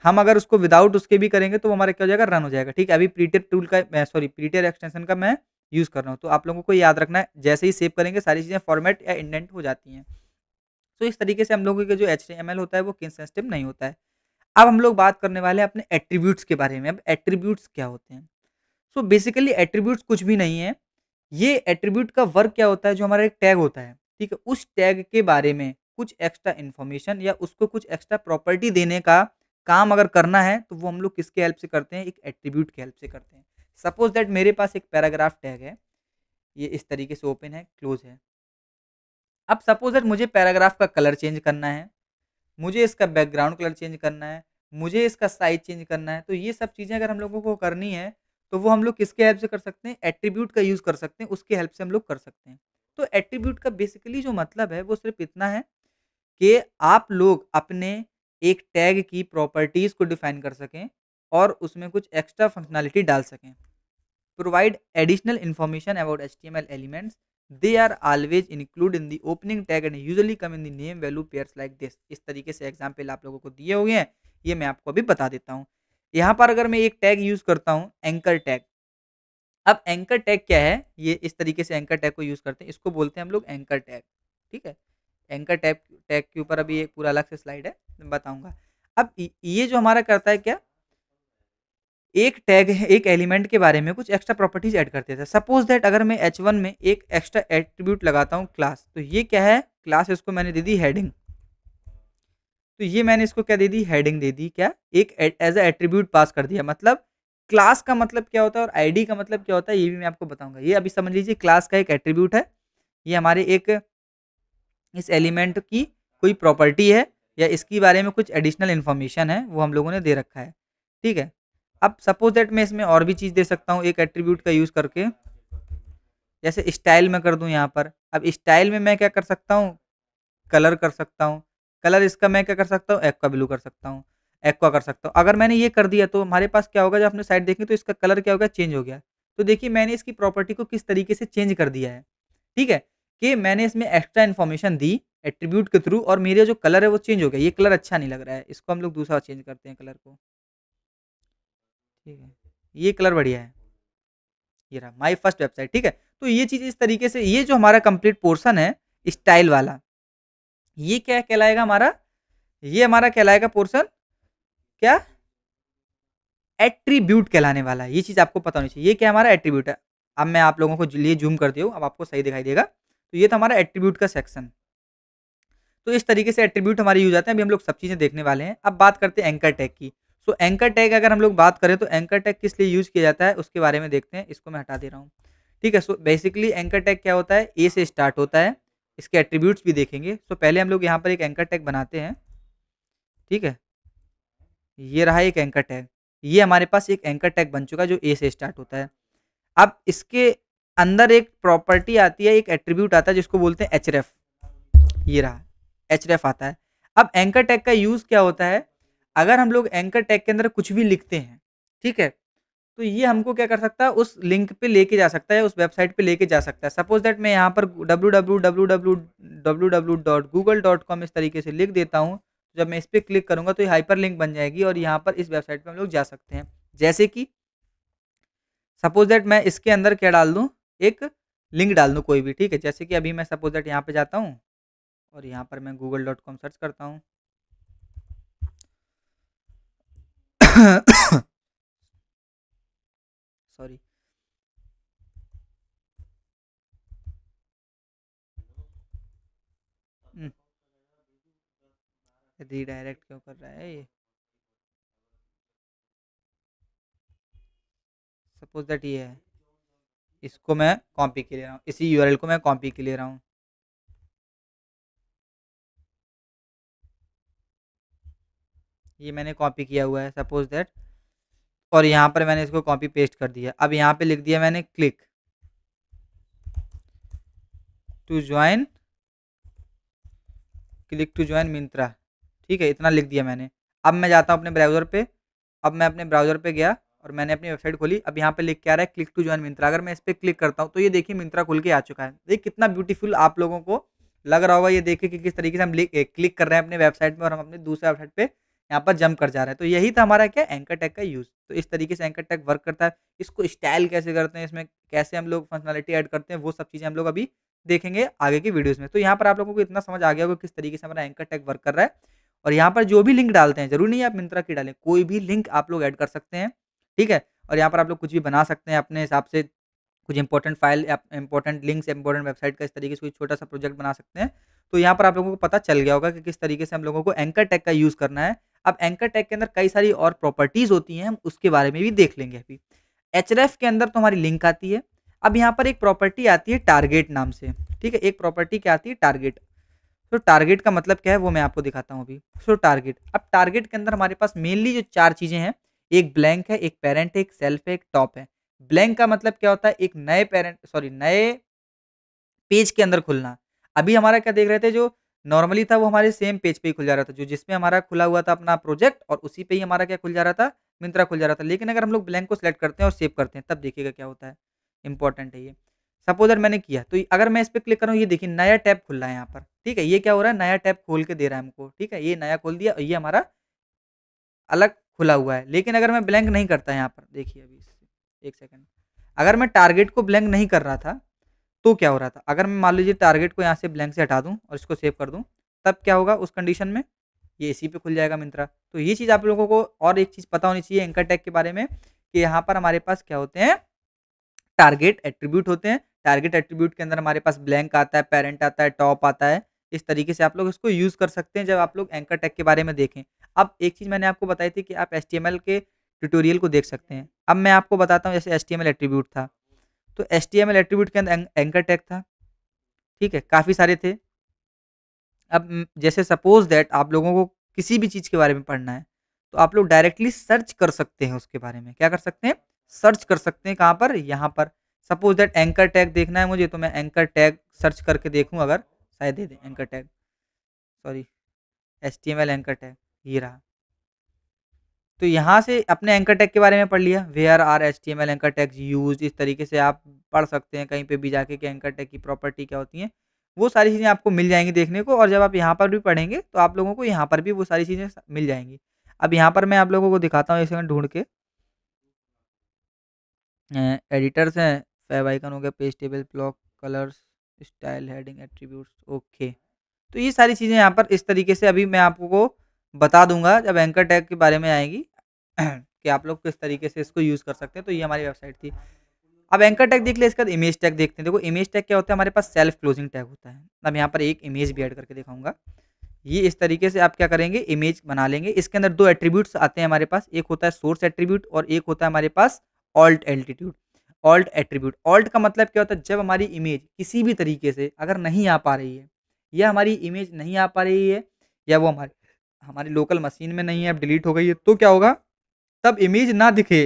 हम अगर उसको विदाउट उसके भी करेंगे तो वो हमारा क्या हो जाएगा? रन हो जाएगा। ठीक है, अभी प्रीटियर टूल का सॉरी प्रीटियर एक्सटेंशन का मैं यूज़ कर रहा हूँ। तो आप लोगों को याद रखना है, जैसे ही सेव करेंगे सारी चीज़ें फॉर्मेट या इंडेंट हो जाती हैं। तो इस तरीके से हम लोगों के जो एचटीएमएल होता है वो केस सेंसिटिव नहीं होता है। अब हम लोग बात करने वाले हैं अपने एट्रीब्यूट्स के बारे में। अब एट्रीब्यूट्स क्या होते हैं? सो बेसिकली एट्रीब्यूट्स कुछ भी नहीं है। ये एट्रीब्यूट का वर्क क्या होता है? जो हमारा एक टैग होता है, ठीक है, उस टैग के बारे में कुछ एक्स्ट्रा इन्फॉर्मेशन या उसको कुछ एक्स्ट्रा प्रॉपर्टी देने का काम अगर करना है, तो वो हम लोग किसके हेल्प से करते हैं? एक एट्रीब्यूट की हेल्प से करते हैं। सपोज दैट मेरे पास एक पैराग्राफ टैग है, ये इस तरीके से ओपन है, क्लोज है। अब सपोज दैट मुझे पैराग्राफ का कलर चेंज करना है, मुझे इसका बैकग्राउंड कलर चेंज करना है, मुझे इसका साइज़ चेंज करना है। तो ये सब चीज़ें अगर हम लोगों को करनी है, तो वो हम लोग किसके हेल्प से कर सकते हैं? एट्रीब्यूट का यूज़ कर सकते हैं, उसकी हेल्प से हम लोग कर सकते हैं। तो एट्रीब्यूट का बेसिकली जो मतलब है, वो सिर्फ़ इतना है कि आप लोग अपने एक टैग की प्रॉपर्टीज़ को डिफ़ाइन कर सकें और उसमें कुछ एक्स्ट्रा फंक्शनैलिटी डाल सकें। Provide additional information about HTML elements. They are always included in the opening tag and usually come in the name value pairs like this. इस तरीके से एग्जाम्पल आप लोगों को दिए हुए हैं, ये मैं आपको अभी बता देता हूँ। यहाँ पर अगर मैं एक टैग यूज़ करता हूँ, एंकर टैग। अब एंकर टैग क्या है? ये इस तरीके से एंकर टैग को यूज़ करते हैं, इसको बोलते हैं हम लोग एंकर टैग। ठीक है, एंकर टैग टैग के ऊपर अभी एक पूरा अलग से स्लाइड है, मैं बताऊंगा। अब ये जो हमारा करता है क्या? एक टैग है, एक एलिमेंट के बारे में कुछ एक्स्ट्रा प्रॉपर्टीज ऐड करते थे। सपोज दैट अगर मैं H1 में एक एक्स्ट्रा एट्रीब्यूट लगाता हूँ क्लास, तो ये क्या है? क्लास, इसको मैंने दे दी हेडिंग। तो ये मैंने इसको क्या दे दी? हेडिंग दे दी। क्या? एक एज अ एट्रीब्यूट पास कर दिया। मतलब क्लास का मतलब क्या होता है और आईडी का मतलब क्या होता है, ये भी मैं आपको बताऊंगा। ये अभी समझ लीजिए क्लास का एक एट्रीब्यूट है, ये हमारे एक इस एलिमेंट की कोई प्रॉपर्टी है या इसके बारे में कुछ एडिशनल इन्फॉर्मेशन है, वो हम लोगों ने दे रखा है। ठीक है, अब सपोज दैट मैं इसमें और भी चीज़ दे सकता हूँ एक एट्रीब्यूट का यूज़ करके। जैसे स्टाइल में कर दूँ यहाँ पर। अब स्टाइल में मैं क्या कर सकता हूँ? कलर कर सकता हूँ। कलर इसका मैं क्या कर सकता हूँ? एक्वा ब्लू कर सकता हूँ, एक्वा कर सकता हूँ। अगर मैंने ये कर दिया तो हमारे पास क्या होगा? जब आपने साइड देखी तो इसका कलर क्या हो गया? चेंज हो गया। तो देखिए मैंने इसकी प्रॉपर्टी को किस तरीके से चेंज कर दिया है। ठीक है, कि मैंने इसमें एक्स्ट्रा इन्फॉर्मेशन दी एट्रीब्यूट के थ्रू और मेरा जो कलर है वो चेंज हो गया। ये कलर अच्छा नहीं लग रहा है, इसको हम लोग दूसरा चेंज करते हैं कलर को। ठीक है, ये कलर बढ़िया है, ये रहा माय फर्स्ट वेबसाइट। ठीक है, तो ये चीज़ इस तरीके से, ये जो हमारा कंप्लीट पोर्शन है स्टाइल वाला, ये क्या कहलाएगा हमारा, ये हमारा कहलाएगा पोर्शन क्या, एट्रीब्यूट कहलाने वाला है। ये चीज़ आपको पता होनी चाहिए, ये क्या हमारा एट्रीब्यूट है। अब मैं आप लोगों को लिए ज़ूम कर दिया हूँ, अब आपको सही दिखाई देगा। तो ये था हमारा एट्रीब्यूट का सेक्शन। तो इस तरीके से एट्रीब्यूट हमारे यूज़ आते हैं। अभी हम लोग सब चीज़ें देखने वाले हैं। अब बात करते हैं एंकर टैग की। सो एंकर टैग अगर हम लोग बात करें तो एंकर टैग किस लिए यूज़ किया जाता है उसके बारे में देखते हैं। इसको मैं हटा दे रहा हूँ। ठीक है, सो बेसिकली एंकर टैग क्या होता है, ए से स्टार्ट होता है। इसके एट्रीब्यूट्स भी देखेंगे। सो पहले हम लोग यहाँ पर एक एंकर टैग बनाते हैं। ठीक है, ये रहा एक एंकर टैग। ये हमारे पास एक एंकर टैग बन चुका है जो ए से स्टार्ट होता है। अब इसके अंदर एक प्रॉपर्टी आती है, एक एट्रीब्यूट आता है जिसको बोलते हैं एचरेफ। ये रहा, एचरेफ आता है। अब एंकर टैग का यूज़ क्या होता है, अगर हम लोग एंकर टैग के अंदर कुछ भी लिखते हैं, ठीक है, तो ये हमको क्या कर सकता है, उस लिंक पे लेके जा सकता है, उस वेबसाइट पे लेके जा सकता है। सपोज़ दैट मैं यहाँ पर www.google.com इस तरीके से लिख देता हूँ। जब मैं इस पे क्लिक करूँगा तो ये हाइपरलिंक बन जाएगी और यहाँ पर इस वेबसाइट पे हम लोग जा सकते हैं। जैसे कि सपोज़ दैट मैं इसके अंदर क्या डाल दूँ, एक लिंक डाल दूँ कोई भी, ठीक है। जैसे कि अभी मैं सपोज़ दैट यहाँ पे जाता हूँ और यहाँ पर मैं google.com सर्च करता हूँ। सॉरी। रीडायरेक्ट क्यों कर रहा है ये? सपोज़ दैट ये है, इसको मैं कॉपी के ले रहा हूँ, इसी यूआरएल को मैं कॉपी के ले रहा हूँ। ये मैंने कॉपी किया हुआ है सपोज़ दैट, और यहाँ पर मैंने इसको कॉपी पेस्ट कर दिया। अब यहाँ पे लिख दिया मैंने click to join, click to join Myntra. ठीक है, इतना लिख दिया मैंने। अब मैं जाता हूँ अपने ब्राउज़र पे। अब मैं अपने ब्राउज़र पे गया और मैंने अपनी वेबसाइट खोली। अब यहाँ पे लिख के आ रहा है क्लिक टू जॉइन मिंत्रा। अगर मैं इस पे क्लिक करता हूँ तो ये देखिए मिंत्रा खुल के आ चुका है। देखिए कितना ब्यूटीफुल आप लोगों को लग रहा होगा। ये देखिए कि किस तरीके से हम क्लिक कर रहे हैं अपने वेबसाइट में और हम अपने दूसरे वेबसाइट पे यहाँ पर जंप कर जा रहे हैं। तो यही था हमारा क्या, एंकर टैग का यूज़। तो इस तरीके से एंकर टैग वर्क करता है। इसको स्टाइल कैसे करते हैं, इसमें कैसे हम लोग फंक्शनैलिटी ऐड करते हैं, वो सब चीज़ें हम लोग अभी देखेंगे आगे की वीडियोज़ में। तो यहाँ पर आप लोगों को इतना समझ आ गया होगा किस तरीके से हमारा एंकर टैग वर्क कर रहा है। और यहाँ पर जो भी लिंक डालते हैं, ज़रूरी नहीं है आप मिंत्रा की डालें, कोई भी लिंक आप लोग ऐड कर सकते हैं, ठीक है? और यहाँ पर आप लोग कुछ भी बना सकते हैं अपने हिसाब से, कुछ इंपॉर्टेंट फाइल या इंपॉर्टेंट लिंक्स, इंपॉर्टेंट वेबसाइट का इस तरीके से कोई छोटा-सा प्रोजेक्ट बना सकते हैं। तो यहाँ पर आप लोगों को पता चल गया होगा कि किस तरीके से हम लोगों को एंकर टैग का यूज़ करना है। अब एंकर टैग के अंदर कई सारी और प्रॉपर्टीज़ होती हैं, हम उसके बारे में भी देख लेंगे अभी। एचरेफ के अंदर तो हमारी लिंक आती है। अब यहाँ पर एक प्रॉपर्टी आती है टारगेट नाम से, ठीक है? एक प्रॉपर्टी क्या आती है, टारगेट। तो टारगेट का मतलब क्या है वो मैं आपको दिखाता हूँ अभी। सो टारगेट, अब टारगेट के अंदर हमारे पास मेनली जो 4 चीज़ें हैं, एक ब्लैंक है, एक पैरेंट है, एक सेल्फ है, एक टॉप है। ब्लैंक का मतलब क्या होता है, एक नए पेज के अंदर खुलना। अभी हमारा क्या देख रहे थे, जो नॉर्मली था वो हमारे सेम पेज पे ही खुल जा रहा था, जो जिसमें हमारा खुला हुआ था अपना प्रोजेक्ट, और उसी पे ही हमारा क्या खुल जा रहा था, मिंत्रा खुल जा रहा था। लेकिन अगर हम लोग ब्लैंक को सिलेक्ट करते हैं और सेव करते हैं तब देखिएगा क्या होता है, इंपॉर्टेंट है ये। सपोज़ दैट मैंने किया, तो अगर मैं इस पे क्लिक करूँ, ये देखिए नया टैब खुल रहा है यहाँ पर, ठीक है? ये क्या हो रहा है, नया टैब खोल के दे रहा है हमको, ठीक है? ये नया खोल दिया और ये हमारा अलग खुला हुआ है। लेकिन अगर मैं ब्लैंक नहीं करता यहाँ पर, देखिए अभी 1 सेकंड, अगर मैं टारगेट को ब्लैंक नहीं कर रहा था, तो क्या हो रहा था? अगर मैं मान लीजिए टारगेट को यहाँ से ब्लैंक से हटा दूँ और इसको सेव कर दूँ, तब क्या होगा उस कंडीशन में? ये इसी पे खुल जाएगा मिंत्रा। तो ये चीज़ आप लोगों को और एक चीज़ पता होनी चाहिए एंकर टैग के बारे में, कि यहाँ पर हमारे पास क्या होते हैं, टारगेट एट्रीब्यूट होते हैं। टारगेट एट्रीब्यूट के अंदर हमारे पास ब्लैंक आता है, पैरेंट आता है, टॉप आता है। इस तरीके से आप लोग इसको यूज़ कर सकते हैं जब आप लोग एंकर टैग के बारे में देखें। अब एक चीज़ मैंने आपको बताई थी कि आप एचटीएमएल के ट्यूटोरियल को देख सकते हैं। अब मैं आपको बताता हूँ, जैसे एचटीएमएल एट्रीब्यूट था, तो एचटीएमएल एट्रीब्यूट के अंदर एंकर टैग था, ठीक है? काफ़ी सारे थे। अब जैसे सपोज़ दैट आप लोगों को किसी भी चीज़ के बारे में पढ़ना है, तो आप लोग डायरेक्टली सर्च कर सकते हैं उसके बारे में। क्या कर सकते हैं? सर्च कर सकते हैं, कहाँ पर? यहाँ पर। सपोज़ दैट एंकर टैग देखना है मुझे, तो मैं एंकर टैग सर्च करके देखूँ अगर, शायद दे दें anchor tag, sorry, HTML anchor tag, ये रहा। तो यहाँ से अपने एंकर टैग के बारे में पढ़ लिया, where are HTML anchor tags used, इस तरीके से आप पढ़ सकते हैं कहीं पे भी जाके कि एंकर टैग की प्रॉपर्टी क्या होती हैं। वो सारी चीज़ें आपको मिल जाएँगी देखने को, और जब आप यहाँ पर भी पढ़ेंगे तो आप लोगों को यहाँ पर भी वो सारी चीज़ें मिल जाएँगी। अब यहाँ पर मैं आप लोगों को दिखाता हूँ, एक सेकंड ढूँढ के। एडिटर्स हैं, फैब आइकन हो गया, page table, block, colours, style, heading, attributes, okay. तो ये सारी चीज़ें यहाँ पर इस तरीके से अभी मैं आपको बता दूँगा जब एंकर टैग के बारे में आएगी कि आप लोग किस तरीके से इसको यूज़ कर सकते हैं। तो ये हमारी वेबसाइट थी। अब एंकर टैग देख लिया, इसके बाद इमेज टैग देखते हैं। देखो इमेज टैग क्या होता है, हमारे पास सेल्फ क्लोजिंग टैग होता है। अब यहाँ पर एक इमेज भी ऐड करके दिखाऊँगा। ये इस तरीके से आप क्या करेंगे, इमेज बना लेंगे। इसके अंदर 2 एट्रीब्यूट्स आते हैं हमारे पास, एक होता है सोर्स एट्रीब्यूट और एक होता है हमारे पास alt altitude alt attribute. Alt का मतलब क्या होता है, जब हमारी इमेज किसी भी तरीके से अगर नहीं आ पा रही है या हमारी इमेज नहीं आ पा रही है या वो हमारी हमारी लोकल मशीन में नहीं है, अब डिलीट हो गई है, तो क्या होगा, तब इमेज ना दिखे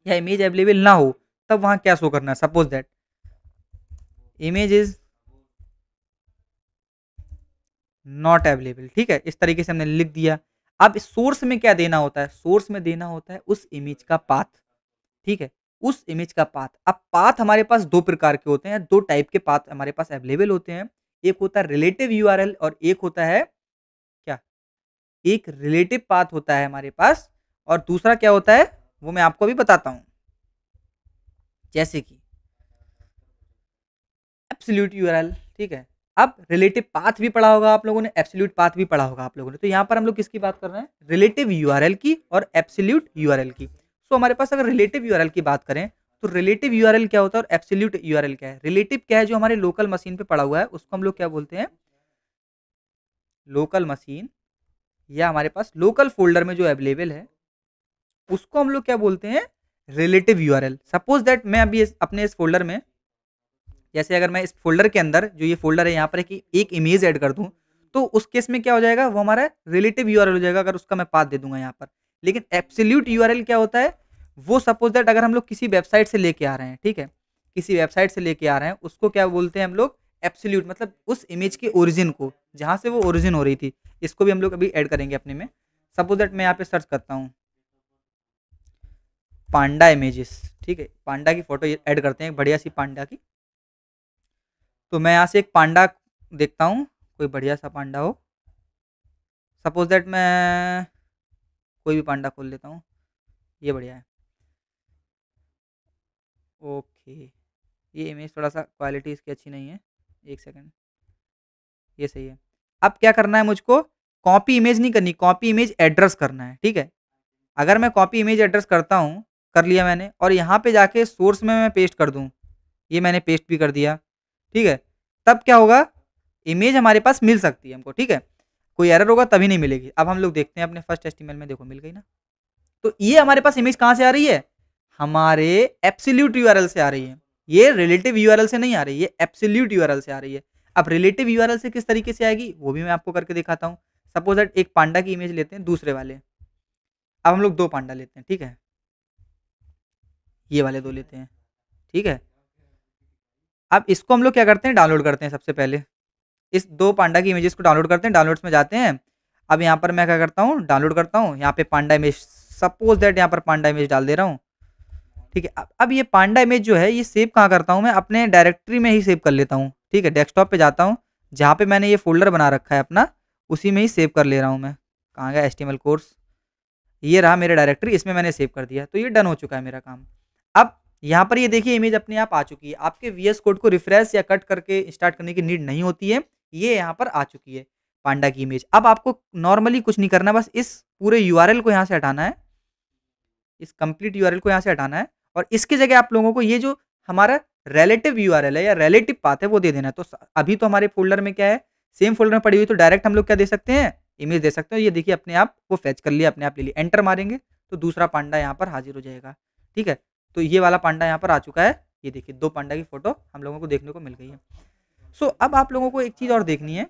या इमेज अवेलेबल ना हो, तब वहाँ क्या शो करना है, suppose that image is not available. ठीक है, इस तरीके से हमने लिख दिया। अब सोर्स में क्या देना होता है, सोर्स में देना होता है उस इमेज का पाथ। ठीक है, उस इमेज का पाथ। अब पाथ हमारे पास 2 प्रकार के होते हैं, 2 टाइप के पाथ हमारे पास अवेलेबल होते हैं। एक होता है रिलेटिव यूआरएल और एक होता है क्या, एक रिलेटिव पाथ होता है हमारे पास और दूसरा क्या होता है वो मैं आपको अभी बताता हूँ। जैसे कि एब्सोल्यूट यूआरएल। ठीक है, अब रिलेटिव पाथ भी पढ़ा होगा आप लोगों ने, एब्सोल्यूट पाथ भी पढ़ा होगा आप लोगों ने। तो यहाँ पर हम लोग किसकी बात कर रहे हैं, रिलेटिव यूआरएल की और एब्सोल्यूट यूआरएल की। सो हमारे पास अगर रिलेटिव यूआरएल की बात करें तो रिलेटिव यूआरएल क्या होता है और एब्सोल्यूट यूआरएल क्या है। रिलेटिव क्या है, जो हमारे लोकल मशीन पे पड़ा हुआ है उसको हम लोग क्या बोलते हैं, लोकल मशीन या हमारे पास लोकल फोल्डर में जो अवेलेबल है उसको हम लोग क्या बोलते हैं, रिलेटिव यूआरएल। सपोज दैट मैं अभी अपने इस फोल्डर में, जैसे अगर मैं इस फ़ोल्डर के अंदर जो ये फ़ोल्डर है यहाँ पर एक इमेज ऐड कर दूँ, तो उस केस में क्या हो जाएगा, वो हमारा रिलेटिव यूआरएल हो जाएगा अगर उसका मैं पाथ दे दूँगा यहाँ पर। लेकिन एब्सोल्यूट यूआरएल क्या होता है, वो सपोज़ दैट अगर हम लोग किसी वेबसाइट से लेके आ रहे हैं, ठीक है? किसी वेबसाइट से लेके आ रहे हैं, उसको क्या बोलते हैं हम लोग, एब्सोल्यूट, मतलब उस इमेज के ओरिजिन को, जहाँ से वो ओरिजिन हो रही थी। इसको भी हम लोग अभी ऐड करेंगे अपने में। सपोज़ दैट मैं यहाँ पे सर्च करता हूँ, पांडा इमेजेस, ठीक है? पांडा की फ़ोटो ये ऐड करते हैं, बढ़िया सी पांडा की। तो मैं यहाँ से एक पांडा देखता हूँ, कोई बढ़िया सा पांडा हो। सपोज दैट मैं कोई भी पांडा खोल लेता हूँ, ये बढ़िया है। ओके, ये इमेज थोड़ा सा क्वालिटी इसकी अच्छी नहीं है, एक सेकंड, ये सही है। अब क्या करना है मुझको, कॉपी इमेज नहीं करनी, कॉपी इमेज एड्रेस करना है। ठीक है, अगर मैं कॉपी इमेज एड्रेस करता हूँ, कर लिया मैंने, और यहाँ पे जाके सोर्स में मैं पेस्ट कर दूँ, ये मैंने पेस्ट भी कर दिया। ठीक है, तब क्या होगा, इमेज हमारे पास मिल सकती है हमको। ठीक है, कोई एरर होगा तभी नहीं मिलेगी। अब हम लोग देखते हैं अपने फर्स्ट एचटीएमएल में, देखो मिल गई ना। तो ये हमारे पास इमेज कहाँ से आ रही है, हमारे एब्सोल्यूट यूआरएल से आ रही है। ये रिलेटिव यूआरएल से नहीं आ रही, ये एब्सोल्यूट यूआरएल से आ रही है। अब रिलेटिव यूआरएल से किस तरीके से आएगी वो भी मैं आपको करके दिखाता हूँ। सपोज दैट एक पांडा की इमेज लेते हैं, दूसरे वाले, अब हम लोग 2 पांडा लेते हैं। ठीक है, ये वाले 2 लेते हैं। ठीक है, अब इसको हम लोग क्या करते हैं, डाउनलोड करते हैं। सबसे पहले इस 2 पांडा की इमेजेस को डाउनलोड करते हैं, डाउनलोड्स में जाते हैं। अब यहाँ पर मैं क्या करता हूँ, डाउनलोड करता हूँ, यहाँ पे पांडा इमेज, सपोज दैट यहाँ पर पांडा इमेज डाल दे रहा हूँ। ठीक है, अब ये पांडा इमेज जो है ये सेव कहाँ करता हूँ मैं, अपने डायरेक्टरी में ही सेव कर लेता हूँ। ठीक है, डेस्कटॉप पे जाता हूँ, जहाँ पे मैंने ये फ़ोल्डर बना रखा है अपना, उसी में ही सेव कर ले रहा हूँ मैं। कहाँ गया एचटीएमएल कोर्स, ये रहा मेरा डायरेक्टरी, इसमें मैंने सेव कर दिया। तो ये डन हो चुका है मेरा काम। अब यहाँ पर ये देखिए इमेज अपने आप आ चुकी है। आपके वीएस कोड को रिफ्रेश या कट करके स्टार्ट करने की नीड नहीं होती है। ये यहाँ पर आ चुकी है पांडा की इमेज। अब आपको नॉर्मली कुछ नहीं करना, बस इस पूरे यूआरएल को यहाँ से हटाना है, इस कंप्लीट यूआरएल को यहाँ से हटाना है और इसकी जगह आप लोगों को ये जो हमारा रिलेटिव यूआरएल है या रिलेटिव पाथ है वो दे देना है। तो अभी तो हमारे फ़ोल्डर में क्या है, सेम फ़ोल्डर में पड़ी हुई, तो डायरेक्ट हम लोग क्या दे सकते हैं, इमेज दे सकते हो। ये देखिए अपने आप वो फेच कर लिया, अपने आप ले लिया। एंटर मारेंगे तो दूसरा पांडा यहाँ पर हाज़िर हो जाएगा। ठीक है, तो ये वाला पांडा यहाँ पर आ चुका है। ये देखिए 2 पांडा की फ़ोटो हम लोगों को देखने को मिल गई है। सो अब आप लोगों को एक चीज़ और देखनी है,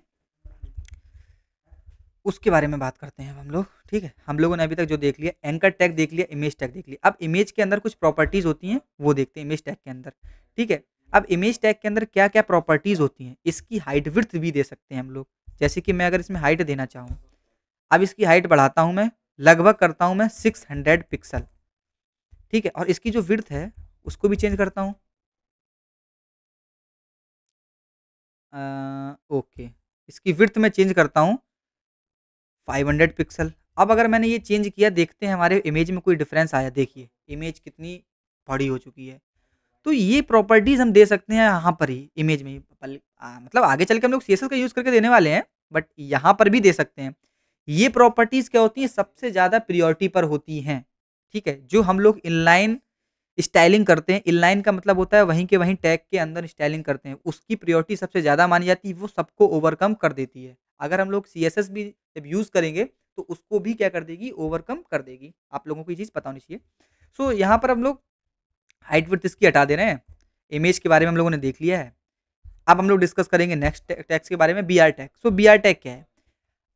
उसके बारे में बात करते हैं अब हम लोग। ठीक है, हम लोगों ने अभी तक जो देख लिया, एंकर टैग देख लिया, इमेज टैग देख लिया। अब इमेज के अंदर कुछ प्रॉपर्टीज़ होती हैं, वो देखते हैं इमेज टैग के अंदर। ठीक है, अब इमेज टैग के अंदर क्या-क्या प्रॉपर्टीज़ होती हैं, इसकी हाइट विड्थ भी दे सकते हैं हम लोग। जैसे कि मैं अगर इसमें हाइट देना चाहूँ, अब इसकी हाइट बढ़ाता हूँ मैं, लगभग करता हूँ मैं 600 पिक्सल। ठीक है, और इसकी जो विड्थ है उसको भी चेंज करता हूँ। ओके, इसकी विड्थ मैं चेंज करता हूँ 500 पिक्सल। अब अगर मैंने ये चेंज किया, देखते हैं हमारे इमेज में कोई डिफरेंस आया। देखिए इमेज कितनी बड़ी हो चुकी है। तो ये प्रॉपर्टीज़ हम दे सकते हैं यहाँ पर ही इमेज में ही मतलब आगे चल के हम लोग सीएसएस का यूज़ करके देने वाले हैं, बट यहाँ पर भी दे सकते हैं। ये प्रॉपर्टीज़ क्या होती हैं, सबसे ज़्यादा प्रायोरिटी पर होती हैं, ठीक है? जो हम लोग इनलाइन स्टाइलिंग करते हैं, इनलाइन का मतलब होता है वहीं के वहीं टैग के अंदर स्टाइलिंग करते हैं, उसकी प्रायोरिटी सबसे ज़्यादा मानी जाती है, वो सबको ओवरकम कर देती है। अगर हम लोग सीएसएस भी जब यूज़ करेंगे, तो उसको भी क्या कर देगी, ओवरकम कर देगी। आप लोगों को ये चीज़ पता होनी चाहिए। सो यहाँ पर हम लोग हाइट विड्थ इसकी हटा दे रहे हैं। इमेज के बारे में हम लोगों ने देख लिया है। अब हम लोग डिस्कस करेंगे नेक्स्ट टैग्स के बारे में, बीआर टैग। सो बीआर टैग क्या है?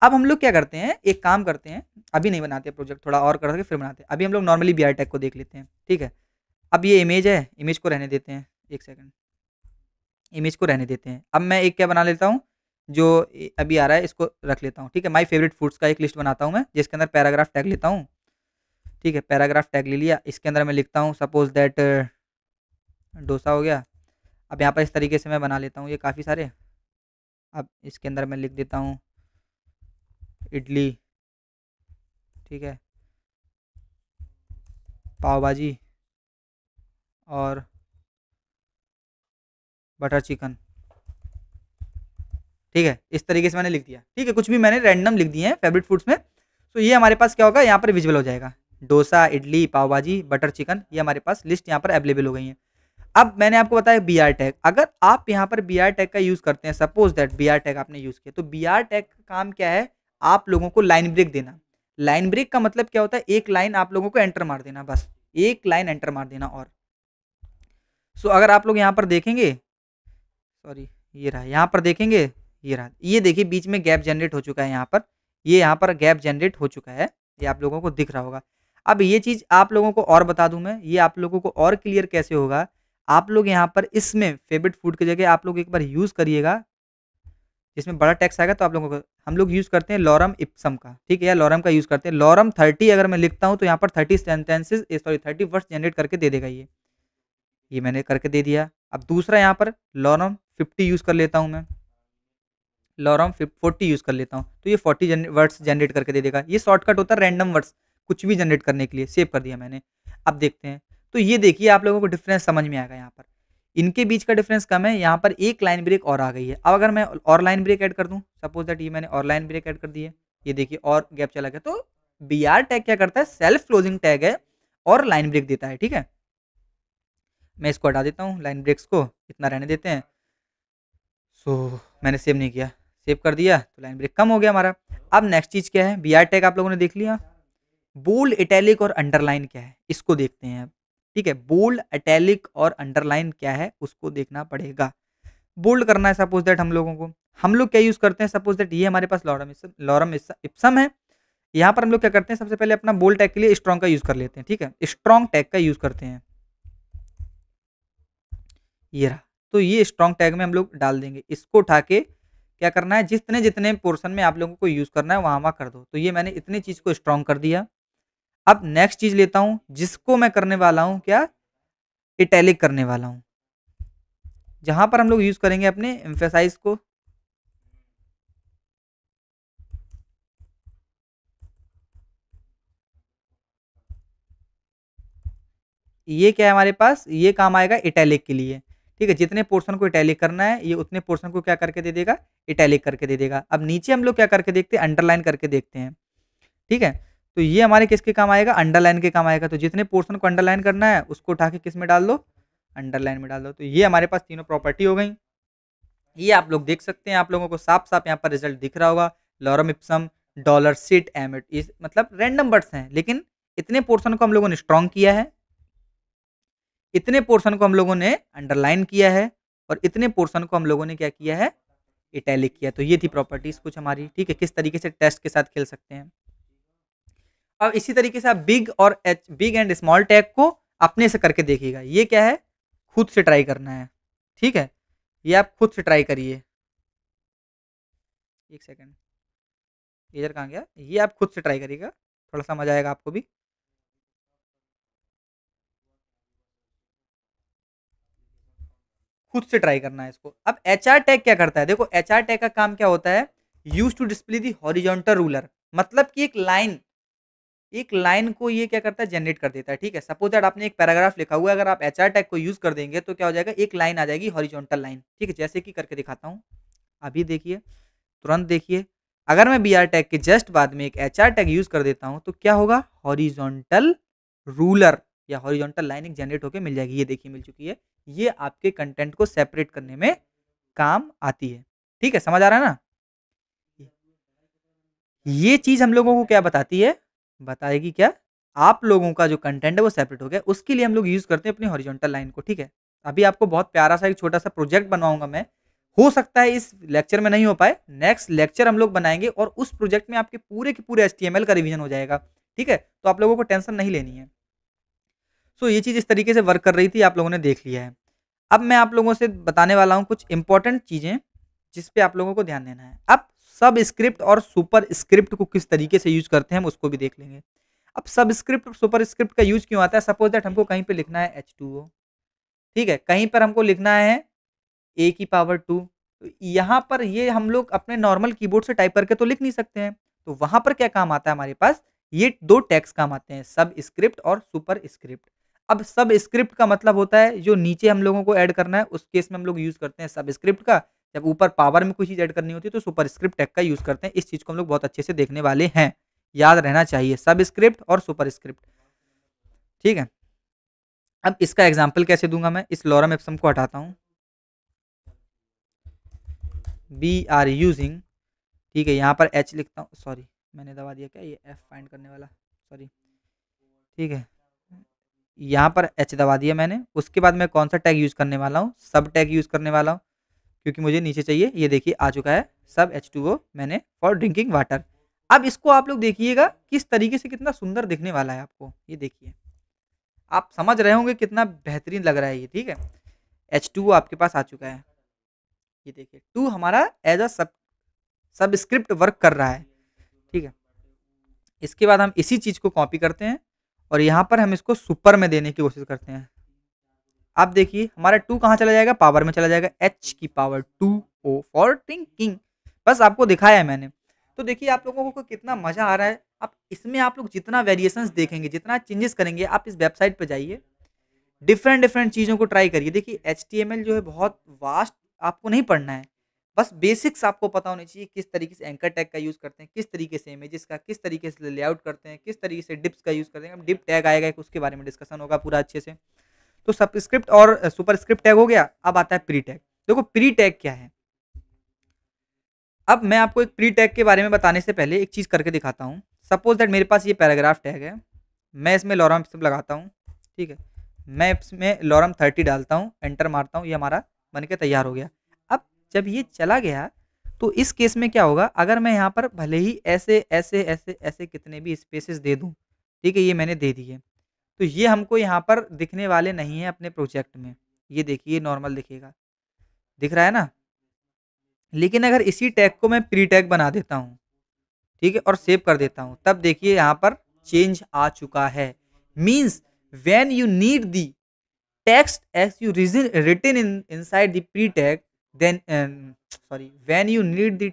अब हम लोग क्या करते हैं, एक काम करते हैं, अभी नहीं बनाते प्रोजेक्ट, थोड़ा और करके फिर बनाते हैं। अभी हम लोग नॉर्मली बीआर टैग को देख लेते हैं, ठीक है? अब ये इमेज है, इमेज को रहने देते हैं। 1 सेकंड, इमेज को रहने देते हैं। अब मैं एक क्या बना लेता हूँ, जो अभी आ रहा है इसको रख लेता हूँ, ठीक है? माय फेवरेट फूड्स का एक लिस्ट बनाता हूँ मैं, जिसके अंदर पैराग्राफ टैग लेता हूँ, ठीक है? पैराग्राफ टैग ले लिया, इसके अंदर मैं लिखता हूँ सपोज़ दैट डोसा हो गया। अब यहाँ पर इस तरीके से मैं बना लेता हूँ ये काफ़ी सारे। अब इसके अंदर मैं लिख देता हूँ इडली, ठीक है? पाव भाजी और बटर चिकन, ठीक है? इस तरीके से मैंने लिख दिया, ठीक है? कुछ भी मैंने रैंडम लिख दिए हैं फेवरेट फूड्स में। तो ये हमारे पास क्या होगा, यहाँ पर विज़िबल हो जाएगा। डोसा, इडली, पाव भाजी, बटर चिकन, ये हमारे पास लिस्ट यहाँ पर अवेलेबल हो गई है। अब मैंने आपको बताया बीआर टैग, अगर आप यहाँ पर बीआर टैग का यूज़ करते हैं, सपोज़ दैट बीआर टैग आपने यूज़ किया, तो बीआर टैग का काम क्या है, आप लोगों को लाइन ब्रेक देना। लाइन ब्रेक का मतलब क्या होता है, एक लाइन आप लोगों को एंटर मार देना, बस। एक लाइन एंटर मार देना और सो अगर आप लोग यहाँ पर देखेंगे, सॉरी ये रहा, यहाँ पर देखेंगे, ये रहा। ये देखिए बीच में गैप जनरेट हो चुका है यहाँ पर। ये यहाँ पर गैप जनरेट हो चुका है, ये आप लोगों को दिख रहा होगा। अब ये चीज़ आप लोगों को और बता दूँ मैं, ये आप लोगों को और क्लियर कैसे होगा, आप लोग यहाँ पर इसमें फेवरेट फूड की जगह आप लोग एक बार यूज़ करिएगा, जिसमें बड़ा टेक्स्ट आएगा तो आप लोगों को, हम लोग यूज़ करते हैं लॉरम इप्सम का, ठीक है? या लॉरम का यूज़ करते हैं। लॉरम 30 अगर मैं लिखता हूँ तो यहाँ पर 30 सेंटेंसेस सॉरी 30 वर्ड्स जनरेट करके दे देगा ये। ये मैंने करके दे दिया। अब दूसरा यहाँ पर लॉरम 50 यूज़ कर लेता हूँ मैं। लॉरम 40 यूज़ कर लेता हूँ, तो ये 40 वर्ड्स जनरेट करके दे देगा। ये शॉर्टकट होता है रैंडम वर्ड्स, कुछ भी जनरेट करने के लिए, सेव कर दिया मैंने। अब देखते हैं, तो ये देखिए आप लोगों को डिफरेंस समझ में आएगा यहाँ पर। इनके बीच का डिफरेंस कम है, यहाँ पर एक लाइन ब्रेक और आ गई है। अब अगर मैं और लाइन ब्रेक ऐड कर दूँ, सपोज़ दैट ये मैंने और लाइन ब्रेक ऐड कर दी है, ये देखिए और गैप चला गया। तो बीआर टैग क्या करता है, सेल्फ क्लोजिंग टैग है और लाइन ब्रेक देता है, ठीक है? मैं इसको हटा देता हूँ, लाइन ब्रेक्स को इतना रहने देते हैं। सो मैंने सेव नहीं किया, सेव कर दिया तो लाइन ब्रेक कम हो गया हमारा। अब नेक्स्ट चीज़ क्या है, बीआर टैग आप लोगों ने देख लिया। बोल्ड, इटैलिक और अंडरलाइन क्या है, इसको देखते हैं अब, ठीक है? बोल्ड, इटैलिक और अंडरलाइन क्या है, उसको देखना पड़ेगा। बोल्ड करना है सपोज़ दैट हम लोगों को, हम लोग क्या यूज़ करते हैं, सपोज़ दैट ये हमारे पास लॉरम इप्सम है। यहाँ पर हम लोग क्या करते हैं, सबसे पहले अपना बोल्ड टैग के लिए स्ट्रॉन्ग का यूज़ कर लेते हैं, ठीक है? स्ट्रॉन्ग टैग का यूज़ करते हैं। ये रहा, तो ये स्ट्रॉन्ग टैग में हम लोग डाल देंगे। इसको उठा के क्या करना है, जितने-जितने पोर्शन में आप लोगों को यूज़ करना है वहाँ-वहाँ कर दो। तो ये मैंने इतनी चीज़ को स्ट्रॉन्ग कर दिया। अब नेक्स्ट चीज़ लेता हूँ, जिसको मैं करने वाला हूँ क्या, इटैलिक करने वाला हूँ। जहाँ पर हम लोग यूज़ करेंगे अपने एम्फसाइज़ को, ये क्या है हमारे पास, ये काम आएगा इटैलिक के लिए, ठीक है? जितने पोर्शन को इटैलिक करना है, ये उतने पोर्शन को क्या करके दे देगा, इटैलिक करके दे देगा। अब नीचे हम लोग क्या करके देखते हैं, अंडरलाइन करके देखते हैं, ठीक है? तो ये हमारे किसके काम आएगा, अंडरलाइन के काम आएगा। तो जितने पोर्शन को अंडरलाइन करना है, उसको उठा के किस में डाल दो, अंडरलाइन में डाल दो। तो ये हमारे पास तीनों प्रॉपर्टी हो गई। ये आप लोग देख सकते हैं, आप लोगों को साफ-साफ यहाँ पर रिज़ल्ट दिख रहा होगा। Lorem ipsum, dolor, sit, amet, इस मतलब रैंडम वर्ड्स हैं, लेकिन इतने पोर्शन को हम लोगों ने स्ट्रॉन्ग किया है, इतने पोर्शन को हम लोगों ने अंडरलाइन किया है और इतने पोर्शन को हम लोगों ने क्या किया है, इटैलिक किया। तो ये थी प्रॉपर्टीज़ कुछ हमारी, ठीक है? किस तरीके से टेस्ट के साथ खेल सकते हैं। अब इसी तरीके से आप बिग एंड स्मॉल टैग को अपने से करके देखिएगा। ये क्या है, खुद से ट्राई करना है, ठीक है? ये आप खुद से ट्राई करिए। 1 सेकंड, इधर कहाँ गया? ये आप खुद से ट्राई करिएगा, थोड़ा-सा मज़ा आएगा आपको भी। खुद से ट्राई करना है इसको। अब एचआर टैग क्या करता है? देखो एचआर टैग का काम क्या होता है? Used to display the horizontal ruler, मतलब कि एक लाइन, एक लाइन को ये क्या करता है, जनरेट कर देता है, ठीक है। सपोज दैट आपने एक पैराग्राफ लिखा हुआ है, अगर आप एचआर टैग को यूज़ कर देंगे तो क्या हो जाएगा, एक लाइन आ जाएगी हॉरिजॉन्टल लाइन, ठीक है। जैसे कि करके दिखाता हूँ, अभी देखिए, तुरंत देखिए, अगर मैं बीआर टैग के जस्ट बाद में एक एचआर टैग यूज़ कर देता हूँ तो क्या होगा, हॉरिजॉन्टल रूलर या हॉरिजॉन्टल लाइन एक जनरेट होके मिल जाएगी। ये देखिए मिल चुकी है। ये आपके कंटेंट को सेपरेट करने में काम आती है, ठीक है, समझ आ रहा है ना? ये चीज़ हम लोगों को क्या बताती है? बताएगी क्या? आप लोगों का जो कंटेंट है वो सेपरेट हो गया, उसके लिए हम लोग यूज़ करते हैं अपनी हॉरिजॉन्टल लाइन को, ठीक है? अभी आपको बहुत प्यारा-सा एक छोटा-सा प्रोजेक्ट बनवाऊँगा मैं, हो सकता है इस लेक्चर में नहीं हो पाए, नेक्स्ट लेक्चर हम लोग बनाएँगे और उस प्रोजेक्ट में आपके पूरे के पूरे एचटीएमएल का रिवीजन हो जाएगा, ठीक है? तो आप लोगों को टेंशन नहीं लेनी है। सो ये चीज़ इस तरीके से वर्क कर रही थी, आप लोगों ने देख लिया है। अब मैं आप लोगों से बताने वाला हूँ कुछ इम्पोर्टेंट चीज़ें, जिस पे आप लोगों को ध्यान देना है। अब सबस्क्रिप्ट और सुपरस्क्रिप्ट को किस तरीके से यूज़ करते हैं, हम उसको भी देख लेंगे। अब सबस्क्रिप्ट और सुपरस्क्रिप्ट का यूज़ क्यों आता है? सपोज़ दैट हमको कहीं पे लिखना है H2O, ठीक है? कहीं पर हमको लिखना है A की पावर 2, तो यहाँ पर ये हम लोग अपने नॉर्मल कीबोर्ड से टाइप करके तो लिख नहीं सकते हैं। तो वहाँ पर क्या काम आता है हमारे पास? ये 2 टैग्स काम आते हैं, सबस्क्रिप्ट और सुपरस्क्रिप्ट। अब सबस्क्रिप्ट का मतलब होता है जो नीचे हम लोगों को ऐड करना है, उस केस में हम लोग यूज़ करते हैं सबस्क्रिप्ट का। जब ऊपर पावर में कोई चीज़ ऐड करनी होती है तो सुपरस्क्रिप्ट टैग का यूज़ करते हैं। इस चीज़ को हम लोग बहुत अच्छे से देखने वाले हैं। याद रहना चाहिए, सबस्क्रिप्ट और सुपरस्क्रिप्ट, ठीक है? अब इसका एग्ज़ाम्पल कैसे दूँगा मैं? इस लॉरम एप्सम को हटाता हूँ। वी आर यूजिंग, ठीक है, यहाँ पर एच लिखता हूँ, सॉरी मैंने दबा दिया क्या, ये एफ फाइंड करने वाला, सॉरी, ठीक है। यहाँ पर एच दबा दिया मैंने, उसके बाद मैं कौन सा टैग यूज़ करने वाला हूँ, सब टैग यूज़ करने वाला हूँ, क्योंकि मुझे नीचे चाहिए। ये देखिए आ चुका है सब H2O मैंने फॉर ड्रिंकिंग वाटर। अब इसको आप लोग देखिएगा किस तरीके से कितना सुंदर दिखने वाला है आपको, ये देखिए। आप समझ रहे होंगे कितना बेहतरीन लग रहा है ये, ठीक है। H2O आपके पास आ चुका है, ये देखिए 2 हमारा एज अ सबस्क्रिप्ट वर्क कर रहा है, ठीक है। इसके बाद हम इसी चीज़ को कॉपी करते हैं और यहाँ पर हम इसको सुपर में देने की कोशिश करते हैं। अब देखिए हमारा 2 कहाँ चला जाएगा, पावर में चला जाएगा, H की पावर 2O फॉर ड्रिंकिंग। बस आपको दिखाया है मैंने। तो देखिए आप लोगों को कितना मज़ा आ रहा है। अब इसमें आप लोग जितना वेरिएशंस देखेंगे, जितना चेंजेस करेंगे, आप इस वेबसाइट पे जाइए, डिफरेंट चीज़ों को ट्राई करिए। देखिए एचटीएमएल जो है बहुत वास्ट, आपको नहीं पढ़ना है। बस बेसिक्स आपको पता होनी चाहिए, किस तरीके से एंकर टैग का यूज़ करते हैं, किस तरीके से इमेजेस का, किस तरीके से लेआउट करते हैं, किस तरीके से डिप्स का यूज़ करते हैं। अब डिप टैग आएगा एक, उसके बारे में डिस्कशन होगा पूरा अच्छे से। तो सबस्क्रिप्ट और सुपरस्क्रिप्ट टैग हो गया। अब आता है प्री टैग। देखो प्री टैग क्या है? अब मैं आपको एक प्री टैग के बारे में बताने से पहले एक चीज़ करके दिखाता हूँ। सपोज़ दैट मेरे पास ये पैराग्राफ टैग है, मैं इसमें लॉरम सिर्फ लगाता हूँ, ठीक है। मैं इसमें लॉरम 30 डालता हूँ, एंटर मारता हूँ, ये हमारा बन के तैयार हो गया। अब जब ये चला गया तो इस केस में क्या होगा, अगर मैं यहाँ पर भले ही ऐसे कितने भी स्पेसेस दे दूँ, ठीक है, ये मैंने दे दिए, तो ये हमको यहाँ पर दिखने वाले नहीं हैं अपने प्रोजेक्ट में। ये देखिए नॉर्मल दिखेगा, दिख रहा है ना? लेकिन अगर इसी टैग को मैं प्री टैग बना देता हूँ, ठीक है, और सेव कर देता हूँ, तब देखिए यहाँ पर चेंज आ चुका है। Means when you need the text as you written in inside the pre tag, then sorry, when you need the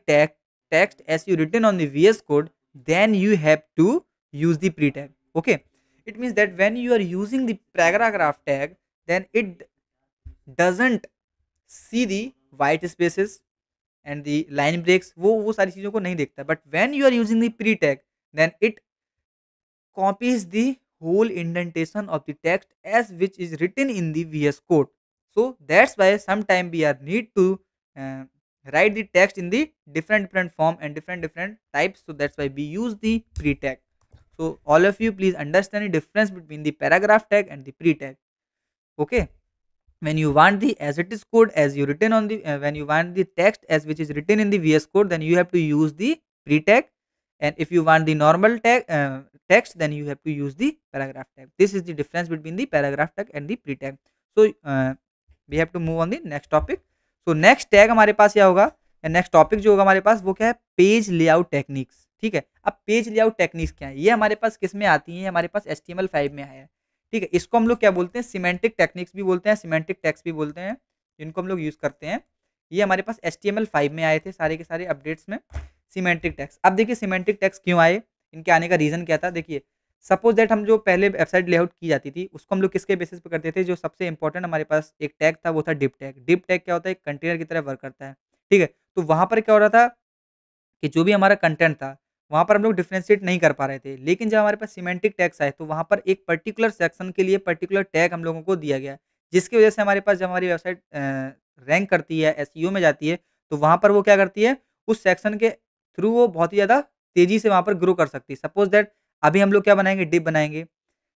text as you written on the VS Code, then you have to use the pre tag. Okay, it means that when you are using the paragraph tag, then it doesn't see the white spaces and the line breaks, वो सारी चीज़ों को नहीं देखता। But when you are using the pre tag, then it copies the whole indentation of the text as which is written in the VS Code. So that's why sometime we are need to uh, write the text in the different form and different types. So that's why we use the pre tag. So all of you please understand the difference between the paragraph tag and the pre tag. Okay. When you want the as it is code as you written on the when you want the text as which is written in the VS Code, then you have to use the pre tag, and if you want the normal tag text, then you have to use the paragraph tag. This is the difference between the paragraph tag and the pre tag. So we have to move on the next topic. So next tag हमारे पास क्या होगा, या next topic जो होगा हमारे पास वो क्या है, पेज लेआउट टेक्निक्स। ठीक है, अब पेज लेआउट टेक्निक्स क्या है, ये हमारे पास किस में आती है, हमारे पास HTML5 में आया है। ठीक है, इसको हम लोग क्या बोलते हैं, सिमेंटिक टेक्निक्स भी बोलते हैं, सिमेंटिक टैग्स भी बोलते हैं, जिनको हम लोग यूज़ करते हैं। ये हमारे पास HTML5 में आए थे सारे के सारे अपडेट्स में सिमेंटिक टैग्स। अब देखिए सिमेंटिक टैग्स क्यों आए, इनके आने का रीज़न क्या था। देखिए सपोज़ दैट हम जो पहले वेबसाइट लेआउट की जाती थी, उसको हम लोग किसके बेसिस पे करते थे, जो सबसे इम्पोर्टेंट हमारे पास एक टैग था वो था डिव टैग। डिव टैग क्या होता है, एक कंटेनर की तरह वर्क करता है, ठीक है? तो वहाँ पर क्या हो रहा था कि जो भी हमारा कंटेंट था, वहाँ पर हम लोग डिफरेंशिएट नहीं कर पा रहे थे। लेकिन जब हमारे पास सिमेंटिक टैग्स आए, तो वहाँ पर एक पर्टिकुलर सेक्शन के लिए पर्टिकुलर टैग हम लोगों को दिया गया, जिसकी वजह से हमारे पास जब हमारी वेबसाइट रैंक करती है, एसईओ में जाती है, तो वहाँ पर वो क्या करती है, उस सेक्शन के थ्रू वो बहुत ही ज़्यादा तेज़ी से वहाँ पर ग्रो कर सकती है। सपोज़ दैट अभी हम लोग क्या बनाएँगे, डिव बनाएँगे,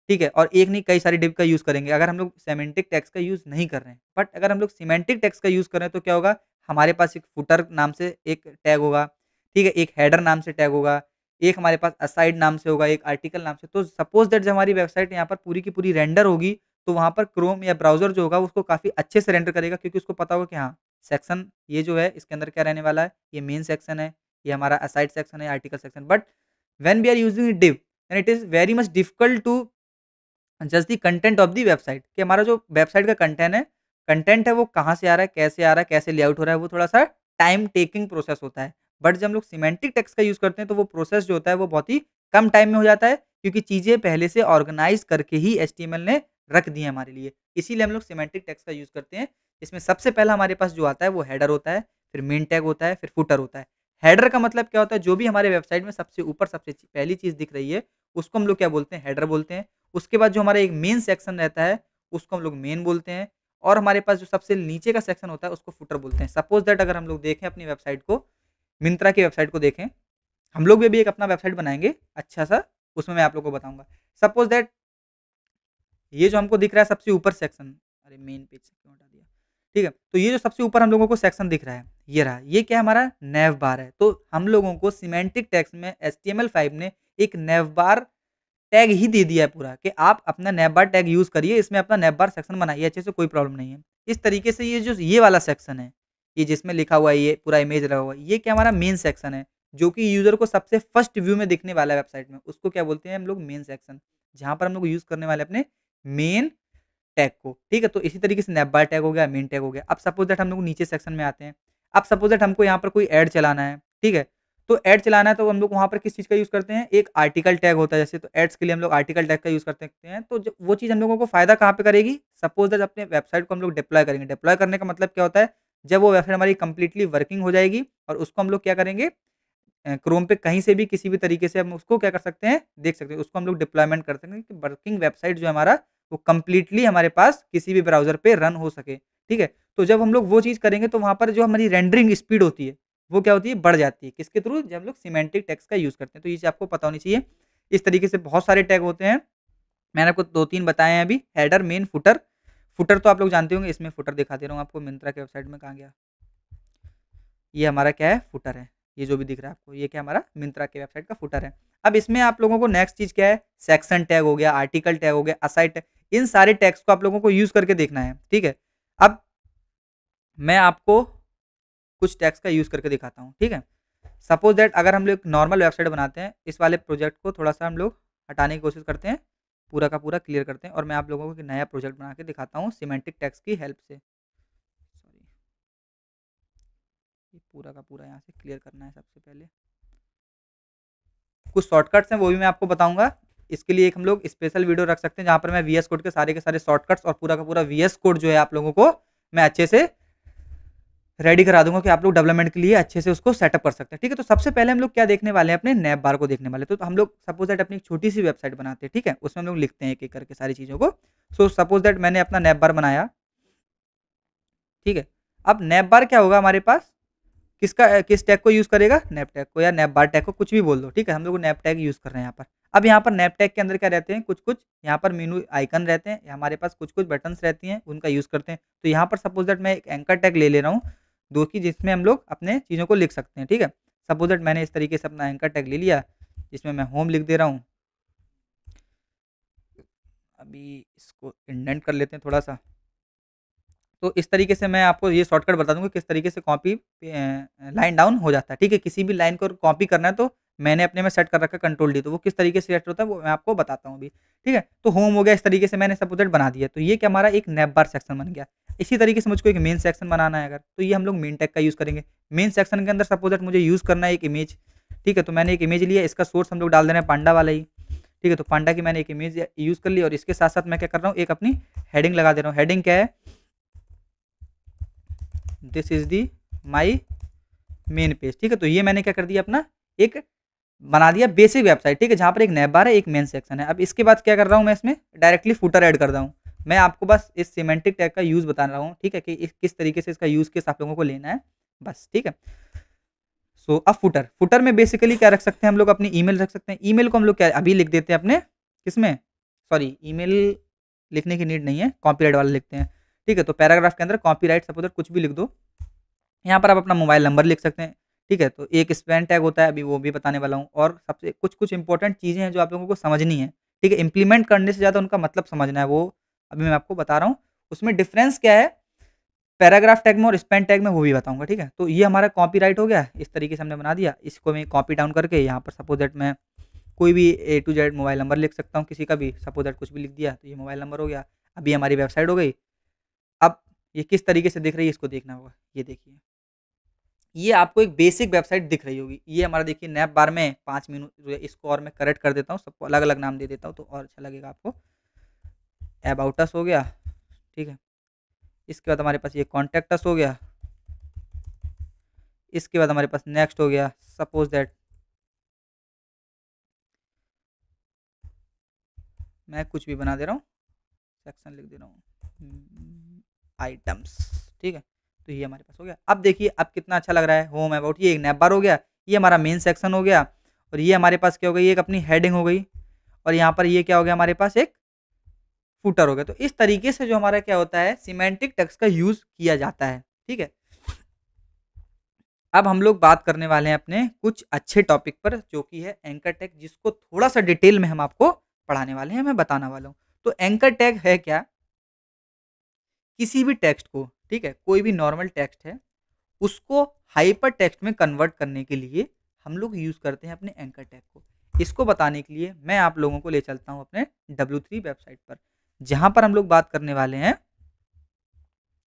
ठीक है? और एक नहीं कई सारी डिव का यूज़ करेंगे, अगर हम लोग सिमेंटिक टैग्स का यूज़ नहीं कर रहे हैं। बट अगर हम लोग सिमेंटिक टैग्स का यूज़ कर रहे हैं, तो क्या होगा, हमारे पास एक फुटर नाम से एक टैग होगा, ठीक है? एक हेडर नाम से टैग होगा, एक हमारे पास असाइड नाम से होगा, एक आर्टिकल नाम से। तो सपोज़ दैट जब हमारी वेबसाइट यहाँ पर पूरी की पूरी रेंडर होगी, तो वहाँ पर क्रोम या ब्राउज़र जो होगा उसको काफ़ी अच्छे से रेंडर करेगा, क्योंकि उसको पता होगा कि हाँ, सेक्शन ये जो है इसके अंदर क्या रहने वाला है, ये मेन सेक्शन है, ये हमारा असाइड सेक्शन है, article section. But when we are using div, then it is very much difficult to just the content of the website, कि हमारा जो वेबसाइट का कंटेंट है वो कहाँ से आ रहा है, कैसे आ रहा है, कैसे लेआउट हो रहा है, वो थोड़ा-सा टाइम टेकिंग प्रोसेस होता है। बट जब हम लोग सिमेंटिक टेक्स्ट का यूज़ करते हैं, तो वो प्रोसेस जो होता है वो बहुत ही कम टाइम में हो जाता है, क्योंकि चीज़ें पहले से ऑर्गनाइज़ करके ही एचटीएमएल ने रख दी है हमारे लिए। इसीलिए हम लोग सिमेंटिक टेक्स्ट का यूज़ करते हैं। इसमें सबसे पहला हमारे पास जो आता है वो हेडर होता है, फिर मेन टैग होता है, फिर फुटर होता है। हेडर का मतलब क्या होता है, जो भी हमारे वेबसाइट में सबसे ऊपर सबसे पहली चीज़ दिख रही है, उसको हम लोग क्या बोलते हैं, हेडर बोलते हैं। उसके बाद जो हमारा एक मेन सेक्शन रहता है, उसको हम लोग मेन बोलते हैं, और हमारे पास जो सबसे नीचे का सेक्शन होता है, उसको फुटर बोलते हैं। सपोज़ दैट अगर हम लोग देखें अपनी वेबसाइट को, मिंत्रा की वेबसाइट को देखें, हम लोग भी एक अपना वेबसाइट बनाएँगे अच्छा-सा, उसमें मैं आप लोगों को बताऊँगा। सपोज़ दैट ये जो हमको दिख रहा है सबसे ऊपर सेक्शन, अरे मेन पेज से क्यों हटा दिया? ठीक है, तो ये जो सबसे ऊपर हम लोगों को सेक्शन दिख रहा है, ये रहा, ये क्या है, हमारा नैव बार है। तो हम लोगों को सिमेंटिक टेक्स्ट में HTML5 ने एक नैव बार टैग ही दे दिया है पूरा, कि आप अपना नैवबार टैग यूज़ करिए, इसमें अपना नैवबार सेक्शन बनाइए अच्छे से, कोई प्रॉब्लम नहीं है। इस तरीके से ये जो ये वाला सेक्शन है, ये जिसमें लिखा हुआ है, ये पूरा इमेज लगा हुआ है, ये क्या हमारा मेन सेक्शन है, जो कि यूज़र को सबसे फर्स्ट व्यू में दिखने वाला है वेबसाइट में, उसको क्या बोलते हैं हम लोग, मेन सेक्शन। जहाँ पर हम लोग यूज़ करने वाले हैं अपने मेन टैग को, ठीक है? तो इसी तरीके से नैपबार टैग हो गया, मेन टैग हो गया। अब सपोज़ दैट हम लोग नीचे सेक्शन में आते हैं। अब सपोज़ दैट हमको यहाँ पर कोई ऐड चलाना है, ठीक है? तो ऐड चलाना है, तो हम लोग वहाँ पर किस चीज़ का यूज़ करते हैं, एक आर्टिकल टैग होता है जैसे, तो एड्स के लिए हम लोग आर्टिकल टैग का यूज़ कर सकते हैं। तो ज वो चीज़ हम लोगों को फ़ायदा कहाँ पे करेगी, सपोज़ दैट अपने वेबसाइट को हम लोग डिप्लॉय करेंगे। डिप्लॉय करने का मतलब क्या होता है, जब वो वेबसाइट हमारी कंप्लीटली वर्किंग हो जाएगी, और उसको हम लोग क्या करेंगे, क्रोम पे कहीं से भी किसी भी तरीके से हम उसको क्या कर सकते हैं, देख सकते हैं। उसको हम लोग डिप्लॉयमेंट कर सकते हैं कि वर्किंग वेबसाइट जो है हमारा, वो कंप्लीटली हमारे पास किसी भी ब्राउज़र पे रन हो सके, ठीक है? तो जब हम लोग वो चीज़ करेंगे, तो वहाँ पर जो हमारी रेंडरिंग स्पीड होती है, वो क्या होती है, बढ़ जाती है। किसके थ्रू, जब हम लोग सिमेंटिक टेक्स्ट का यूज़ करते हैं। तो ये चीज़ आपको पता होनी चाहिए। इस तरीके से बहुत सारे टैग होते हैं। मैंने आपको 2-3 बताए हैं अभी, हेडर, मेन, फुटर। फुटर तो आप लोग जानते होंगे, इसमें फुटर दिखा दे रहा हूँ आपको, मिंत्रा की वेबसाइट में कहाँ गया? ये हमारा क्या है, फुटर है। ये जो भी दिख रहा है आपको, ये क्या हमारा मिंत्रा की वेबसाइट का फुटर है। अब इसमें आप लोगों को नेक्स्ट चीज़ क्या है, सेक्शन टैग हो गया, आर्टिकल टैग हो गया, असाइड टैग, इन सारे टैग्स को आप लोगों को यूज़ करके देखना है, ठीक है? अब मैं आपको कुछ टैग्स का यूज़ करके दिखाता हूँ, ठीक है? सपोज़ दैट अगर हम लोग नॉर्मल वेबसाइट बनाते हैं, इस वाले प्रोजेक्ट को थोड़ा-सा हम लोग हटाने की कोशिश करते हैं, पूरा का पूरा क्लियर करते हैं, और मैं आप लोगों को एक नया प्रोजेक्ट बना के दिखाता हूँ सिमेंटिक टैग्स की हेल्प से। सॉरी, ये पूरा का पूरा यहाँ से क्लियर करना है सबसे पहले। कुछ शॉर्टकट्स हैं, वो भी मैं आपको बताऊँगा। इसके लिए एक हम लोग स्पेशल वीडियो रख सकते हैं, जहाँ पर मैं वीएस कोड के सारे शॉर्टकट्स और पूरा का पूरा वीएस कोड जो है आप लोगों को मैं अच्छे से रेडी करा दूँगा, कि आप लोग डेवलपमेंट के लिए अच्छे से उसको सेटअप कर सकते हैं, ठीक है? तो सबसे पहले हम लोग क्या देखने वाले हैं, अपने नैप बार को देखने वाले हैं। तो हम लोग सपोज़ दैट अपनी एक छोटी-सी वेबसाइट बनाते हैं, ठीक है? उसमें हम लोग लिखते हैं एक-एक करके सारी चीज़ों को। सो सपोज़ दैट मैंने अपना नैप बार बनाया, ठीक है? अब नैप बार क्या होगा हमारे पास, किस टैग को यूज़ करेगा? नैप टैग को, या नैप बार टैग को, कुछ भी बोल दो, ठीक है? हम लोग नैप टैग यूज़ कर रहे हैं यहाँ पर। अब यहाँ पर नैप टैग के अंदर क्या रहते हैं, कुछ-कुछ यहाँ पर मेनू आइकन रहते हैं, हमारे पास कुछ-कुछ बटन्स रहती हैं, उनका यूज़ करते हैं। तो यहाँ पर सपोज़ दैट मैं एक एंकर टैग ले रहा हूँ, जो कि जिसमें हम लोग अपने चीज़ों को लिख सकते हैं, ठीक है? सपोज़ दैट मैंने इस तरीके से अपना एंकर टैग ले लिया, जिसमें मैं होम लिख दे रहा हूँ। अभी इसको इंडेंट कर लेते हैं थोड़ा-सा। तो इस तरीके से मैं आपको ये शॉर्टकट बता दूँगा किस तरीके से कॉपी लाइन डाउन हो जाता है, ठीक है? किसी भी लाइन को कॉपी करना है, तो मैंने अपने में सेट कर रखा है कंट्रोल डी, तो वो किस तरीके से सेट होता है वो मैं आपको बताता हूँ अभी, ठीक है? तो होम हो गया, इस तरीके से मैंने सपोज़ दैट बना दिया, तो ये क्या हमारा एक नैप बार सेक्शन बन गया। इसी तरीके से मुझको एक मेन सेक्शन बनाना है अगर, तो ये हम लोग मेन टैग का यूज़ करेंगे। मेन सेक्शन के अंदर सपोज़ दैट मुझे यूज़ करना है एक इमेज, ठीक है? तो मैंने एक इमेज लिया, इसका सोर्स हम लोग डाल दे रहे हैं पांडा वाला ही, ठीक है, तो पांडा की मैंने एक इमेज यूज़ कर ली और इसके साथ-साथ मैं क्या कर रहा हूँ, एक अपनी हेडिंग लगा दे रहा हूँ। हेडिंग क्या है? This is the my main page. ठीक है, तो ये मैंने क्या कर दिया, अपना एक बना दिया बेसिक वेबसाइट। ठीक है, जहाँ पर एक नैव बार है, एक मेन सेक्शन है। अब इसके बाद क्या कर रहा हूँ मैं, इसमें डायरेक्टली फुटर ऐड कर रहा हूँ। मैं आपको बस इस सिमेंटिक टैग का यूज़ बता रहा हूँ, ठीक है, कि किस तरीके से इसका यूज़ केस आप लोगों को लेना है, बस। ठीक है, सो अब फुटर, फुटर में बेसिकली क्या रख सकते हैं हम लोग, अपनी ईमेल रख सकते हैं। ईमेल को हम लोग क्या अभी लिख देते हैं अपने किसमें, सॉरी, ईमेल लिखने की नीड नहीं है, कॉपीराइट वाला लिखते हैं। ठीक है, तो पैराग्राफ के अंदर कॉपीराइट सपोज कुछ भी लिख दो। यहाँ पर आप अपना मोबाइल नंबर लिख सकते हैं। ठीक है, तो एक स्पैन टैग होता है, अभी वो भी बताने वाला हूँ, और सबसे कुछ इंपॉर्टेंट चीज़ें हैं जो आप लोगों को समझनी है। ठीक है, इंप्लीमेंट करने से ज़्यादा उनका मतलब समझना है, वो अभी मैं आपको बता रहा हूँ। उसमें डिफरेंस क्या है पैराग्राफ टैग में और स्पैन टैग में, वो भी बताऊँगा। ठीक है, तो ये हमारा कॉपीराइट हो गया, इस तरीके से हमने बना दिया। इसको मैं कॉपी डाउन करके यहाँ पर सपोज दैट मैं कोई भी ए टू जेड मोबाइल नंबर लिख सकता हूँ, किसी का भी, सपोज दैट कुछ भी लिख दिया, तो ये मोबाइल नंबर हो गया। अभी हमारी वेबसाइट हो गई। अब ये किस तरीके से दिख रही है, इसको देखना होगा। ये देखिए, ये आपको एक बेसिक वेबसाइट दिख रही होगी। ये हमारा देखिए नैप बार में 5 मिनट जो है, इसको और मैं करेक्ट कर देता हूँ, सबको अलग-अलग नाम दे देता हूँ, तो और अच्छा लगेगा आपको। अबाउट अस हो गया, ठीक है। इसके बाद हमारे पास ये कॉन्टैक्ट अस हो गया। इसके बाद हमारे पास नेक्स्ट हो गया, सपोज दैट मैं कुछ भी बना दे रहा हूँ, सेक्शन लिख दे रहा हूँ, आइटम्स। ठीक है, तो ये हमारे पास हो गया। अब देखिए, अब कितना अच्छा लग रहा है, होम अबाउट, ये एक नैप बार हो गया, ये हमारा मेन सेक्शन हो गया, और ये हमारे पास क्या हो गई, एक अपनी हेडिंग हो गई, और यहाँ पर ये क्या हो गया, हमारे पास एक फुटर हो गया। तो इस तरीके से जो हमारा क्या होता है, सिमेंटिक टेक्स्ट का यूज़ किया जाता है। ठीक है, अब हम लोग बात करने वाले हैं अपने कुछ अच्छे टॉपिक पर, जो कि है एंकर टैग, जिसको थोड़ा-सा डिटेल में हम आपको पढ़ाने वाले हैं, मैं बताना वाला हूँ। तो एंकर टैग है क्या? किसी भी टेक्स्ट को, ठीक है, कोई भी नॉर्मल टेक्स्ट है, उसको हाइपर टेक्स्ट में कन्वर्ट करने के लिए हम लोग यूज़ करते हैं अपने एंकर टैग को। इसको बताने के लिए मैं आप लोगों को ले चलता हूँ अपने W3 वेबसाइट पर, जहाँ पर हम लोग बात करने वाले हैं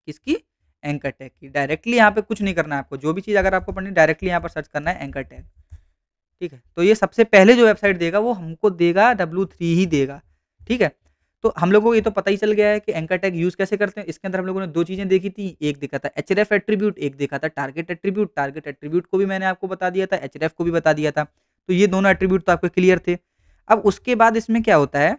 किसकी? एंकर टैग की। डायरेक्टली यहाँ पे कुछ नहीं करना है आपको, जो भी चीज़ अगर आपको पढ़नी है डायरेक्टली यहाँ पर सर्च करना है एंकर टैग। ठीक है, तो ये सबसे पहले जो वेबसाइट देगा वो हमको देगा W3 ही देगा। ठीक है, तो हम लोगों को ये तो पता ही चल गया है कि एंकर टैग यूज़ कैसे करते हैं। इसके अंदर हम लोगों ने 2 चीज़ें देखी थी, एक देखा था href एट्रीब्यूट, एक देखा था टारगेट एट्रीब्यूट। टारगेट एट्रीब्यूट को भी मैंने आपको बता दिया था, href को भी बता दिया था। तो ये दोनों एट्रीब्यूट तो आपके क्लियर थे। अब उसके बाद इसमें क्या होता है,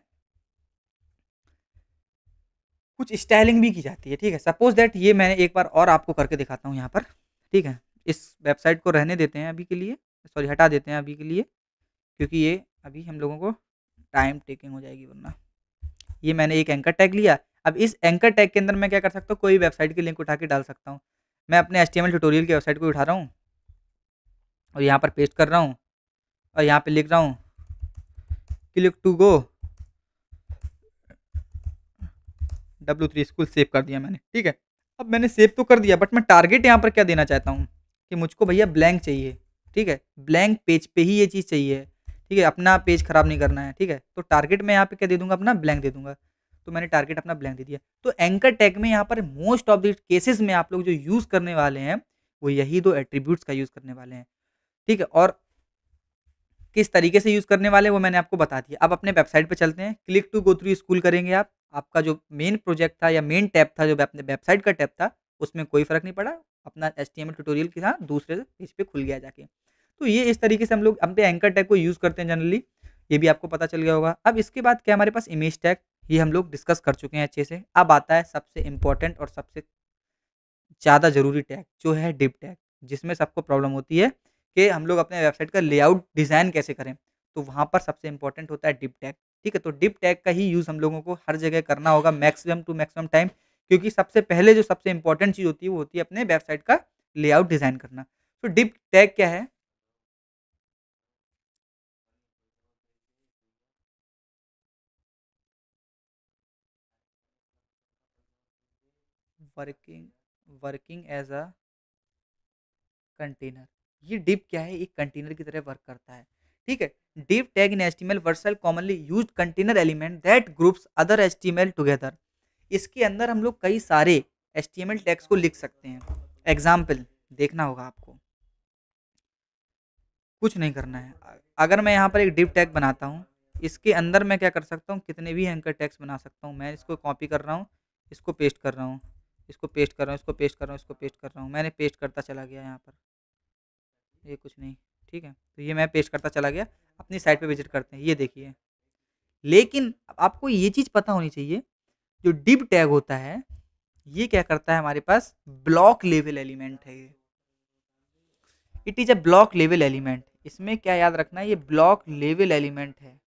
कुछ स्टाइलिंग भी की जाती है। ठीक है, सपोज दैट ये मैंने एक बार और आपको करके दिखाता हूँ यहाँ पर। ठीक है, इस वेबसाइट को रहने देते हैं अभी के लिए, सॉरी हटा देते हैं अभी के लिए, क्योंकि ये अभी हम लोगों को टाइम टेकिंग हो जाएगी वरना। ये मैंने एक एंकर टैग लिया। अब इस एंकर टैग के अंदर मैं क्या कर सकता हूँ, कोई वेबसाइट की लिंक उठा के डाल सकता हूँ। मैं अपने HTML ट्यूटोरियल की वेबसाइट को उठा रहा हूँ और यहाँ पर पेस्ट कर रहा हूँ, और यहाँ पे लिख रहा हूँ click to go W3 school, सेव कर दिया मैंने। ठीक है, अब मैंने सेव तो कर दिया, बट मैं टारगेट यहाँ पर क्या देना चाहता हूँ कि मुझको भैया ब्लैंक चाहिए। ठीक है, ब्लैंक पेज पे ही ये चीज़ चाहिए। ठीक है, अपना पेज खराब नहीं करना है। ठीक है, तो टारगेट मैं यहाँ पे क्या दे दूंगा, अपना ब्लैंक दे दूंगा। तो मैंने टारगेट अपना ब्लैंक दे दिया। तो एंकर टैग में यहाँ पर मोस्ट ऑफ द केसेस में आप लोग जो यूज़ करने वाले हैं, वो यही 2 एट्रीब्यूट्स का यूज़ करने वाले हैं। ठीक है, और किस तरीके से यूज़ करने वाले हैं वो मैंने आपको बता दिया। अब अपने वेबसाइट पे चलते हैं, click to go through school करेंगे आप। आपका जो मेन प्रोजेक्ट था या मेन टैब था, जो अपने वेबसाइट का टैब था, उसमें कोई फ़र्क नहीं पड़ा। अपना HTML ट्यूटोरियल के साथ दूसरे पेज पे खुल गया जाके। तो ये इस तरीके से हम लोग अपने एंकर टैग को यूज़ करते हैं जनरली, ये भी आपको पता चल गया होगा। अब इसके बाद क्या हमारे पास इमेज टैग, ये हम लोग डिस्कस कर चुके हैं अच्छे से। अब आता है सबसे इम्पोर्टेंट और सबसे ज़्यादा ज़रूरी टैग, जो है डिव टैग, जिसमें सबको प्रॉब्लम होती है कि हम लोग अपने वेबसाइट का लेआउट डिज़ाइन कैसे करें। तो वहाँ पर सबसे इम्पोर्टेंट होता है डिव टैग। ठीक है, तो डिव टैग का ही यूज़ हम लोगों को हर जगह करना होगा मैक्सिमम टू मैक्सिमम टाइम, क्योंकि सबसे पहले जो सबसे इम्पोर्टेंट चीज़ होती है वो होती है अपने वेबसाइट का लेआउट डिज़ाइन करना। तो डिव टैग क्या है? Working working as a container. ये डिव क्या है, एक कंटेनर की तरह वर्क करता है। ठीक है, div tag in HTML Vercel commonly used container element that groups other HTML together. इसके अंदर हम लोग कई सारे एचटीएमएल टैग्स को लिख सकते हैं। एग्जाम्पल देखना होगा आपको, कुछ नहीं करना है। अगर मैं यहाँ पर एक डिव टैग बनाता हूँ, इसके अंदर मैं क्या कर सकता हूँ, कितने भी एंकर टैग्स बना सकता हूँ। मैं इसको कॉपी कर रहा हूँ, इसको पेस्ट कर रहा हूँ, इसको पेस्ट कर रहा हूँ, इसको पेस्ट कर रहा हूँ, इसको पेस्ट कर रहा हूँ। मैंने पेस्ट करता चला गया यहाँ पर, ये कुछ नहीं, ठीक है। तो ये मैं पेस्ट करता चला गया, अपनी साइट पे विज़िट करते हैं, ये देखिए। लेकिन अब आपको ये चीज़ पता होनी चाहिए, जो डिव टैग होता है, ये क्या करता है हमारे पास ब्लॉक लेवल एलिमेंट है ये। It is a block level element. इसमें क्या याद रखना है, ये ब्लॉक लेवल एलिमेंट है।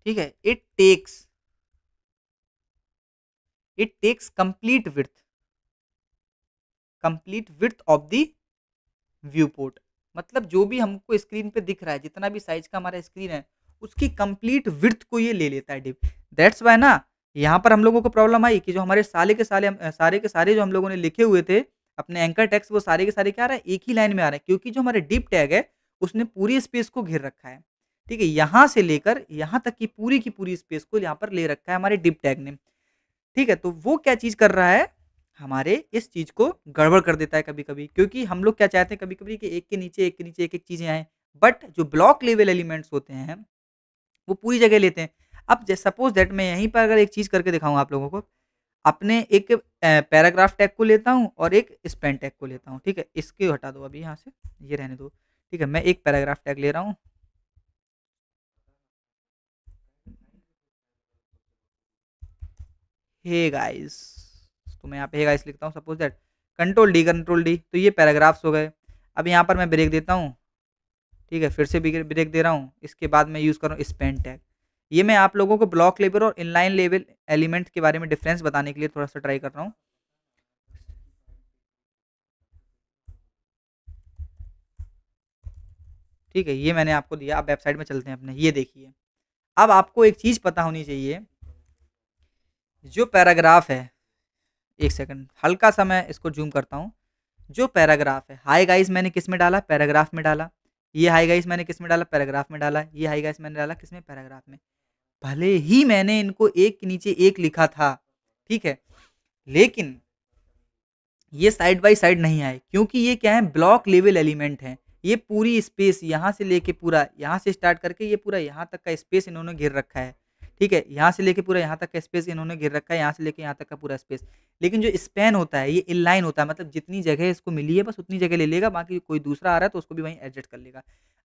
ठीक है, it takes complete width of the viewport. मतलब जो भी हमको स्क्रीन पे दिख रहा है, जितना भी साइज का हमारा स्क्रीन है, उसकी कंप्लीट विड्थ को ये ले लेता है डिव। दैट्स वाई ना, यहाँ पर हम लोगों को प्रॉब्लम आई कि जो हमारे सारे के सारे जो हम लोगों ने लिखे हुए थे अपने एंकर टेक्स्ट, वो सारे के सारे क्या आ रहा है, एक ही लाइन में आ रहा है, क्योंकि जो हमारे डिव टैग है उसने पूरी स्पेस को घेर रखा है। ठीक है, यहाँ से लेकर यहाँ तक की पूरी स्पेस को यहाँ पर ले रखा है हमारे डिव टैग ने। ठीक है, तो वो क्या चीज़ कर रहा है, हमारे इस चीज़ को गड़बड़ कर देता है कभी-कभी, क्योंकि हम लोग क्या चाहते हैं कभी-कभी कि एक के नीचे, एक के नीचे एक-एक चीज़ें आएँ, बट जो ब्लॉक लेवल एलिमेंट्स होते हैं, वो पूरी जगह लेते हैं। अब ज सपोज़ दैट मैं यहीं पर अगर एक चीज़ करके दिखाऊँ आप लोगों को, अपने एक पैराग्राफ टैग को लेता हूँ और एक स्पैन टैग को लेता हूँ, ठीक है? इसको हटा दो अभी यहाँ से, ये रहने दो, ठीक है? मैं एक पैराग्राफ टैग ले रहा हूँ। हे गाइस, तो मैं यहाँ पे हे गाइस लिखता हूँ, सपोज़ दैट कंट्रोल डी, तो ये पैराग्राफ्स हो गए। अब यहाँ पर मैं ब्रेक देता हूँ, ठीक है, फिर से ब्रेक दे रहा हूँ, इसके बाद मैं यूज़ कर रहा हूँ स्पैन टैग। ये मैं आप लोगों को ब्लॉक लेवल और इनलाइन लेवल एलिमेंट के बारे में डिफरेंस बताने के लिए थोड़ा-सा ट्राई कर रहा हूँ। ठीक है, ये मैंने आपको दिया, अब वेबसाइट में चलते हैं अपने, ये देखिए। अब आपको एक चीज़ पता होनी चाहिए, जो पैराग्राफ है, 1 सेकंड हल्का-सा मैं इसको ज़ूम करता हूँ। जो पैराग्राफ है, हाय गाइस मैंने किस में डाला? पैराग्राफ में डाला। ये हाय गाइस मैंने किस में डाला? पैराग्राफ में डाला। ये हाय गाइस मैंने डाला किसमें? पैराग्राफ में। भले ही मैंने इनको एक के नीचे एक लिखा था, ठीक है? लेकिन ये साइड बाय साइड नहीं आए, क्योंकि ये क्या है, ब्लॉक लेवल एलिमेंट है। ये पूरी स्पेस यहाँ से लेके पूरा यहाँ से स्टार्ट करके ये पूरा यहाँ तक का स्पेस इन्होंने घेर रखा है। ठीक है, यहाँ से लेके पूरा यहाँ तक का स्पेस इन्होंने घेर रखा है, यहाँ से लेके यहाँ तक का पूरा स्पेस। लेकिन जो स्पैन होता है ये इनलाइन होता है, मतलब जितनी जगह इसको मिली है बस उतनी जगह ले लेगा, बाकी कोई दूसरा आ रहा है तो उसको भी वहीं एडजस्ट कर लेगा।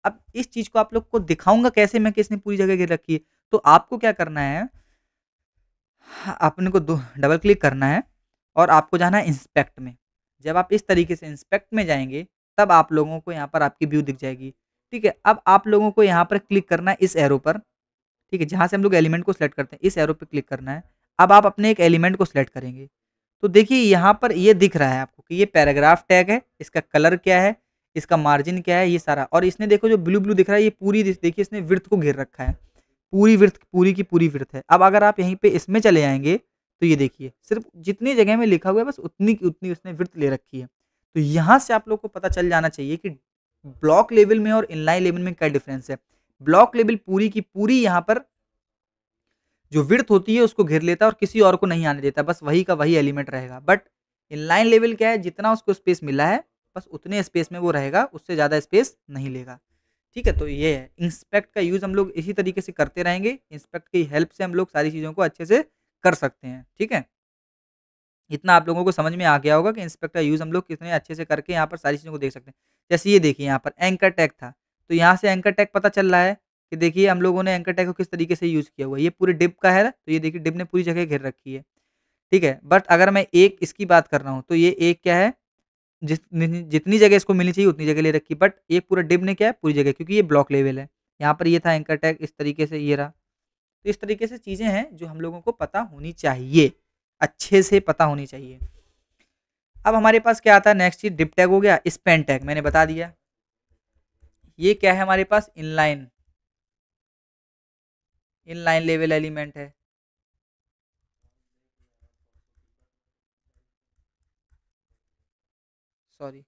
अब इस चीज़ को आप लोग को दिखाऊँगा कैसे मैं, कि इसने पूरी जगह घेर रखी है। तो आपको क्या करना है, हाँ, अपने को दो डबल क्लिक करना है और आपको जाना है इंस्पेक्ट में। जब आप इस तरीके से इंस्पेक्ट में जाएँगे, तब आप लोगों को यहाँ पर आपकी व्यू दिख जाएगी। ठीक है? अब आप लोगों को यहाँ पर क्लिक करना है इस एरो पर, ठीक है? जहाँ से हम लोग एलिमेंट को सिलेक्ट करते हैं, इस एरो पे क्लिक करना है। अब आप अपने एक एलिमेंट को सिलेक्ट करेंगे। तो देखिए यहाँ पर ये दिख रहा है आपको कि ये पैराग्राफ टैग है, इसका कलर क्या है, इसका मार्जिन क्या है, ये सारा, और इसने देखो जो ब्लू-ब्लू दिख रहा है, ये पूरी देखिए इसने विड्थ को घेर रखा है। पूरी विड्थ, पूरी की पूरी विड्थ है। अब अगर आप यहीं पे इसमें चले जाएँगे, तो ये देखिए सिर्फ़ जितनी जगह में लिखा हुआ है बस उतनी की उतनी उसने विड्थ ले रखी है। तो यहाँ से आप लोग को पता चल जाना चाहिए कि ब्लॉक लेवल में और इनलाइन लेवल में क्या डिफ़रेंस है। ब्लॉक लेवल पूरी की पूरी यहाँ पर जो विड्थ होती है उसको घेर लेता है और किसी और को नहीं आने देता, बस वही का वही एलिमेंट रहेगा। बट इनलाइन लेवल क्या है, जितना उसको स्पेस मिला है, बस उतने स्पेस में वो रहेगा, उससे ज़्यादा स्पेस नहीं लेगा। ठीक है, तो ये है, इंस्पेक्ट का यूज़ हम लोग इसी तरीके से करते रहेंगे। इंस्पेक्ट की हेल्प से हम लोग सारी चीज़ों को अच्छे से कर सकते हैं, ठीक है? इतना आप लोगों को समझ में आ गया होगा कि इंस्पेक्ट का यूज़ हम लोग कितने अच्छे से करके यहाँ पर सारी चीज़ों को देख सकते हैं। जैसे ये देखिए यहाँ पर एंकर टैग था, तो यहाँ से एंकर टैग पता चल रहा है कि देखिए हम लोगों ने एंकर टैग को किस तरीके से यूज़ किया हुआ है। ये पूरे डिव का है, तो ये देखिए डिव ने पूरी जगह घेर रखी है, ठीक है? बट अगर मैं एक इसकी बात कर रहा हूँ, तो ये एक क्या है, जितनी जगह इसको मिलनी चाहिए उतनी जगह ले रखी है, बट ये पूरा डिव ने क्या है, पूरी जगह, क्योंकि ये ब्लॉक लेवल है। यहाँ पर ये था एंकर टैग, इस तरीके से ये रहा। तो इस तरीके से चीज़ें हैं जो हम लोगों को पता होनी चाहिए, अच्छे से पता होनी चाहिए। अब हमारे पास क्या आता है नेक्स्ट चीज़, डिव टैग हो गया, स्पैन टैग मैंने बता दिया। ये क्या है हमारे पास, इनलाइन इनलाइन लेवल एलिमेंट है। सॉरी,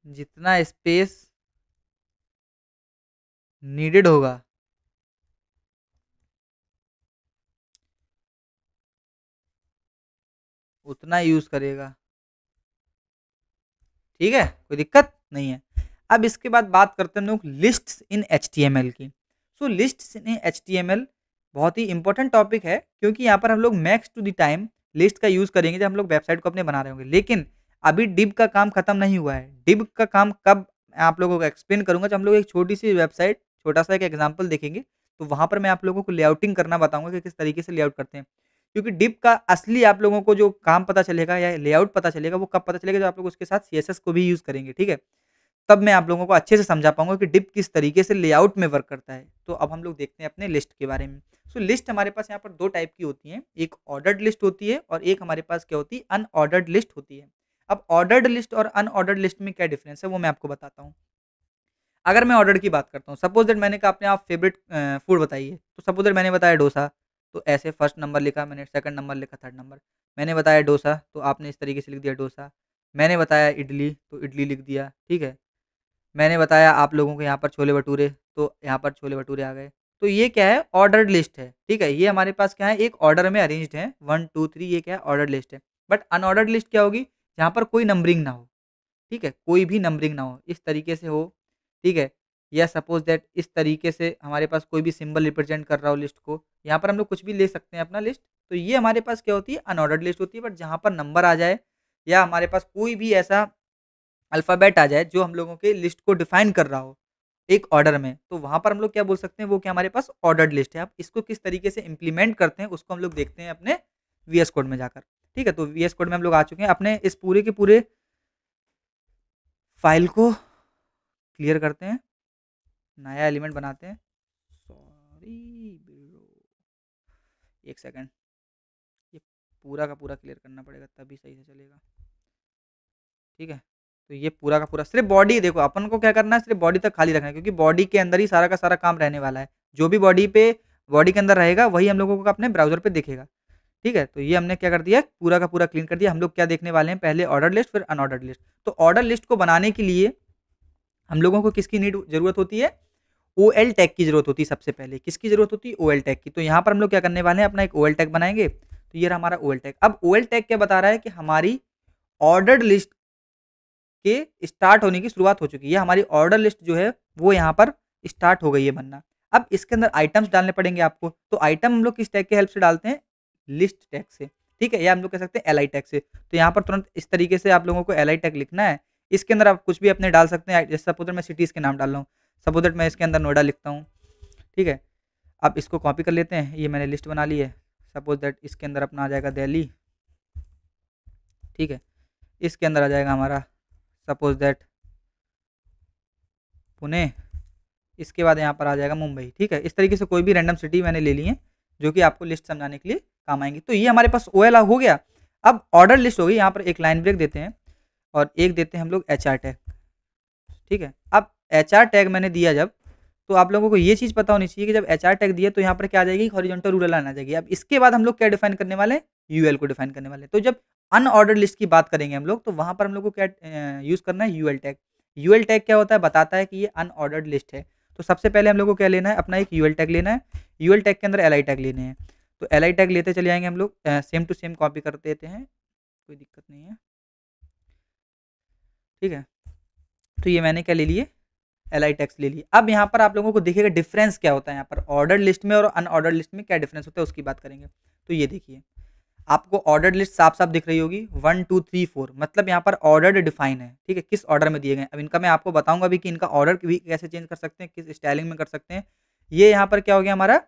जितना स्पेस नीडेड होगा उतना यूज़ करेगा, ठीक है, कोई दिक्कत नहीं है। अब इसके बाद बात करते हैं हम लोग लिस्ट्स इन एचटीएमएल की। सो लिस्ट्स इन एचटीएमएल बहुत ही इम्पोर्टेंट टॉपिक है, क्योंकि यहाँ पर हम लोग max to the time list का यूज़ करेंगे जब हम लोग वेबसाइट को अपने बना रहे होंगे। लेकिन अभी डिव का काम खत्म नहीं हुआ है। डिव का काम कब मैं आप लोगों को एक्सप्लेन करूँगा, जब हम लोग एक छोटी-सी वेबसाइट, छोटा-सा एक एग्ज़ाम्पल देखेंगे, तो वहाँ पर मैं आप लोगों को लेआउटिंग करना बताऊँगा कि किस तरीके से लेआउट करते हैं। क्योंकि डिव का असली आप लोगों को जो काम पता चलेगा या लेआउट पता चलेगा, वो कब पता चलेगा, जब आप लोग उसके साथ सीएसएस को भी यूज़ करेंगे, ठीक है? तब मैं आप लोगों को अच्छे से समझा पाऊँगा कि डिव किस तरीके से लेआउट में वर्क करता है। तो अब हम लोग देखते हैं अपने लिस्ट के बारे में। सो लिस्ट हमारे पास यहाँ पर 2 टाइप की होती हैं, एक ऑर्डर्ड लिस्ट होती है और एक हमारे पास क्या होती है, अनऑर्डर्ड लिस्ट होती है। अब ऑर्डर्ड लिस्ट और अनऑर्डर्ड लिस्ट में क्या डिफरेंस है, वो मैं आपको बताता हूँ। अगर मैं ऑर्डर की बात करता हूँ, सपोज़ दैट मैंने कहा अपने आप फेवरेट फूड बताइए, तो सपोज़ दैट मैंने बताया डोसा, तो ऐसे फर्स्ट नंबर लिखा मैंने, सेकंड नंबर लिखा, थर्ड नंबर। मैंने बताया डोसा, तो आपने इस तरीके से लिख दिया डोसा। मैंने बताया इडली, तो इडली लिख दिया, ठीक है। मैंने बताया आप लोगों को यहाँ पर छोले-भटूरे, तो यहाँ पर छोले-भटूरे आ गए। तो ये क्या है, ऑर्डर्ड लिस्ट है, ठीक है? ये हमारे पास क्या है, एक ऑर्डर में अरेंज्ड है, 1, 2, 3, ये क्या है, ऑर्डर्ड लिस्ट है। बट अनऑर्डर्ड लिस्ट क्या होगी, जहाँ पर कोई नंबरिंग ना हो, ठीक है? कोई भी नंबरिंग ना हो, इस तरीके से हो, ठीक है? या सपोज़ दैट इस तरीके से हमारे पास कोई भी सिंबल रिप्रेज़ेंट कर रहा हो लिस्ट को, यहाँ पर हम लोग कुछ भी ले सकते हैं अपना लिस्ट। तो ये हमारे पास क्या होती है, अनऑर्डर्ड लिस्ट होती है, बट जहाँ पर नंबर आ जाए या हमारे पास कोई भी ऐसा अल्फ़ाबेट आ जाए जो हम लोगों के लिस्ट को डिफ़ाइन कर रहा हो, एक ऑर्डर में, तो वहाँ पर हम लोग क्या बोल सकते हैं, वो क्या हमारे पास ऑर्डर्ड लिस्ट है। अब इसको किस तरीके से इम्प्लीमेंट करते हैं, उसको हम लोग देखते हैं अपने वीएस कोड में जाकर। ठीक है? तो वीएस कोड में हम लोग आ चुके हैं, अपने इस पूरे के पूरे फ़ाइल को क्लियर करते हैं, नया एलिमेंट बनाते हैं। सॉरी ब्रो, 1 सेकंड, ये पूरा का पूरा क्लियर करना पड़ेगा तभी सही से चलेगा। ठीक है? तो ये पूरा का पूरा सिर्फ़ बॉडी, देखो अपन को क्या करना है, सिर्फ़ बॉडी तक खाली रखना है, क्योंकि बॉडी के अंदर ही सारा का सारा काम रहने वाला है। जो भी बॉडी के अंदर रहेगा वही हम लोगों को अपने ब्राउज़र पे दिखेगा। ठीक है? तो ये हमने क्या कर दिया, पूरा का पूरा क्लीन कर दिया। हम लोग क्या देखने वाले हैं, पहले ऑर्डर्ड लिस्ट फिर अनऑर्डर्ड लिस्ट। तो ऑर्डर लिस्ट को बनाने के लिए हम लोगों को किसकी ज़रूरत होती है? ओएल टैग की ज़रूरत होती है सबसे पहले। किसकी ज़रूरत होती है? ओएल टैग की। तो यहाँ पर हम लोग क्या करने वाले हैं, अपना एक ओएल टैग बनाएँगे। तो ये रहा हमारा ओएल टैग। अब ओएल टैग क्या बता रहा है कि हमारी ऑर्डर्ड लिस्ट के स्टार्ट होने की शुरुआत हो चुकी है। हमारी ऑर्डर लिस्ट जो है वो यहाँ पर स्टार्ट हो गई है बनना। अब इसके अंदर आइटम्स डालने पड़ेंगे आपको। तो आइटम हम लोग किस टैग की हेल्प से डालते हैं? लिस्ट टैग से, ठीक है? या हम लोग कह सकते हैं एलआई टैग से। तो यहाँ पर तुरंत इस तरीके से आप लोगों को एलआई टैग लिखना है। इसके अंदर आप कुछ भी अपने डाल सकते हैं। जैसे सपोज़ दैट मैं सिटीज़ के नाम डाल रहा हूँ। सपोज़ दैट मैं इसके अंदर नोएडा लिखता हूँ, ठीक है? अब इसको कॉपी कर लेते हैं। ये मैंने लिस्ट बना ली है। सपोज़ दैट इसके अंदर अपना आ जाएगा दिल्ली, ठीक है? इसके अंदर आ जाएगा हमारा सपोज़ दैट पुणे, इसके बाद यहाँ पर आ जाएगा मुंबई, ठीक है? इस तरीके से कोई भी रैंडम सिटी मैंने ले ली है, जो कि आपको लिस्ट समझाने के लिए काम आएँगी। तो ये हमारे पास ओएल हो गया। अब ऑर्डर लिस्ट हो गई, यहाँ पर एक लाइन ब्रेक देते हैं और एक देते हैं हम लोग एचआर टैग, ठीक है? अब एचआर टैग मैंने दिया जब, तो आप लोगों को ये चीज़ पता होनी चाहिए कि जब एचआर टैग दिया तो यहाँ पर क्या आ जाएगी, हॉरिज़ॉन्टल रूलर लाइन आ जाएगी। अब इसके बाद हम लोग क्या डिफाइन करने वाले हैं? यूएल को डिफाइन करने वाले हैं। तो जब अनऑर्डर्ड लिस्ट की बात करेंगे हम लोग, तो वहाँ पर हम लोग को क्या यूज़ करना है? UL tag. यूएल टैग क्या होता है? बताता है कि ये अनऑर्डर्ड लिस्ट है। तो सबसे पहले हम लोग को क्या लेना है? अपना एक यूएल टैग लेना है। यूएल टैग के अंदर एलआई टैग लेने हैं। तो एलआई टैग लेते चले जाएँगे हम लोग, सेम टू सेम कॉपी कर देते हैं, कोई दिक्कत नहीं है। ठीक है? तो ये मैंने क्या ले लिए? एलआई टैग्स ले लिए। अब यहाँ पर आप लोगों को दिखेगा डिफरेंस क्या होता है, यहाँ पर ऑर्डर्ड लिस्ट में और अनऑर्डर्ड लिस्ट में क्या डिफरेंस होता है, उसकी बात करेंगे। तो ये देखिए, आपको ऑर्डर्ड लिस्ट साफ-साफ दिख रही होगी, 1, 2, 3, 4, मतलब यहाँ पर ऑर्डर्ड डिफाइन है, ठीक है? किस ऑर्डर में दिए गए हैं। अब इनका मैं आपको बताऊँगा भी कि इनका ऑर्डर भी कैसे चेंज कर सकते हैं, किस स्टाइलिंग में कर सकते हैं। ये यहाँ पर क्या हो गया हमारा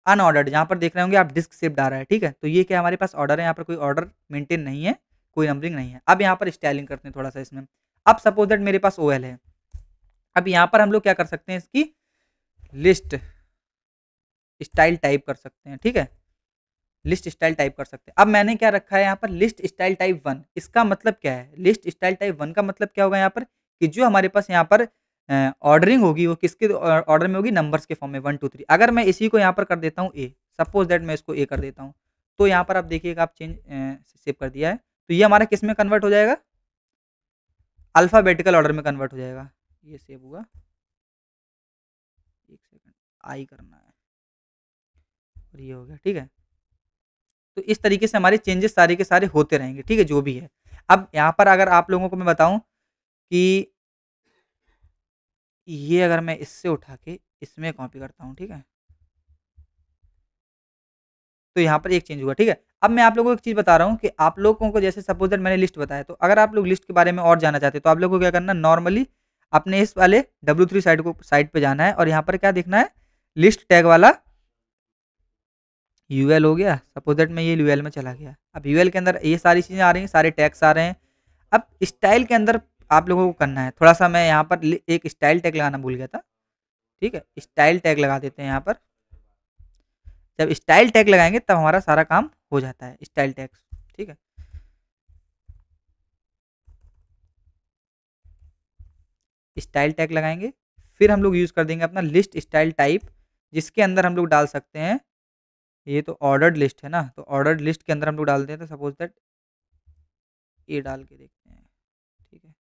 अनऑर्डर्ड, जहाँ पर देख रहे होंगे आप डिस्क शिफ्ट आ रहा है, ठीक है? तो ये क्या हमारे पास ऑर्डर है, यहाँ पर कोई ऑर्डर मेंटेन नहीं है, कोई नंबरिंग नहीं है। अब यहाँ पर स्टाइलिंग करते हैं थोड़ा-सा इसमें। अब सपोज़ दैट मेरे पास ओएल है। अब यहाँ पर हम लोग क्या कर सकते हैं, इसकी लिस्ट स्टाइल टाइप कर सकते हैं, ठीक है? लिस्ट स्टाइल टाइप कर सकते हैं। अब मैंने क्या रखा है यहाँ पर, लिस्ट स्टाइल टाइप 1, इसका मतलब क्या है? लिस्ट स्टाइल टाइप 1 का मतलब क्या होगा यहाँ पर, कि जो हमारे पास यहाँ पर ऑर्डरिंग होगी वो किसके ऑर्डर में होगी? नंबर्स के फॉर्म में 1, 2, 3। अगर मैं इसी को यहाँ पर कर देता हूँ ए, सपोज़ दैट मैं इसको ए कर देता हूँ, तो यहाँ पर आप देखिएगा, आप चेंज सेव कर दिया है, तो ये हमारा किस में कन्वर्ट हो जाएगा? अल्फ़ाबेटिकल ऑर्डर में कन्वर्ट हो जाएगा। ये सेव हुआ, 1 सेकंड, आई करना है और ये हो गया, ठीक है? तो इस तरीके से हमारे चेंजेस सारे के सारे होते रहेंगे, ठीक है, जो भी है। अब यहाँ पर अगर आप लोगों को मैं बताऊँ कि ये अगर मैं इससे उठा के इसमें कॉपी करता हूँ, ठीक है? तो यहाँ पर एक चेंज हुआ, ठीक है? अब मैं आप लोगों को एक चीज़ बता रहा हूँ कि आप लोगों को जैसे सपोज़ दैट मैंने लिस्ट बताया, तो अगर आप लोग लिस्ट के बारे में और जानना चाहते हैं, तो आप लोगों को क्या करना है, नॉर्मली अपने इस वाले W3 साइट पे जाना है और यहाँ पर क्या देखना है, लिस्ट टैग वाला यूएल हो गया। सपोज़ दैट मैं ये यूएल में चला गया। अब यूएल के अंदर ये सारी चीज़ें आ रही हैं, सारे टैग्स आ रहे हैं। अब स्टाइल के अंदर आप लोगों को करना है, थोड़ा-सा मैं यहाँ पर एक स्टाइल टैग लगाना भूल गया था, ठीक है? स्टाइल टैग लगा देते हैं यहाँ पर। जब स्टाइल टैग लगाएँगे तब हमारा सारा काम हो जाता है, स्टाइल टैग्स, ठीक है? स्टाइल टैग लगाएँगे, फिर हम लोग यूज़ कर देंगे अपना लिस्ट स्टाइल टाइप, जिसके अंदर हम लोग डाल सकते हैं, ये तो ऑर्डर्ड लिस्ट है ना, तो ऑर्डर्ड लिस्ट के अंदर हम लोग डालते हैं, तो सपोज़ दैट ये डाल के देखते हैं, ठीक है?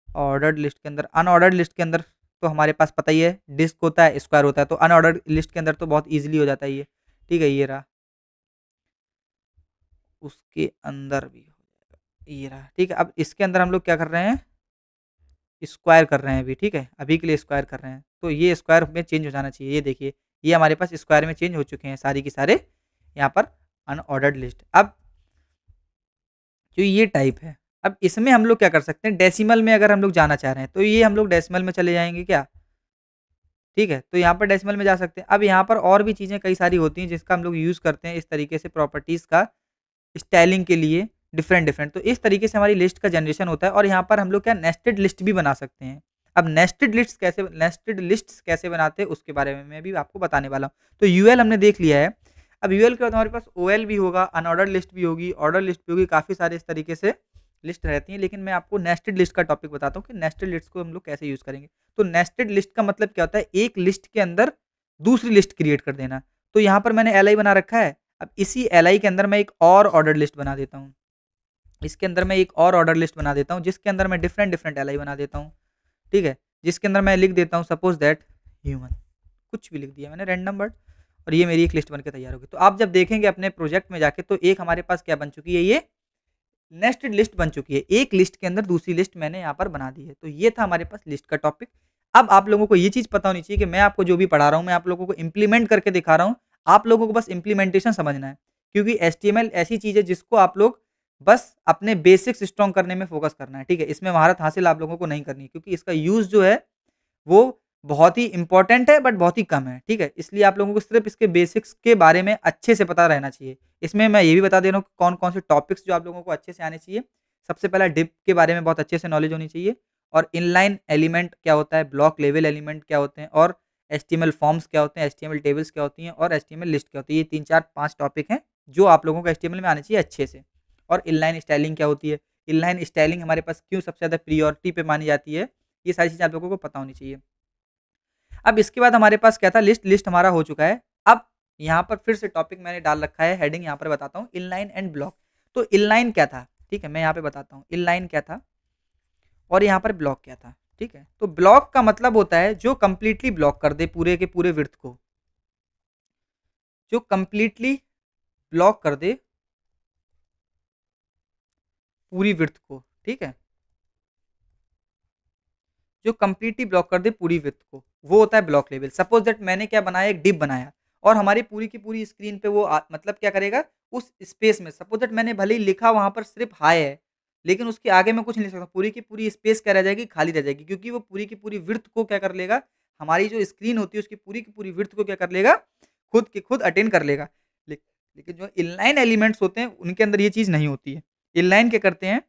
ऑर्डर्ड लिस्ट के अंदर अनऑर्डर्ड लिस्ट के अंदर तो हमारे पास पता ही है डिस्क होता है, स्क्वायर होता है, तो अनऑर्डर्ड लिस्ट के अंदर तो बहुत ईज़िली हो जाता है ये, ठीक है? ये रहा, उसके अंदर भी हो जाएगा, ये रहा, ठीक है? अब इसके अंदर हम लोग क्या कर रहे हैं, स्क्वायर कर रहे हैं अभी, ठीक है? अभी के लिए स्क्वायर कर रहे हैं, तो ये स्क्वायर में चेंज हो जाना चाहिए, ये देखिए, ये हमारे पास स्क्वायर में चेंज हो चुके हैं सारी की सारे यहाँ पर अनऑर्डर्ड लिस्ट। अब जो ये टाइप है, अब इसमें हम लोग क्या कर सकते हैं, डेसिमल में अगर हम लोग जाना चाह रहे हैं, तो ये हम लोग डेसिमल में चले जाएँगे क्या? ठीक है? तो यहाँ पर डेसिमल में जा सकते हैं। अब यहाँ पर और भी चीज़ें कई सारी होती हैं जिसका हम लोग यूज़ करते हैं इस तरीके से प्रॉपर्टीज़ का स्टाइलिंग के लिए डिफरेंट-डिफरेंट। तो इस तरीके से हमारी लिस्ट का जनरेशन होता है और यहाँ पर हम लोग क्या नेस्टेड लिस्ट भी बना सकते हैं। अब नेस्टेड लिस्ट्स कैसे बनाते हैं उसके बारे में मैं भी आपको बताने वाला हूँ। तो यूएल हमने देख लिया है। अब यूएल के बाद हमारे पास ओएल भी होगा, अनऑर्डर्ड लिस्ट भी होगी, ऑर्डर लिस्ट भी होगी, काफ़ी सारे इस तरीके से लिस्ट रहती हैं। लेकिन मैं आपको नेस्टेड लिस्ट का टॉपिक बताता हूँ कि नेस्टेड लिस्ट को हम लोग कैसे यूज़ करेंगे। तो नेस्टेड लिस्ट का मतलब क्या होता है, एक लिस्ट के अंदर दूसरी लिस्ट क्रिएट कर देना। तो यहाँ पर मैंने एलआई बना रखा है। अब इसी एलआई के अंदर मैं एक और ऑर्डर लिस्ट बना देता हूँ। इसके अंदर मैं एक और ऑर्डर लिस्ट बना देता हूँ जिसके अंदर मैं डिफरेंट एलआई बना देता हूँ, ठीक है? जिसके अंदर मैं लिख देता हूँ सपोज़ दैट ह्यूमन, कुछ भी लिख दिया मैंने रैंडम वर्ड और ये मेरी एक लिस्ट बन के तैयार होगी। तो आप जब देखेंगे अपने प्रोजेक्ट में जाके तो एक हमारे पास क्या बन चुकी है, ये नेस्टेड लिस्ट बन चुकी है। एक लिस्ट के अंदर दूसरी लिस्ट मैंने यहाँ पर बना दी है। तो ये था हमारे पास लिस्ट का टॉपिक। अब आप लोगों को ये चीज़ पता होनी चाहिए कि मैं आपको जो भी पढ़ा रहा हूँ, मैं आप लोगों को इम्प्लीमेंट करके दिखा रहा हूँ। आप लोगों को बस इम्प्लीमेंटेशन समझना है। क्योंकि एचटीएमएल ऐसी चीज़ है जिसको आप लोग बस अपने बेसिक्स स्ट्रॉन्ग करने में फ़ोकस करना है, ठीक है? इसमें महारत हासिल आप लोगों को नहीं करनी है क्योंकि इसका यूज़ जो है वो बहुत ही इम्पोर्टेंट है बट बहुत ही कम है, ठीक है? इसलिए आप लोगों को सिर्फ़ इसके बेसिक्स के बारे में अच्छे से पता रहना चाहिए। इसमें मैं ये भी बता दे रहा हूँ कि कौन-कौन से टॉपिक्स जो आप लोगों को अच्छे से आने चाहिए। सबसे पहला डिप के बारे में बहुत अच्छे से नॉलेज होनी चाहिए और इनलाइन एलिमेंट क्या होता है, ब्लॉक लेवल एलिमेंट क्या होते हैं और एचटीएमएल फॉर्म्स क्या होते हैं, एचटीएमएल टेबल्स क्या होती हैं और एचटीएमएल लिस्ट क्या होती है। ये 3, 4, 5 टॉपिक हैं जो आप लोगों को एचटीएमएल में आने चाहिए अच्छे से। और इनलाइन स्टाइलिंग क्या होती है, इनलाइन स्टाइलिंग हमारे पास क्यों सबसे ज़्यादा प्रायोरिटी पे मानी जाती है, ये सारी चीज़ें आप लोगों को पता होनी चाहिए। अब इसके बाद हमारे पास क्या था, लिस्ट हमारा हो चुका है। अब यहाँ पर फिर से टॉपिक मैंने डाल रखा है, हेडिंग यहाँ पर बताता हूँ, इनलाइन एंड ब्लॉक। तो इनलाइन क्या था, ठीक है? मैं यहाँ पे बताता हूँ, इनलाइन क्या था और यहाँ पर ब्लॉक क्या था, ठीक है? तो ब्लॉक का मतलब होता है जो कंप्लीटली ब्लॉक कर दे पूरे के पूरे विड्थ को, जो कंप्लीटली ब्लॉक कर दे पूरी विड्थ को, ठीक है? जो कंप्लीटली ब्लॉक कर दे पूरी विड्थ को, वो होता है ब्लॉक लेवल। सपोज दैट मैंने क्या बनाया, एक डिव बनाया और हमारी पूरी की पूरी स्क्रीन पे वो मतलब क्या करेगा, उस स्पेस में सपोज दैट मैंने भले ही लिखा वहाँ पर सिर्फ हाय है, लेकिन उसके आगे मैं कुछ नहीं लिख सकता। पूरी की पूरी स्पेस क्या रह जाएगी, खाली रह जाएगी क्योंकि वो पूरी की पूरी विड्थ को क्या कर लेगा, हमारी जो स्क्रीन होती है उसकी पूरी की पूरी विड्थ को क्या कर लेगा, खुद की खुद अटेन कर लेगा। लेकिन जो इनलाइन एलिमेंट्स होते हैं उनके अंदर ये चीज़ नहीं होती है। इनलाइन क्या करते हैं,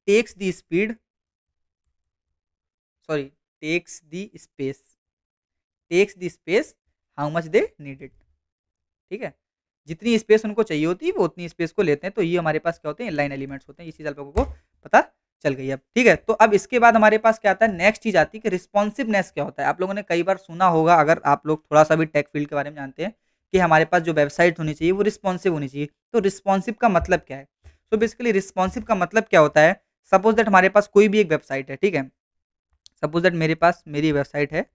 takes the speed sorry takes the space takes the space how much they need it, ठीक है? जितनी स्पेस उनको चाहिए होती है वो उतनी स्पेस को लेते हैं। तो ये हमारे पास क्या होते हैं, इनलाइन एलिमेंट्स होते हैं। ये चीज़ आप लोगों को पता चल गई अब, ठीक है? तो अब इसके बाद हमारे पास क्या आता है, नेक्स्ट चीज़ आती है कि रिस्पॉन्सिवनेस क्या होता है। आप लोगों ने कई बार सुना होगा, अगर आप लोग थोड़ा-सा भी टेक फील्ड के बारे में जानते हैं, कि हमारे पास जो वेबसाइट होनी चाहिए वो रिस्पॉन्सिव होनी चाहिए। तो रिस्पॉन्सिव का मतलब क्या है? तो बेसिकली रिस्पॉन्सिव का मतलब क्या होता है, सपोज दैट हमारे पास कोई भी एक वेबसाइट है, ठीक है? सपोज दैट मेरे पास मेरी वेबसाइट है,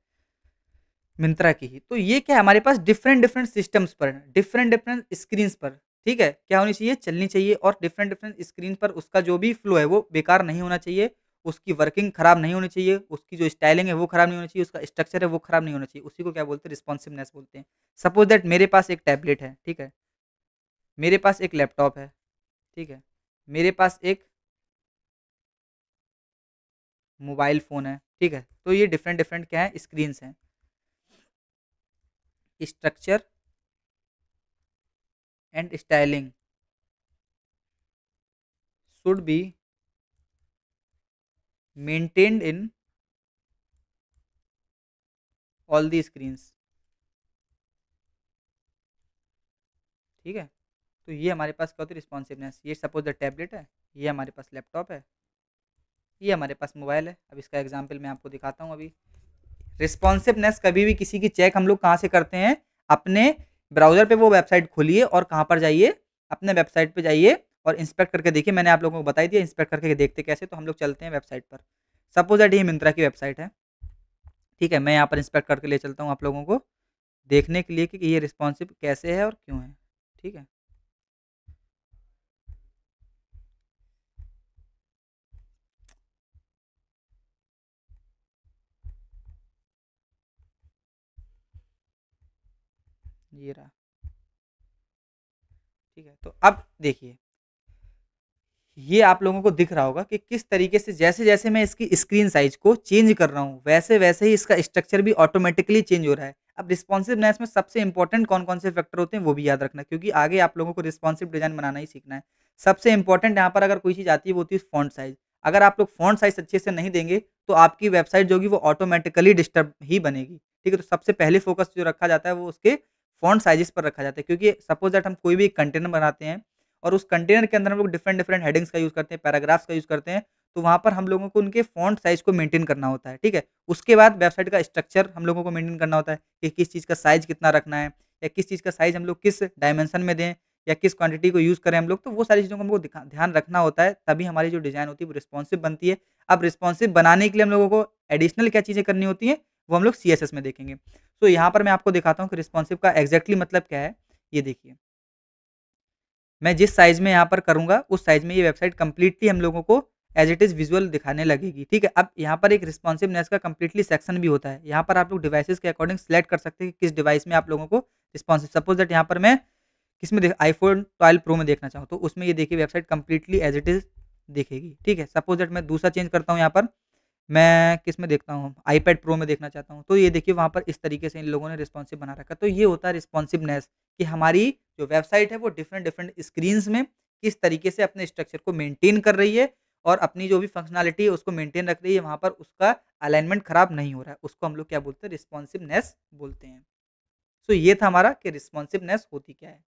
मिंत्रा की ही। तो ये क्या है हमारे पास डिफरेंट डिफरेंट सिस्टम्स पर, डिफरेंट डिफरेंट स्क्रीन्स पर, ठीक है? क्या होनी चाहिए? चलनी चाहिए और डिफरेंट डिफरेंट स्क्रीन पर उसका जो भी फ्लो है वो बेकार नहीं होना चाहिए, उसकी वर्किंग खराब नहीं होनी चाहिए, उसकी जो स्टाइलिंग है वो खराब नहीं होनी चाहिए, उसका स्ट्रक्चर है वो खराब नहीं होना चाहिए। उसी को क्या बोलते हैं? रिस्पॉन्सिवनेस बोलते हैं। सपोज़ दैट मेरे पास एक टैबलेट है, ठीक है? मेरे पास एक लैपटॉप है, ठीक है? मेरे पास एक मोबाइल फ़ोन है, ठीक है? तो ये डिफरेंट डिफरेंट क्या है? स्क्रीन्स हैं। Structure and styling should be maintained in all the screens, ठीक है? तो ये हमारे पास क्या होती है? रिस्पॉन्सिवनेस। ये सपोज द टैबलेट है, ये हमारे पास लैपटॉप है, ये हमारे पास मोबाइल है। अब इसका एग्जांपल मैं आपको दिखाता हूँ अभी। रिस्पॉन्सिवनेस कभी भी किसी की चेक हम लोग कहाँ से करते हैं? अपने ब्राउज़र पे वो वेबसाइट खोलिए और कहाँ पर जाइए? अपने वेबसाइट पे जाइए और इंस्पेक्ट करके देखिए। मैंने आप लोगों को बता ही दिया इंस्पेक्ट करके देखते कैसे, तो हम लोग चलते हैं वेबसाइट पर। सपोज दैट ये मिंत्रा की वेबसाइट है, ठीक है? मैं यहाँ पर इंस्पेक्ट करके ले चलता हूँ आप लोगों को देखने के लिए कि ये रिस्पॉन्सिव कैसे है और क्यों है, ठीक है? ये रहा, ठीक है? तो अब देखिए, ये आप लोगों को दिख रहा होगा कि किस तरीके से जैसे-जैसे मैं इसकी स्क्रीन साइज़ को चेंज कर रहा हूँ, वैसे-वैसे ही इसका स्ट्रक्चर भी ऑटोमैटिकली चेंज हो रहा है। अब रिस्पॉन्सिवनेस में सबसे इम्पोर्टेंट कौन-कौन से फैक्टर होते हैं, वो भी याद रखना क्योंकि आगे आप लोगों को रिस्पॉन्सिव डिज़ाइन बनाना ही सीखना है। सबसे इम्पोर्टेंट यहाँ पर अगर कोई चीज़ आती है, वो होती है फ़ॉन्ट साइज़। अगर आप लोग फ़ॉन्ट साइज़ अच्छे से नहीं देंगे, तो आपकी वेबसाइट जो होगी वो ऑटोमैटिकली डिस्टर्ब ही बनेगी, ठीक है? तो सबसे पहले फ़ोकस जो रखा जाता है, वो उसके फ़ॉन्ट साइज़ेज़ पर रखा जाता है क्योंकि सपोज़ दैट हम कोई भी कंटेनर बनाते हैं और उस कंटेनर के अंदर हम लोग डिफरेंट डिफरेंट हेडिंग्स का यूज़ करते हैं, पैराग्राफ्स का यूज़ करते हैं, तो वहाँ पर हम लोगों को उनके फ़ॉन्ट साइज़ को मेंटेन करना होता है, ठीक है? उसके बाद वेबसाइट का स्ट्रक्चर हम लोगों को मेंटेन करना होता है कि किस चीज़ का साइज़ कितना रखना है या किस चीज़ का साइज़ हम लोग किस डायमेंशन में दें या किस क्वांटिटी को यूज़ करें हम लोग, तो वो सारी चीज़ों को हमको दिखा ध्यान रखना होता है, तभी हमारी जो डिज़ाइन होती है वो रिस्पॉन्सिव बनती है। अब रिस्पॉन्सिव बनाने के लिए हम लोगों को एडिशनल क्या चीज़ें करनी होती हैं, वो हम लोग सीएसएस में देखेंगे। तो यहाँ पर मैं आपको दिखाता हूँ कि रिस्पॉन्सिव का एग्ज़ैक्टली मतलब क्या है, ये देखिए। मैं जिस साइज़ में यहाँ पर करूँगा, उस साइज़ में ये वेबसाइट कंप्लीटली हम लोगों को एज़ इट इज़ विज़ुअल दिखाने लगेगी, ठीक है? अब यहाँ पर एक रिस्पॉन्सिवनेस का कंप्लीटली सेक्शन भी होता है। यहाँ पर आप लोग डिवाइसेज़ के अकॉर्डिंग सिलेक्ट कर सकते हैं कि किस डिवाइस में आप लोगों को रिस्पॉन्सिव सपोज़ दैट यहाँ पर मैं किसमें देख आईफ़ोन 12 प्रो में देखना चाहूँ, तो उसमें ये देखिए website completely as it is दिखेगी, ठीक है? सपोज़ दैट मैं दूसरा चेंज करता हूँ यहाँ पर, मैं किसमें देखता हूँ, आईपैड प्रो में देखना चाहता हूँ, तो ये देखिए वहाँ पर इस तरीके से इन लोगों ने रिस्पॉन्सिव बना रखा है। तो ये होता है रिस्पॉन्सिवनेस कि हमारी जो वेबसाइट है वो डिफरेंट डिफरेंट स्क्रीन्स में किस तरीके से अपने स्ट्रक्चर को मेंटेन कर रही है और अपनी जो भी फंक्शनैलिटी है उसको मेंटेन रख रही है, वहाँ पर उसका अलाइनमेंट खराब नहीं हो रहा है। उसको हम लोग क्या बोलते हैं? रिस्पॉन्सिवनेस बोलते हैं। सो ये था हमारा कि रिस्पॉन्सिवनेस होती क्या है।